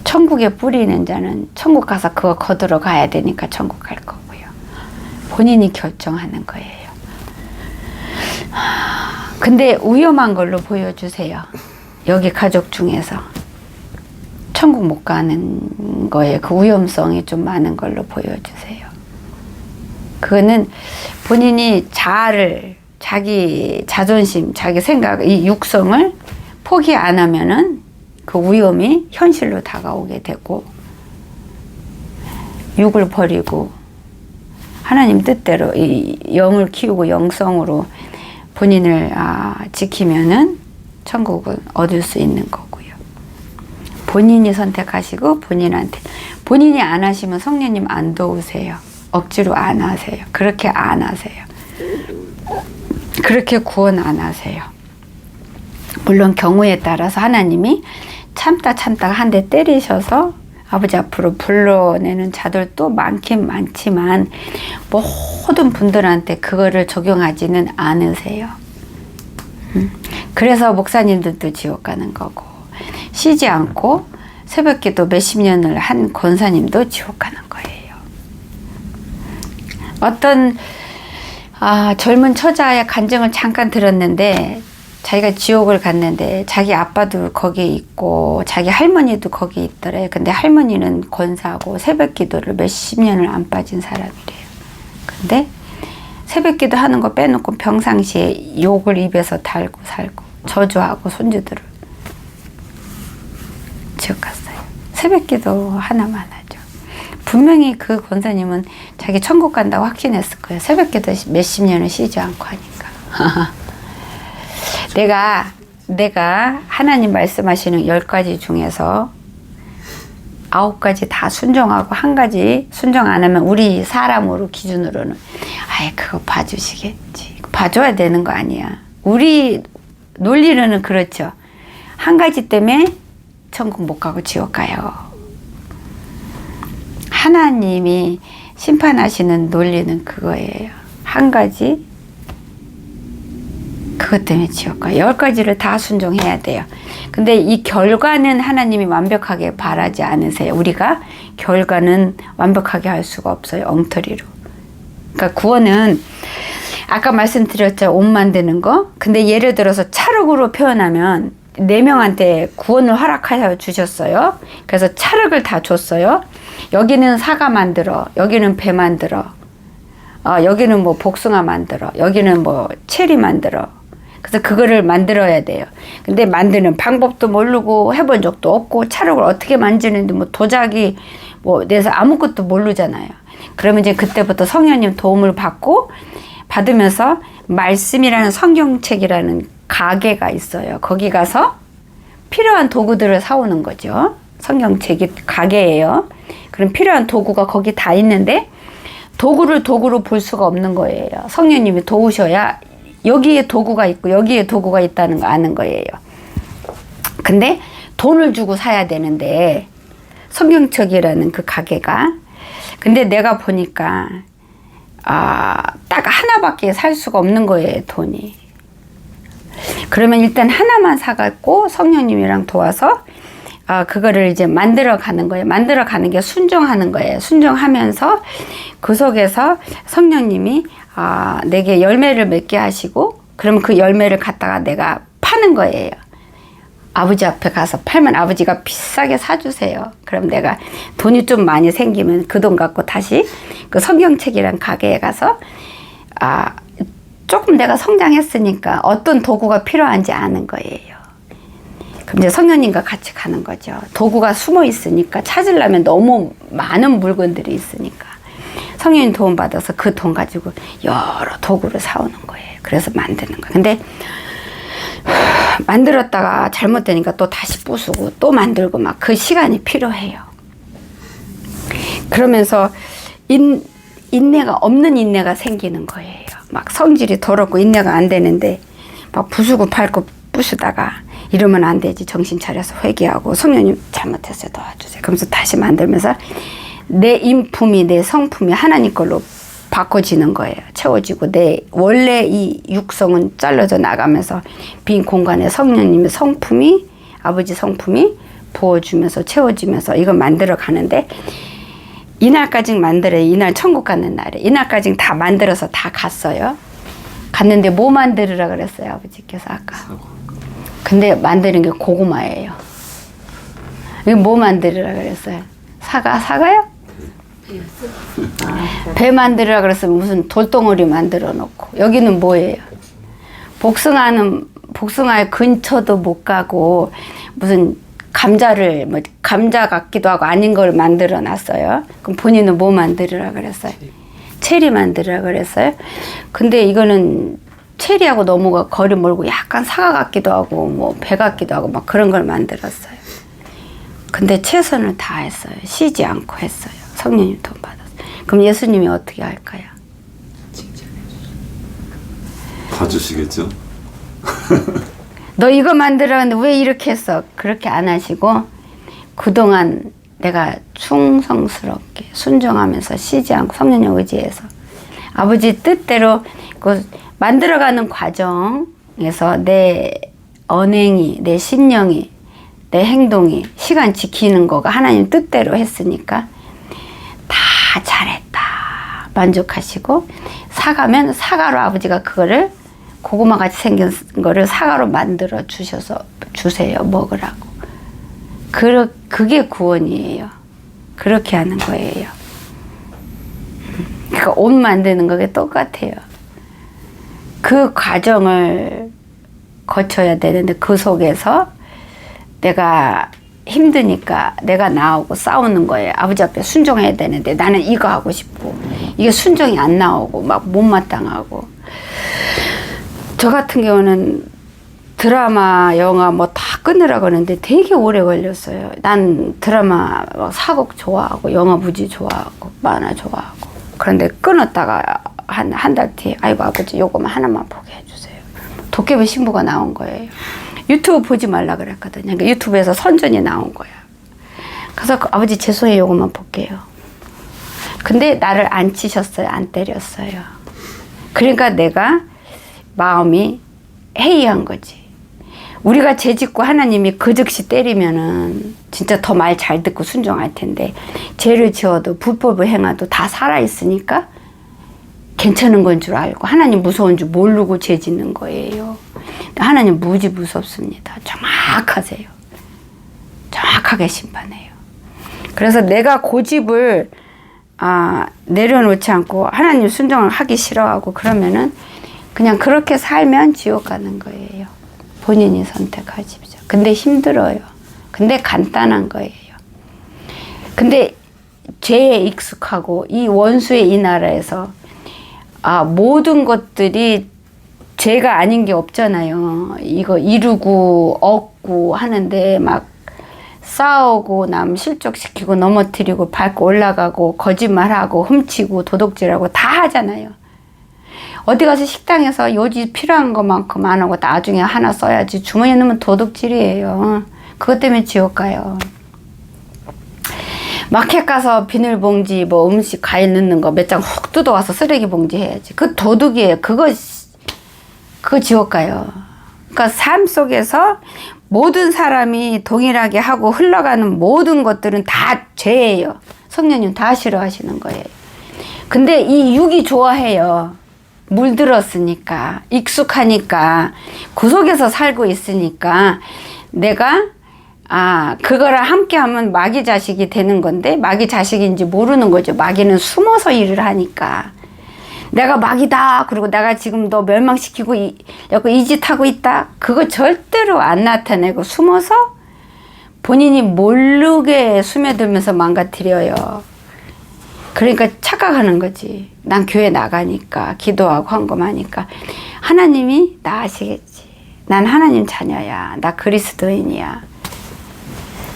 천국에 뿌리는 자는 천국 가서 그거 거두러 가야 되니까 천국 갈 거고요. 본인이 결정하는 거예요. 근데 위험한 걸로 보여주세요. 여기 가족 중에서 천국 못 가는 거에 그 위험성이 좀 많은 걸로 보여주세요. 그거는 본인이 자기 자존심, 자기 생각, 이 육성을 포기 안 하면은 그 위험이 현실로 다가오게 되고 육을 버리고 하나님 뜻대로 이 영을 키우고 영성으로 본인을 지키면은 천국을 얻을 수 있는 거고요. 본인이 선택하시고 본인이 안 하시면 성령님 안 도우세요. 억지로 안 하세요. 그렇게 안 하세요. 그렇게 구원 안 하세요. 물론 경우에 따라서 하나님이 참다가 한 대 때리셔서 아버지 앞으로 불러내는 자들도 많긴 많지만 모든 분들한테 그거를 적용하지는 않으세요. 그래서 목사님들도 지옥 가는 거고 쉬지 않고 새벽기도 몇십 년을 한 권사님도 지옥 가는 거예요. 어떤 젊은 처자의 간증을 잠깐 들었는데 자기가 지옥을 갔는데 자기 아빠도 거기에 있고 자기 할머니도 거기 있더래요. 근데 할머니는 권사하고 새벽기도를 몇십 년을 안 빠진 사람이래요. 근데 새벽기도 하는 거 빼놓고 평상시에 욕을 입에서 달고 살고 저주하고 손주들을 지옥 갔어요. 새벽기도 하나만 하죠. 분명히 그 권사님은 자기 천국 간다고 확신했을 거예요. 새벽기도 몇십 년을 쉬지 않고 하니까. 내가 하나님 말씀하시는 10가지 중에서 9가지 다 순종하고 1가지 순종 안 하면 우리 사람으로 기준으로는 그거 봐주시겠지. 봐줘야 되는 거 아니야. 우리 논리로는 그렇죠. 1가지 때문에 천국 못 가고 지옥 가요. 하나님이 심판하시는 논리는 그거예요. 한 가지 그것 때문에 지옥 가. 10가지를 다 순종해야 돼요. 근데 이 결과는 하나님이 완벽하게 바라지 않으세요. 우리가 결과는 완벽하게 할 수가 없어요. 엉터리로. 그러니까 구원은 아까 말씀드렸죠. 옷 만드는 거. 근데 예를 들어서 찰흙으로 표현하면 4명한테 구원을 허락하여 주셨어요. 그래서 찰흙을 다 줬어요. 여기는 사과 만들어. 여기는 배 만들어. 여기는 뭐 복숭아 만들어. 여기는 뭐 체리 만들어. 그래서 그거를 만들어야 돼요. 근데 만드는 방법도 모르고 해본 적도 없고 찰흙을 어떻게 만지는지 뭐 도자기 뭐 내서 아무것도 모르잖아요. 그러면 이제 그때부터 성령님 도움을 받으면서 말씀이라는 성경책이라는 가게가 있어요. 거기 가서 필요한 도구들을 사오는 거죠. 성경책이 가게예요. 그럼 필요한 도구가 거기 다 있는데 도구로 볼 수가 없는 거예요. 성령님이 도우셔야 여기에 도구가 있고 여기에 도구가 있다는 거 아는 거예요. 근데 돈을 주고 사야 되는데 성경책이라는 그 가게가 근데 내가 보니까 딱 하나밖에 살 수가 없는 거예요. 돈이. 그러면 일단 하나만 사갖고 성령님이랑 도와서 그거를 이제 만들어 가는 거예요. 만들어 가는 게 순종하는 거예요. 순종하면서 그 속에서 성령님이 내게 열매를 맺게 하시고 그러면 그 열매를 갖다가 내가 파는 거예요. 아버지 앞에 가서 팔면 아버지가 비싸게 사주세요. 그럼 내가 돈이 좀 많이 생기면 그 돈 갖고 다시 그 성경책이란 가게에 가서 조금 내가 성장했으니까 어떤 도구가 필요한지 아는 거예요. 그럼 이제 성령님과 같이 가는 거죠. 도구가 숨어 있으니까 찾으려면 너무 많은 물건들이 있으니까 성령님 도움 받아서 그 돈 가지고 여러 도구를 사오는 거예요. 그래서 만드는 거예요. 근데 만들었다가 잘못되니까 또 다시 부수고 또 만들고 막 그 시간이 필요해요. 그러면서 인내가 없는 인내가 생기는 거예요. 막 성질이 더럽고 인내가 안 되는데 막 부수고 밟고 부수다가 이러면 안 되지. 정신 차려서 회개하고 성령님 잘못했어요. 도와주세요. 그러면서 다시 만들면서 내 인품이 내 성품이 하나님 걸로 바꿔지는 거예요. 채워지고 내 원래 이 육성은 잘라져 나가면서 빈 공간에 성령님의 성품이 아버지 성품이 부어주면서 채워지면서 이걸 만들어 가는데 이날까지 만들어요. 이날 천국 가는 날에 이날까지 다 만들어서 다 갔어요. 갔는데 뭐 만들으라 그랬어요. 아버지께서 아까. 근데 만드는 게 고구마예요. 이게 뭐 만들으라 그랬어요. 사과요? 배 만들으라 그랬으면 무슨 돌덩어리 만들어 놓고 여기는 뭐예요? 복숭아의 근처도 못 가고 무슨 감자 같기도 하고 아닌 걸 만들어 놨어요. 그럼 본인은 뭐 만들으라 그랬어요? 체리 만들으라 그랬어요. 근데 이거는 체리하고 너무 거리 멀고 약간 사과 같기도 하고 뭐 배 같기도 하고 막 그런 걸 만들었어요. 근데 최선을 다했어요. 쉬지 않고 했어요. 성령님 돈 받았어요. 그럼 예수님이 어떻게 할까요? 봐주시겠죠? 너 이거 만들었는데 왜 이렇게 했어? 그렇게 안 하시고 그동안 내가 충성스럽게 순종하면서 쉬지 않고 성령님 의지해서 아버지 뜻대로 그 만들어가는 과정에서 내 언행이 내 신령이 내 행동이 시간 지키는 거가 하나님 뜻대로 했으니까 다 잘했다 만족하시고 사과면 사과로 아버지가 그거를 고구마 같이 생긴 거를 사과로 만들어 주세요 먹으라고. 그게 구원이에요. 그렇게 하는 거예요. 그러니까 옷 만드는 거게 똑같아요. 그 과정을 거쳐야 되는데 그 속에서 내가 힘드니까 내가 나오고 싸우는 거예요. 아버지 앞에 순종해야 되는데 나는 이거 하고 싶고 이게 순종이 안 나오고 막 못마땅하고 저 같은 경우는 드라마, 영화 뭐 다 끊으라고 하는데 되게 오래 걸렸어요. 난 드라마 사극 좋아하고 영화 무지 좋아하고 만화 좋아하고 그런데 끊었다가 한 달 뒤에 아이고 아버지 요거만 하나만 보게 해주세요. 도깨비 신부가 나온 거예요. 유튜브 보지 말라 그랬거든요. 그러니까 유튜브에서 선전이 나온 거야. 그래서 아버지 죄송해요 요거만 볼게요. 근데 나를 안 치셨어요. 안 때렸어요. 그러니까 내가 마음이 해이한 거지. 우리가 죄짓고 하나님이 그 즉시 때리면은 진짜 더 말 잘 듣고 순종할 텐데, 죄를 지어도 불법을 행해도 다 살아있으니까 괜찮은 건 줄 알고 하나님 무서운 줄 모르고 죄 짓는 거예요. 하나님 무지 무섭습니다. 정확하세요. 정확하게 심판해요. 그래서 내가 고집을 내려놓지 않고 하나님 순종을 하기 싫어하고 그러면은 그냥 그렇게 살면 지옥 가는 거예요. 본인이 선택하십시오. 근데 힘들어요. 근데 간단한 거예요. 근데 죄에 익숙하고 이 원수의 이 나라에서 모든 것들이 죄가 아닌 게 없잖아요. 이거 이루고 얻고 하는데 막 싸우고 남 실족시키고 넘어뜨리고 밟고 올라가고 거짓말하고 훔치고 도둑질하고 다 하잖아요. 어디 가서 식당에서 요지 필요한 것만큼 안 하고 나중에 하나 써야지 주머니에 넣으면 도둑질이에요. 그것 때문에 지옥 가요. 마켓 가서 비닐봉지 뭐 음식 과일 넣는 거 몇 장 훅 뜯어와서 쓰레기 봉지 해야지. 그 도둑이에요. 그거 지옥 가요. 그러니까 삶 속에서 모든 사람이 동일하게 하고 흘러가는 모든 것들은 다 죄예요. 성령님 다 싫어하시는 거예요. 근데 이 육이 좋아해요. 물들었으니까, 익숙하니까, 그 속에서 살고 있으니까 내가 그거랑 함께 하면 마귀 자식이 되는 건데 마귀 자식인지 모르는 거죠. 마귀는 숨어서 일을 하니까. 내가 마귀다. 그리고 내가 지금 너 멸망시키고 이 짓 하고 있다. 그거 절대로 안 나타내고 숨어서 본인이 모르게 스며들면서 망가뜨려요. 그러니까 착각하는 거지. 난 교회 나가니까 기도하고 헌금하니까 하나님이 나 아시겠지. 난 하나님 자녀야. 나 그리스도인이야.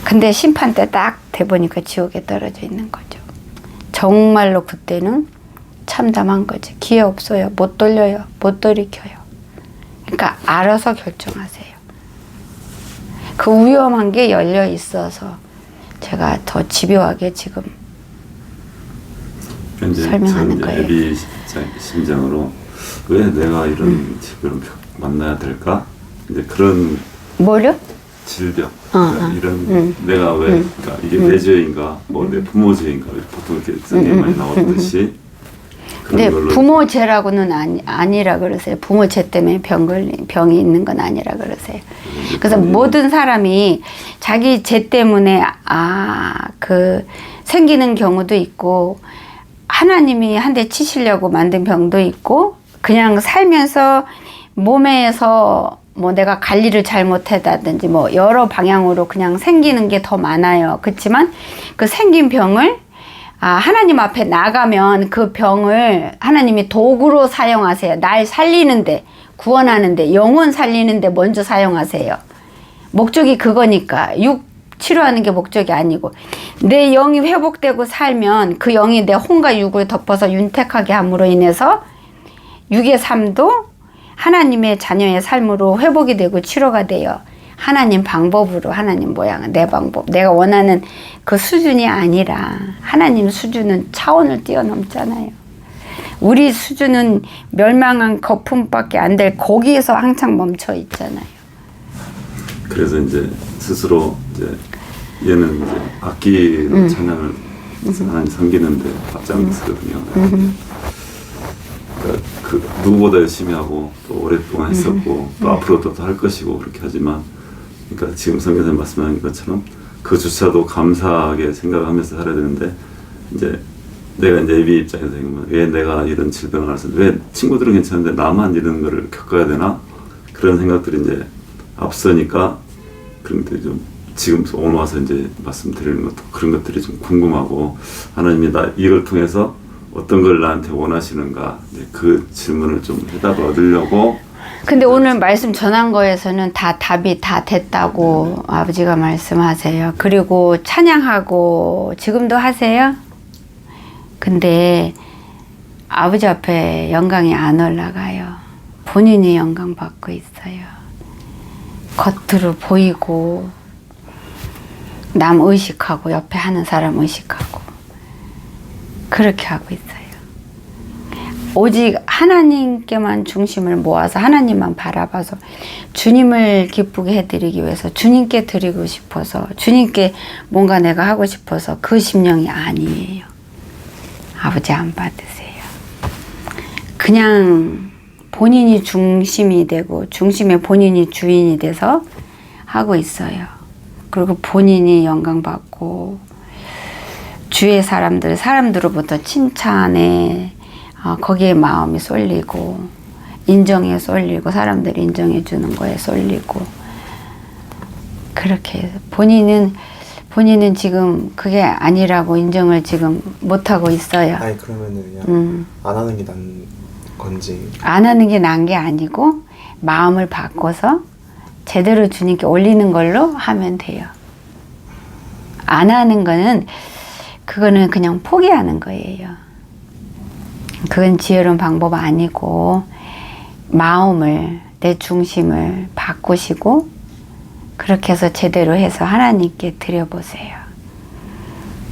근데 심판 때 딱 돼보니까 지옥에 떨어져 있는 거죠. 정말로 그때는 참담한 거지. 기회 없어요. 못 돌려요. 못 돌이켜요. 그러니까 알아서 결정하세요. 그 위험한 게 열려 있어서 제가 더 집요하게 지금 설명하는 거예요. 애비 심정으로 왜 내가 이런 질병을 만나야 될까? 이제 그런 뭐요? 질병, 그러니까 이런 내가 왜 그러니까 이게 내 죄인가, 뭐 내 부모 죄인가 보통 이렇게 성경에 많이 나오듯이. 근데 부모 죄라고는 아니라 그러세요. 부모 죄 때문에 병이 있는 건 아니라 그러세요. 그래서 모든 사람이 자기 죄 때문에 생기는 경우도 있고 하나님이 한 대 치시려고 만든 병도 있고 그냥 살면서 몸에서 뭐 내가 관리를 잘못했다든지 뭐 여러 방향으로 그냥 생기는 게 더 많아요. 그렇지만 그 생긴 병을 하나님 앞에 나가면 그 병을 하나님이 도구로 사용하세요. 날 살리는데, 구원하는데, 영혼 살리는데 먼저 사용하세요. 목적이 그거니까. 육 치료하는 게 목적이 아니고. 내 영이 회복되고 살면 그 영이 내 혼과 육을 덮어서 윤택하게 함으로 인해서 육의 삶도 하나님의 자녀의 삶으로 회복이 되고 치료가 돼요. 하나님 방법으로, 하나님 모양, 내 방법. 내가 원하는 그 수준이 아니라 하나님 수준은 차원을 뛰어넘잖아요. 우리 수준은 멸망한 거품밖에 안 될 거기에서 항상 멈춰 있잖아요. 그래서 이제 스스로 이제 얘는 이제 악기로 찬양을 하나님 섬기는데 앞장서거든요. 그러니까 그 누구보다 열심히 하고 또 오랫동안 했었고 또 앞으로도 더 할 것이고 그렇게 하지만 그러니까 지금 성경에서 말씀하신 것처럼 그조차도 감사하게 생각하면서 살아야 되는데 이제 내가 이제 애비 입장에서 생각하면 왜 내가 이런 질병을 앓았어? 왜 친구들은 괜찮은데 나만 이런 거를 겪어야 되나? 그런 생각들이 이제 앞서니까 그런 것들이 좀 지금 오늘 와서 이제 말씀드리는 것도 그런 것들이 좀 궁금하고 하나님이 나 이걸 통해서 어떤 걸 나한테 원하시는가 이제 그 질문을 좀 해답을 얻으려고. 근데 오늘 말씀 전한 거에서는 다 답이 다 됐다고 아버지가 말씀하세요. 그리고 찬양하고 지금도 하세요. 근데 아버지 앞에 영광이 안 올라가요. 본인이 영광 받고 있어요. 겉으로 보이고 남 의식하고 옆에 하는 사람 의식하고 그렇게 하고 있어요. 오직 하나님께만 중심을 모아서 하나님만 바라봐서 주님을 기쁘게 해드리기 위해서 주님께 드리고 싶어서 주님께 뭔가 내가 하고 싶어서 그 심령이 아니에요. 아버지 안 받으세요. 그냥 본인이 중심이 되고 중심에 본인이 주인이 돼서 하고 있어요. 그리고 본인이 영광받고 주위의 사람들로부터 칭찬에 거기에 마음이 쏠리고 인정에 쏠리고 사람들이 인정해 주는 거에 쏠리고 그렇게 해서 본인은 지금 그게 아니라고 인정을 지금 못하고 있어요. 아니 그러면은 그냥 안 하는 게 난 건지. 안 하는 게 난 게 아니고 마음을 바꿔서 제대로 주님께 올리는 걸로 하면 돼요. 안 하는 거는 그거는 그냥 포기하는 거예요. 그건 지혜로운 방법 아니고 마음을 내 중심을 바꾸시고 그렇게 해서 제대로 해서 하나님께 드려보세요.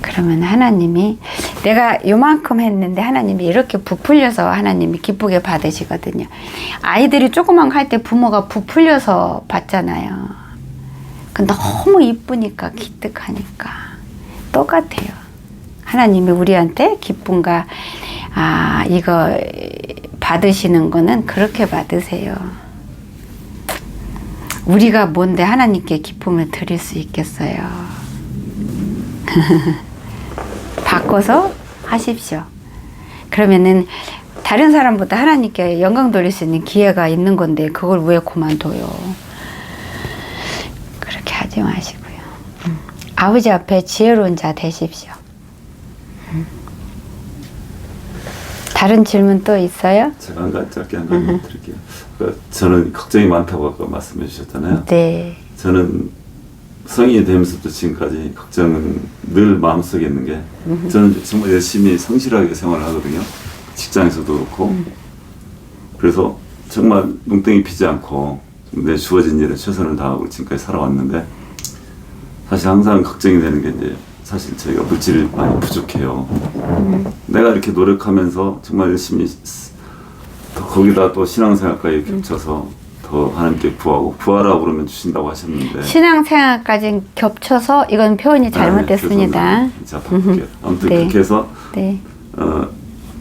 그러면 하나님이 내가 요만큼 했는데 하나님이 이렇게 부풀려서 하나님이 기쁘게 받으시거든요. 아이들이 조그만 거 할 때 부모가 부풀려서 받잖아요. 그 너무 이쁘니까 기특하니까 똑같아요. 하나님이 우리한테 기쁨과 이거 받으시는 거는 그렇게 받으세요. 우리가 뭔데 하나님께 기쁨을 드릴 수 있겠어요. 바꿔서 하십시오. 그러면은 다른 사람보다 하나님께 영광 돌릴 수 있는 기회가 있는 건데 그걸 왜 그만둬요. 그렇게 하지 마시고요. 아버지 앞에 지혜로운 자 되십시오. 다른 질문 또 있어요? 제가 한 가지 짧게 한 가지 드릴게요. 그러니까 저는 걱정이 많다고 아까 말씀해 주셨잖아요. 네. 저는 성인이 되면서부터 지금까지 걱정은 늘 마음속에 있는 게 저는 정말 열심히 성실하게 생활을 하거든요. 직장에서도 그렇고. 그래서 정말 눈땡이 피지 않고 내 주어진 일에 최선을 다하고 지금까지 살아왔는데 사실 항상 걱정이 되는 게 이제 사실 저희가 물질이 많이 부족해요. 내가 이렇게 노력하면서 정말 열심히 더 거기다 또 신앙생활까지 겹쳐서 더 하나님께 구하라고 그러면 주신다고 하셨는데 신앙생활까지 겹쳐서 이건 표현이 잘못됐습니다. 자, 바꿀게요. 아무튼 네. 그렇게 해서 네.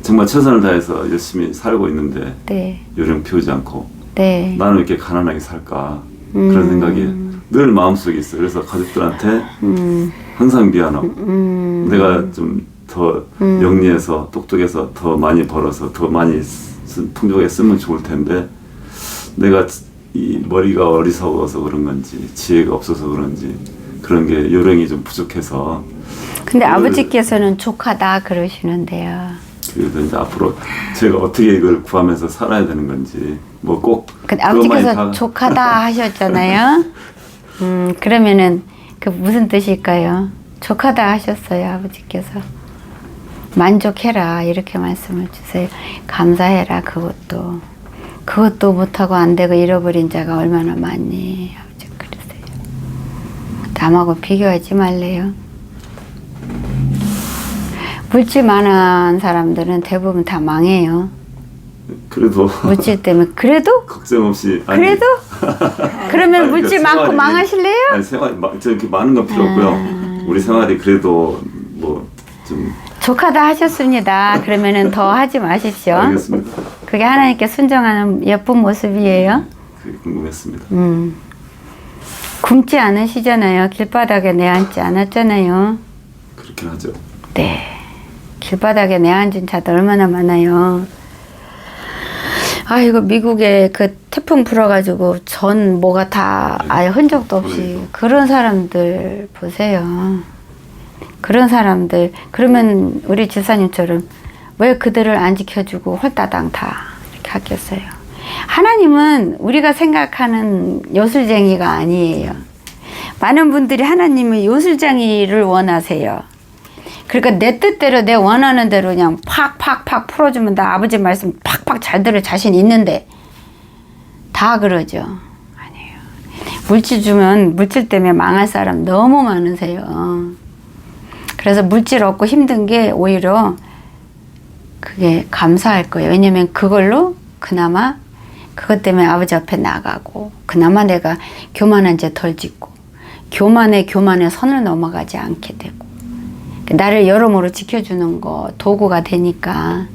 정말 최선을 다해서 열심히 살고 있는데 네. 요령 피우지 않고 네. 나는 왜 이렇게 가난하게 살까 그런 생각이 늘 마음속에 있어요. 그래서 가족들한테 항상 미안하고 내가 좀 더 영리해서 똑똑해서 더 많이 벌어서 더 많이 풍족하게 쓰면 좋을 텐데 내가 이 머리가 어리석어서 그런 건지 지혜가 없어서 그런지 그런 게 요령이 좀 부족해서 근데 아버지께서는 족하다 그러시는데요. 그래서 이제 앞으로 제가 어떻게 이걸 구하면서 살아야 되는 건지 뭐 꼭 근데 아버지께서 족하다 하셨잖아요. 그러면은 그 무슨 뜻일까요? 족하다 하셨어요, 아버지께서. 만족해라 이렇게 말씀을 주세요. 감사해라 그것도 못하고 안 되고 잃어버린 자가 얼마나 많니 아버지 그러세요. 남하고 비교하지 말래요. 물질 많은 사람들은 대부분 다 망해요. 그래도 물질 때문에 그래도? 걱정 없이 그래도? 그러면 아니, 물질 그러니까 많고 생활이- 망하실래요? 아니 생활이 저렇게 많은 건 필요 없고요. 우리 생활이 그래도 뭐 좀 족하다 하셨습니다. 그러면은 더 하지 마십시오. 알겠습니다. 그게 하나님께 순종하는 예쁜 모습이에요. 그게 궁금했습니다. 굶지 않으시잖아요. 길바닥에 내앉지 않았잖아요. 그렇긴 하죠. 네. 길바닥에 내앉은 자들 얼마나 많아요. 이거 미국에 그 태풍 불어가지고 전 뭐가 다 아예 흔적도 없이 그런 사람들 보세요. 그런 사람들 그러면 우리 집사님처럼 왜 그들을 안 지켜주고 홀따당 다 이렇게 하겠어요. 하나님은 우리가 생각하는 요술쟁이가 아니에요. 많은 분들이 하나님의 요술쟁이를 원하세요. 그러니까 내 뜻대로 내 원하는 대로 그냥 팍팍팍 풀어주면 나 아버지 말씀 팍팍 잘 들을 자신 있는데 다 그러죠. 아니에요. 물질 주면 물질 때문에 망할 사람 너무 많으세요. 그래서 물질 얻고 힘든 게 오히려 그게 감사할 거예요. 왜냐면 그걸로 그나마 그것 때문에 아버지 앞에 나가고 그나마 내가 교만한 죄 덜 짓고 교만에 선을 넘어가지 않게 되고 나를 여러모로 지켜주는 거 도구가 되니까.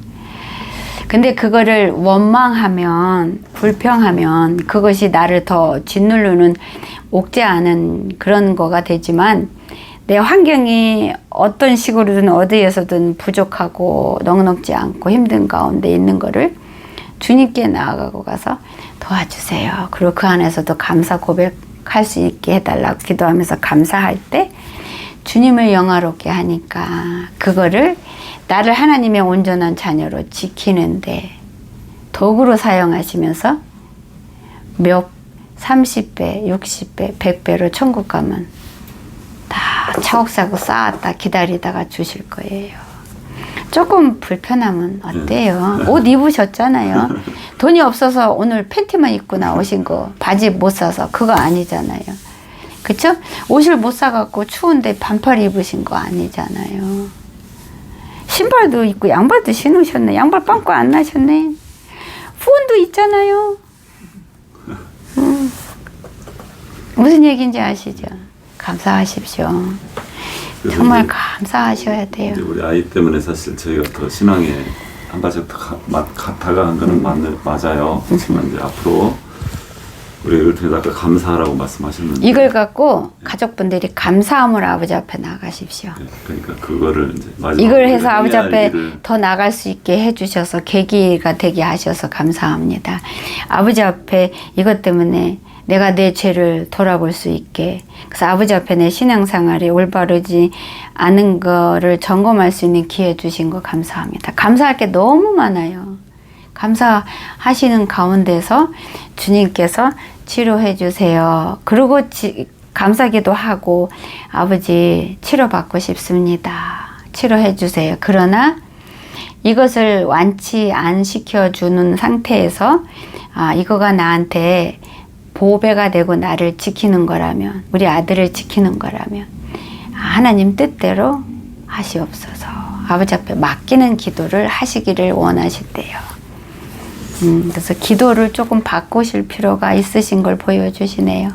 근데 그거를 원망하면 불평하면 그것이 나를 더 짓누르는 옥죄하는 그런 거가 되지만 내 환경이 어떤 식으로든 어디에서든 부족하고 넉넉지 않고 힘든 가운데 있는 거를 주님께 나아가고 가서 도와주세요. 그리고 그 안에서도 감사 고백할 수 있게 해달라고 기도하면서 감사할 때 주님을 영화롭게 하니까 그거를 나를 하나님의 온전한 자녀로 지키는데 도구로 사용하시면서 몇 30배, 60배, 100배로 천국 가면 다 차곡차곡 쌓았다 기다리다가 주실 거예요. 조금 불편하면 어때요? 옷 입으셨잖아요. 돈이 없어서 오늘 팬티만 입고 나오신 거 바지 못 사서 그거 아니잖아요. 그쵸? 옷을 못 사갖고 추운데 반팔 입으신 거 아니잖아요. 신발도 입고 양발도 신으셨네. 양발 빵꾸 안 나셨네. 후원도 있잖아요. 무슨 얘기인지 아시죠? 감사하십시오. 정말 감사하셔야 돼요. 이제 우리 아이 때문에 사실 저희가 더 신앙에 한 발짝 더 다가간 거는 맞아요. 하지만 이제 앞으로 우리 을통에서 아까 감사하라고 말씀하셨는데 이걸 갖고 가족분들이 감사함으로 아버지 앞에 나가십시오. 네, 그러니까 그거를 이제 마지막으로 이걸 해서 아버지 앞에 일을 더 나갈 수 있게 해주셔서 계기가 되게 하셔서 감사합니다. 아버지 앞에 이것 때문에 내가 내 죄를 돌아볼 수 있게 그래서 아버지 앞에 내 신앙생활이 올바르지 않은 거를 점검할 수 있는 기회 주신 거 감사합니다. 감사할 게 너무 많아요. 감사하시는 가운데서 주님께서 치료해 주세요. 그리고 감사기도 하고 아버지 치료받고 싶습니다. 치료해 주세요. 그러나 이것을 완치 안 시켜주는 상태에서 이거가 나한테 보배가 되고 나를 지키는 거라면 우리 아들을 지키는 거라면 하나님 뜻대로 하시옵소서. 아버지 앞에 맡기는 기도를 하시기를 원하실대요. 그래서 기도를 조금 바꾸실 필요가 있으신 걸 보여주시네요.